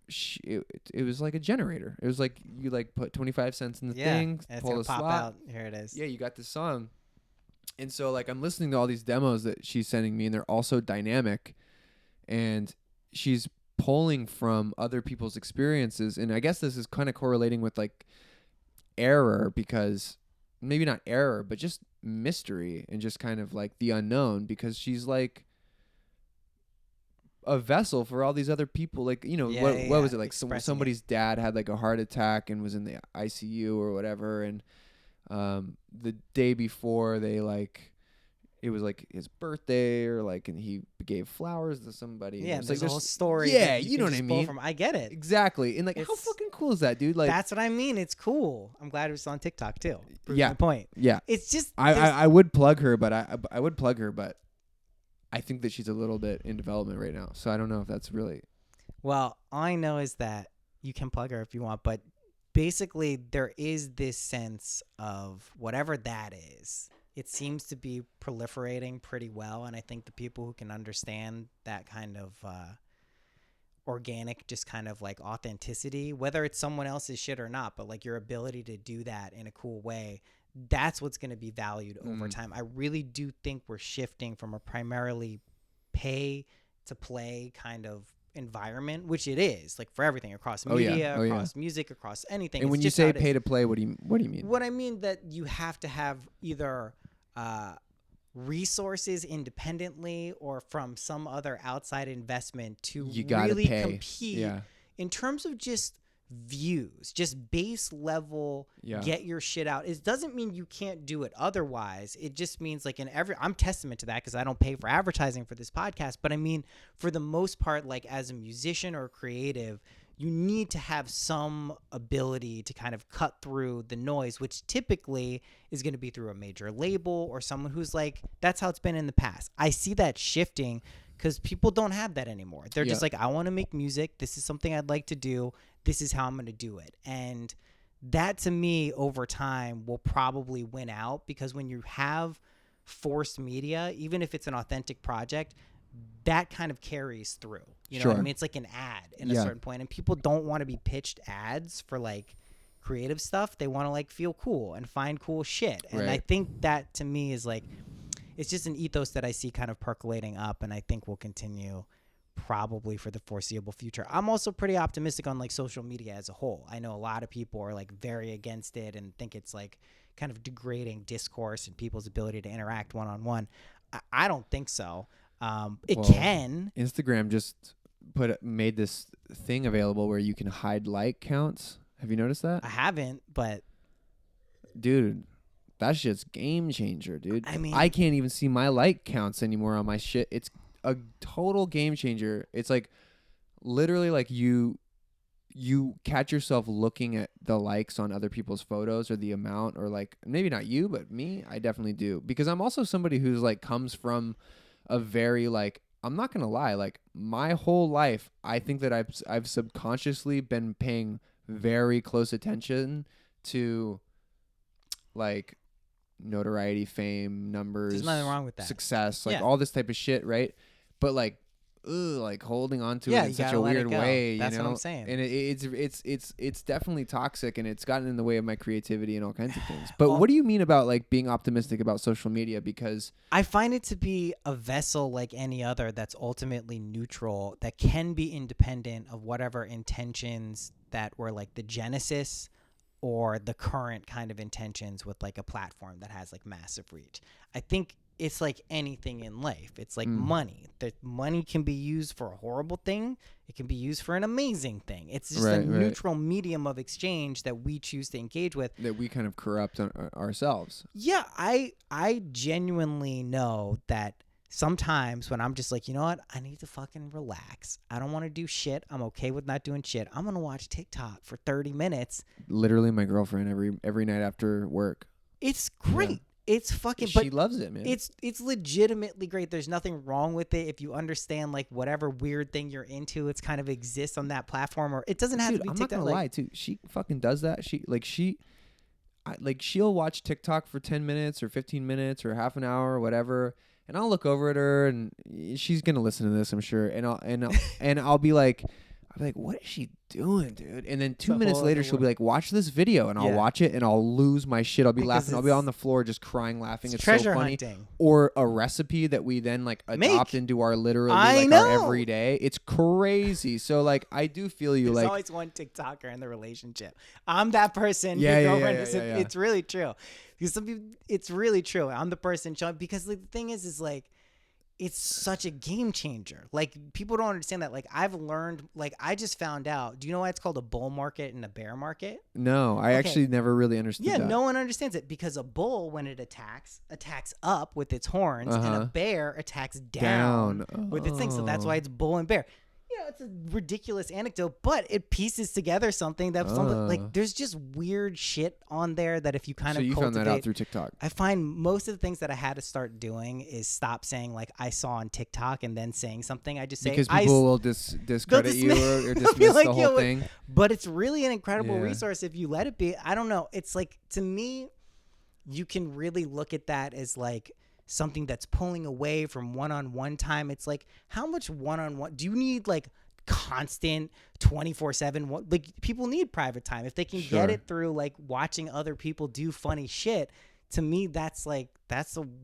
[SPEAKER 2] it was like a generator. It was like you like put 25 cents in the thing,
[SPEAKER 1] and it's
[SPEAKER 2] pull
[SPEAKER 1] gonna
[SPEAKER 2] the
[SPEAKER 1] pop
[SPEAKER 2] slot.
[SPEAKER 1] out. Here it is.
[SPEAKER 2] Yeah, you got the song. And so like I'm listening to all these demos that she's sending me, and they're all so dynamic, and she's pulling from other people's experiences. And I guess this is kind of correlating with like error, because maybe not error, but just mystery and just kind of like the unknown, because she's like a vessel for all these other people. Like, you know, what was it like? Somebody's dad had like a heart attack and was in the ICU or whatever, and the day before they like, it was like his birthday, or like, and he gave flowers to somebody.
[SPEAKER 1] Yeah,
[SPEAKER 2] there's
[SPEAKER 1] like
[SPEAKER 2] like
[SPEAKER 1] a whole story.
[SPEAKER 2] Yeah,
[SPEAKER 1] you
[SPEAKER 2] know
[SPEAKER 1] can
[SPEAKER 2] what I
[SPEAKER 1] just pull
[SPEAKER 2] mean.
[SPEAKER 1] From. I get it.
[SPEAKER 2] Exactly. And like, how fucking cool is that, dude? Like,
[SPEAKER 1] that's what I mean. It's cool. I'm glad it was on TikTok too. Proves
[SPEAKER 2] Yeah.
[SPEAKER 1] my point.
[SPEAKER 2] Yeah.
[SPEAKER 1] It's just
[SPEAKER 2] I would plug her, but I would plug her, but I think that she's a little bit in development right now. So I don't know if that's really.
[SPEAKER 1] Well, all I know is that you can plug her if you want, but basically there is this sense of whatever that is. It seems to be proliferating pretty well, and I think the people who can understand that kind of organic, just kind of like authenticity, whether it's someone else's shit or not, but like your ability to do that in a cool way, that's what's going to be valued over time. I really do think we're shifting from a primarily pay to play kind of environment, which it is, like for everything across media, across music, across anything.
[SPEAKER 2] And when you say pay to play, what do you mean?
[SPEAKER 1] What I mean that you have to have either resources independently or from some other outside investment to really compete in terms of just views, just base level, get your shit out. It doesn't mean you can't do it otherwise. It just means like I'm testament to that because I don't pay for advertising for this podcast. But I mean, for the most part, like as a musician or creative, you need to have some ability to kind of cut through the noise, which typically is going to be through a major label or someone who's like, that's how it's been in the past. I see that shifting because people don't have that anymore. They're just like, I want to make music. This is something I'd like to do. This is how I'm going to do it. And that to me over time will probably win out, because when you have forced media, even if it's an authentic project, that kind of carries through. You know what I mean? It's like an ad in a certain point, and people don't want to be pitched ads for like creative stuff. They want to like feel cool and find cool shit. And I think that to me is like, it's just an ethos that I see kind of percolating up, and I think will continue probably for the foreseeable future. I'm also pretty optimistic on like social media as a whole. I know a lot of people are like very against it and think it's like kind of degrading discourse and people's ability to interact one-on-one. I don't think so. It can.
[SPEAKER 2] Instagram just made this thing available where you can hide like counts. Have you noticed that?
[SPEAKER 1] I haven't, but
[SPEAKER 2] dude, that shit's game changer, dude.
[SPEAKER 1] I mean,
[SPEAKER 2] I can't even see my like counts anymore on my shit. It's a total game changer. It's like literally like you catch yourself looking at the likes on other people's photos or the amount, or like maybe not you, but me, I definitely do, because I'm also somebody who's like comes from a very like, I'm not gonna lie, like my whole life I think that I've subconsciously been paying very close attention to like notoriety, fame, numbers,
[SPEAKER 1] there's nothing wrong with that,
[SPEAKER 2] success, like all this type of shit, right? But like like holding on to it in such a weird way.
[SPEAKER 1] That's
[SPEAKER 2] you know?
[SPEAKER 1] what I'm saying.
[SPEAKER 2] And it's definitely toxic, and it's gotten in the way of my creativity and all kinds of things. But what do you mean about like being optimistic about social media? Because
[SPEAKER 1] I find it to be a vessel like any other that's ultimately neutral, that can be independent of whatever intentions that were like the genesis or the current kind of intentions with like a platform that has like massive reach. I think it's like anything in life. It's like money. That money can be used for a horrible thing. It can be used for an amazing thing. It's just a neutral medium of exchange that we choose to engage with.
[SPEAKER 2] That we kind of corrupt ourselves.
[SPEAKER 1] Yeah, I genuinely know that sometimes when I'm just like, you know what? I need to fucking relax. I don't want to do shit. I'm okay with not doing shit. I'm going to watch TikTok for 30 minutes.
[SPEAKER 2] Literally my girlfriend every night after work.
[SPEAKER 1] It's great. Yeah. It's fucking.
[SPEAKER 2] She loves it, man.
[SPEAKER 1] It's legitimately great. There's nothing wrong with it if you understand like whatever weird thing you're into. It's kind of exists on that platform, or it doesn't have to be
[SPEAKER 2] I'm
[SPEAKER 1] TikTok.
[SPEAKER 2] I'm not gonna lie, too. She fucking does that. She'll watch TikTok for 10 minutes or 15 minutes or half an hour or whatever, and I'll look over at her, and she's gonna listen to this, I'm sure, and I'll be like, I'll be like, what is she doing, dude? And then
[SPEAKER 1] It's
[SPEAKER 2] 2
[SPEAKER 1] a
[SPEAKER 2] minutes
[SPEAKER 1] whole
[SPEAKER 2] later,
[SPEAKER 1] other
[SPEAKER 2] she'll be
[SPEAKER 1] world.
[SPEAKER 2] like, watch this video. And I'll
[SPEAKER 1] Yeah.
[SPEAKER 2] watch it and I'll lose my shit. I'll be
[SPEAKER 1] Because
[SPEAKER 2] laughing. I'll be on
[SPEAKER 1] it's-
[SPEAKER 2] the floor just crying, laughing.
[SPEAKER 1] It's
[SPEAKER 2] It's so
[SPEAKER 1] treasure
[SPEAKER 2] funny.
[SPEAKER 1] hunting.
[SPEAKER 2] Or a recipe that we then like adopt
[SPEAKER 1] Make.
[SPEAKER 2] into our literally
[SPEAKER 1] I
[SPEAKER 2] like our
[SPEAKER 1] know.
[SPEAKER 2] everyday. It's crazy. So like I do feel you
[SPEAKER 1] There's
[SPEAKER 2] like
[SPEAKER 1] always one TikToker in the relationship. I'm that person.
[SPEAKER 2] Yeah,
[SPEAKER 1] your
[SPEAKER 2] yeah,
[SPEAKER 1] girlfriend
[SPEAKER 2] yeah,
[SPEAKER 1] is.
[SPEAKER 2] yeah, yeah.
[SPEAKER 1] It's really true. Because some people, it's really true. I'm the person showing, because like, the thing is like, it's such a game changer. Like, people don't understand that. Like, I've learned, like, I just found out. Do you know why it's called a bull market and a bear market?
[SPEAKER 2] no, I actually never really understood
[SPEAKER 1] Yeah,
[SPEAKER 2] that.
[SPEAKER 1] no one understands it, because a bull, when it attacks up with its horns, and a bear attacks down with its thing. So that's why it's bull and bear. You know, it's a ridiculous anecdote, but it pieces together something that's something like, there's just weird shit on there that if you kind
[SPEAKER 2] So
[SPEAKER 1] of
[SPEAKER 2] you
[SPEAKER 1] cultivate,
[SPEAKER 2] found that out through TikTok.
[SPEAKER 1] I find most of the things that I had to start doing is stop saying like I saw on TikTok and then saying something. I just say
[SPEAKER 2] Because people will discredit you or
[SPEAKER 1] They'll be
[SPEAKER 2] dismiss
[SPEAKER 1] like,
[SPEAKER 2] the whole
[SPEAKER 1] "Yo,
[SPEAKER 2] thing.
[SPEAKER 1] But it's really an incredible
[SPEAKER 2] Yeah.
[SPEAKER 1] resource if you let it be. I don't know. It's like, to me, you can really look at that as like something that's pulling away from one-on-one time. It's like, how much one-on-one do you need? Like, constant 24/7. Like, people need private time if they can
[SPEAKER 2] Sure.
[SPEAKER 1] get it through like watching other people do funny shit. To me, that's a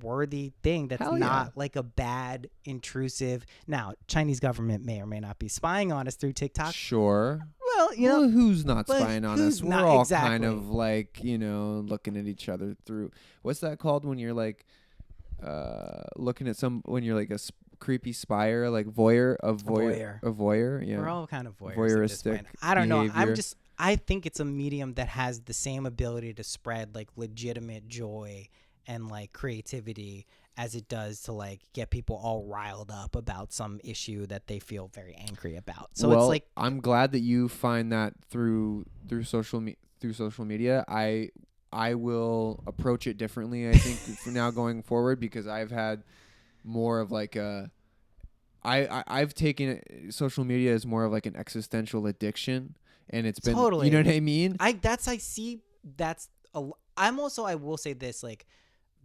[SPEAKER 1] worthy thing. That's
[SPEAKER 2] Hell
[SPEAKER 1] not
[SPEAKER 2] yeah.
[SPEAKER 1] like a bad, intrusive. Now, Chinese government may or may not be spying on us through TikTok.
[SPEAKER 2] Sure.
[SPEAKER 1] Well, you know,
[SPEAKER 2] Well, who's not
[SPEAKER 1] but
[SPEAKER 2] spying on
[SPEAKER 1] who's
[SPEAKER 2] us? We're
[SPEAKER 1] not-
[SPEAKER 2] all
[SPEAKER 1] exactly.
[SPEAKER 2] kind of like, looking at each other through. What's that called when you're like looking at when you're like a creepy spyer, like voyeur. A voyeur, yeah.
[SPEAKER 1] We're all kind of voyeuristic. At this point. I don't know. I think it's a medium that has the same ability to spread like legitimate joy and like creativity as it does to like get people all riled up about some issue that they feel very angry about. So it's like,
[SPEAKER 2] I'm glad that you find that through social media. I will approach it differently, I think, from now going forward, because I've had more of like I've taken social media as more of like an existential addiction, and it's been
[SPEAKER 1] totally,
[SPEAKER 2] you know what I mean?
[SPEAKER 1] I'm also, I will say this, like,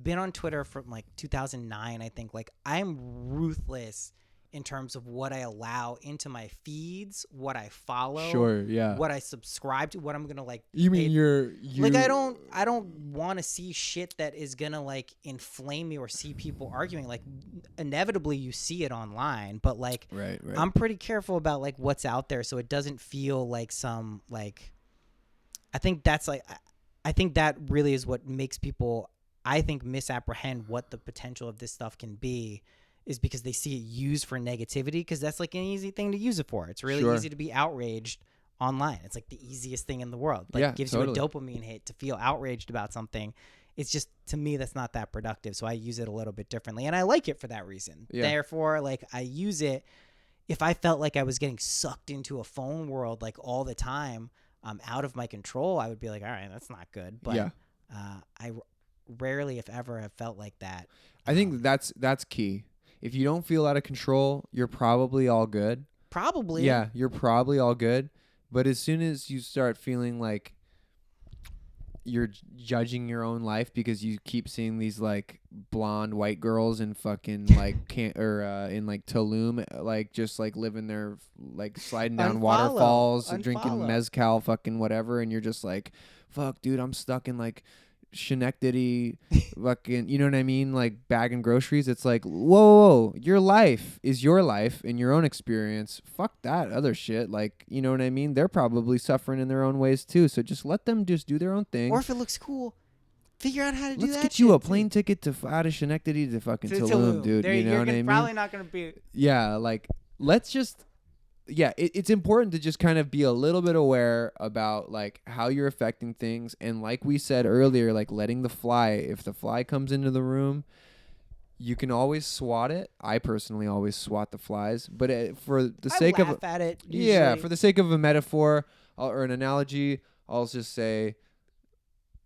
[SPEAKER 1] been on Twitter from like 2009, I think. Like, I'm ruthless in terms of what I allow into my feeds, what I follow,
[SPEAKER 2] Sure, yeah.
[SPEAKER 1] what I subscribe to, what I'm gonna like.
[SPEAKER 2] You mean you
[SPEAKER 1] like, I don't want to see shit that is gonna like inflame me or see people arguing. Like, inevitably you see it online, but like,
[SPEAKER 2] right.
[SPEAKER 1] I'm pretty careful about like what's out there, so it doesn't feel like some like. I think that really is what makes people, I think, misapprehend what the potential of this stuff can be, is because they see it used for negativity, because that's like an easy thing to use it for. It's really easy to be outraged online. It's like the easiest thing in the world. Like, it gives you a dopamine hit to feel outraged about something. It's just, to me, that's not that productive. So I use it a little bit differently, and I like it for that reason.
[SPEAKER 2] Yeah.
[SPEAKER 1] Therefore, like, I use it. If I felt like I was getting sucked into a phone world like all the time, out of my control, I would be like, all right, that's not good. But I rarely, if ever, have felt like that.
[SPEAKER 2] I think that's key. If you don't feel out of control, you're probably all good.
[SPEAKER 1] Probably.
[SPEAKER 2] Yeah, you're probably all good. But as soon as you start feeling like you're judging your own life because you keep seeing these like blonde white girls in fucking like in like Tulum, like just like living their like sliding down waterfalls, drinking mezcal, fucking whatever, and you're just like, fuck, dude, I'm stuck in like Schenectady, fucking, you know what I mean? Like bagging groceries. It's like, whoa, your life is your life and your own experience. Fuck that other shit. Like, you know what I mean? They're probably suffering in their own ways too. So just let them just do their own thing.
[SPEAKER 1] Or if it looks cool, figure out how to do that.
[SPEAKER 2] Let's get you a plane ticket to out of Schenectady to fucking Tulum, dude. You know what I mean?
[SPEAKER 1] Probably not gonna be.
[SPEAKER 2] Yeah, like let's just. Yeah, it's important to just kind of be a little bit aware about like how you're affecting things, and like we said earlier, like letting the fly. If the fly comes into the room, you can always swat it. I personally always swat the flies, but for the sake of
[SPEAKER 1] at it, usually.
[SPEAKER 2] Yeah, for the sake of a metaphor or an analogy, I'll just say,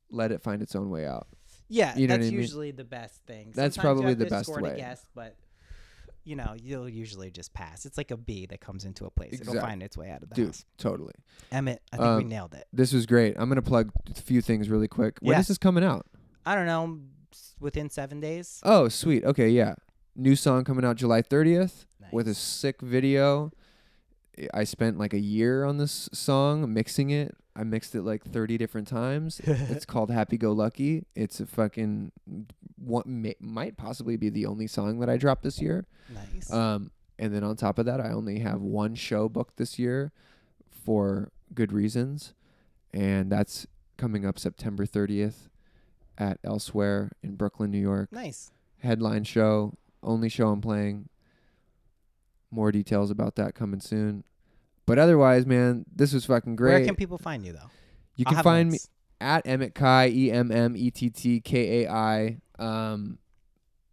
[SPEAKER 2] let it find its own way out.
[SPEAKER 1] Yeah,
[SPEAKER 2] you know
[SPEAKER 1] that's
[SPEAKER 2] what I mean?
[SPEAKER 1] usually the best thing.
[SPEAKER 2] That's
[SPEAKER 1] Sometimes
[SPEAKER 2] probably
[SPEAKER 1] you have
[SPEAKER 2] the
[SPEAKER 1] to
[SPEAKER 2] best
[SPEAKER 1] escort a
[SPEAKER 2] way.
[SPEAKER 1] guest, but you know, you'll usually just pass. It's like a bee that comes into a place.
[SPEAKER 2] Exactly.
[SPEAKER 1] It'll find its way out of the
[SPEAKER 2] Dude,
[SPEAKER 1] house.
[SPEAKER 2] totally.
[SPEAKER 1] Emmett, I think we nailed it.
[SPEAKER 2] This was great. I'm going to plug a few things really quick. When is this coming out?
[SPEAKER 1] I don't know, within 7 days.
[SPEAKER 2] Oh, sweet. Okay, yeah. New song coming out July 30th
[SPEAKER 1] Nice.
[SPEAKER 2] with a sick video. I spent like a year on this song mixing it. I mixed it like 30 different times. It's called Happy Go Lucky. It's a fucking might possibly be the only song that I dropped this year.
[SPEAKER 1] Nice.
[SPEAKER 2] And then on top of that, I only have one show booked this year for good reasons, and that's coming up September 30th at Elsewhere in Brooklyn, New York.
[SPEAKER 1] Nice.
[SPEAKER 2] Headline show, only show I'm playing. More details about that coming soon. But otherwise, man, this was fucking great.
[SPEAKER 1] Where can people find you, though?
[SPEAKER 2] You can find me at Emmett Kai, EMMETTKAI, on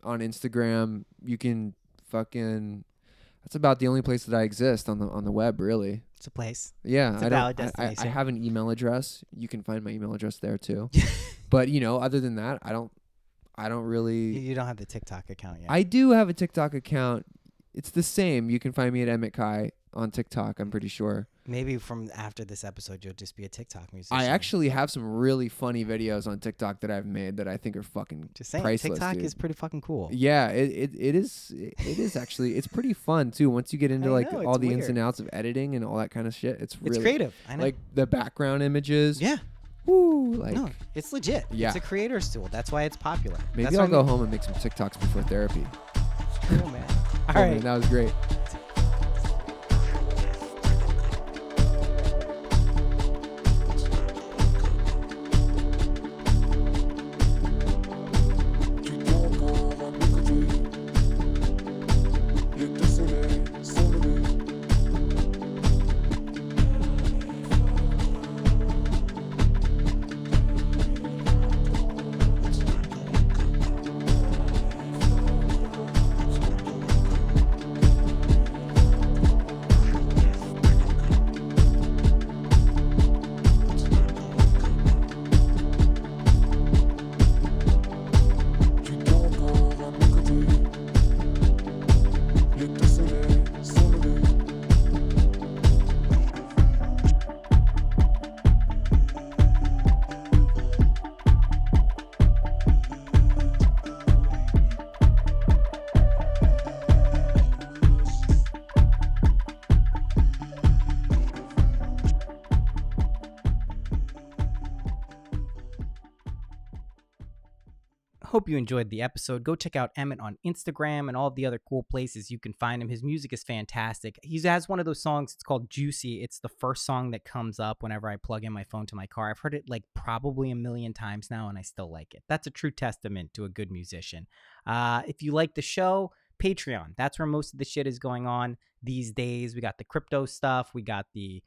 [SPEAKER 2] Instagram. You can fucking... That's about the only place that I exist on the web, really.
[SPEAKER 1] It's a place.
[SPEAKER 2] Yeah,
[SPEAKER 1] it's a valid destination.
[SPEAKER 2] I have an email address. You can find my email address there too. But other than that, I don't really.
[SPEAKER 1] You don't have the TikTok account yet.
[SPEAKER 2] I do have a TikTok account. It's the same. You can find me at Emmett Kai on TikTok. I'm pretty sure.
[SPEAKER 1] Maybe from after this episode, you'll just be a TikTok musician.
[SPEAKER 2] I actually have some really funny videos on TikTok that I've made that I think are fucking
[SPEAKER 1] just saying,
[SPEAKER 2] priceless.
[SPEAKER 1] TikTok
[SPEAKER 2] dude.
[SPEAKER 1] is pretty fucking cool.
[SPEAKER 2] Yeah, it is actually. It's pretty fun too. Once you get into all the ins and outs of editing and all that kind of shit, it's
[SPEAKER 1] creative. I know.
[SPEAKER 2] Like the background images.
[SPEAKER 1] Yeah.
[SPEAKER 2] Woo,
[SPEAKER 1] no, it's legit.
[SPEAKER 2] Yeah.
[SPEAKER 1] It's a creator's tool. That's why it's popular.
[SPEAKER 2] Maybe I'll go home and make some TikToks before therapy.
[SPEAKER 1] Cool, man. All right.
[SPEAKER 2] Man, that was great.
[SPEAKER 1] Hope you enjoyed the episode. Go check out Emmett on Instagram and all the other cool places you can find him. His music is fantastic. He has one of those songs, it's called Juicy. It's the first song that comes up whenever I plug in my phone to my car. I've heard it like probably a million times now, and I still like it. That's a true testament to a good musician. If you like the show, Patreon. That's where most of the shit is going on these days. We got the crypto stuff. We got the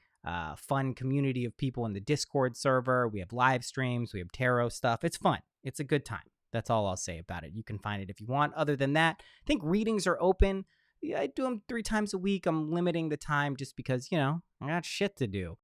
[SPEAKER 1] fun community of people in the Discord server. We have live streams. We have tarot stuff. It's fun. It's a good time. That's all I'll say about it. You can find it if you want. Other than that, I think readings are open. Yeah, I do them 3 times a week. I'm limiting the time just because, I got shit to do.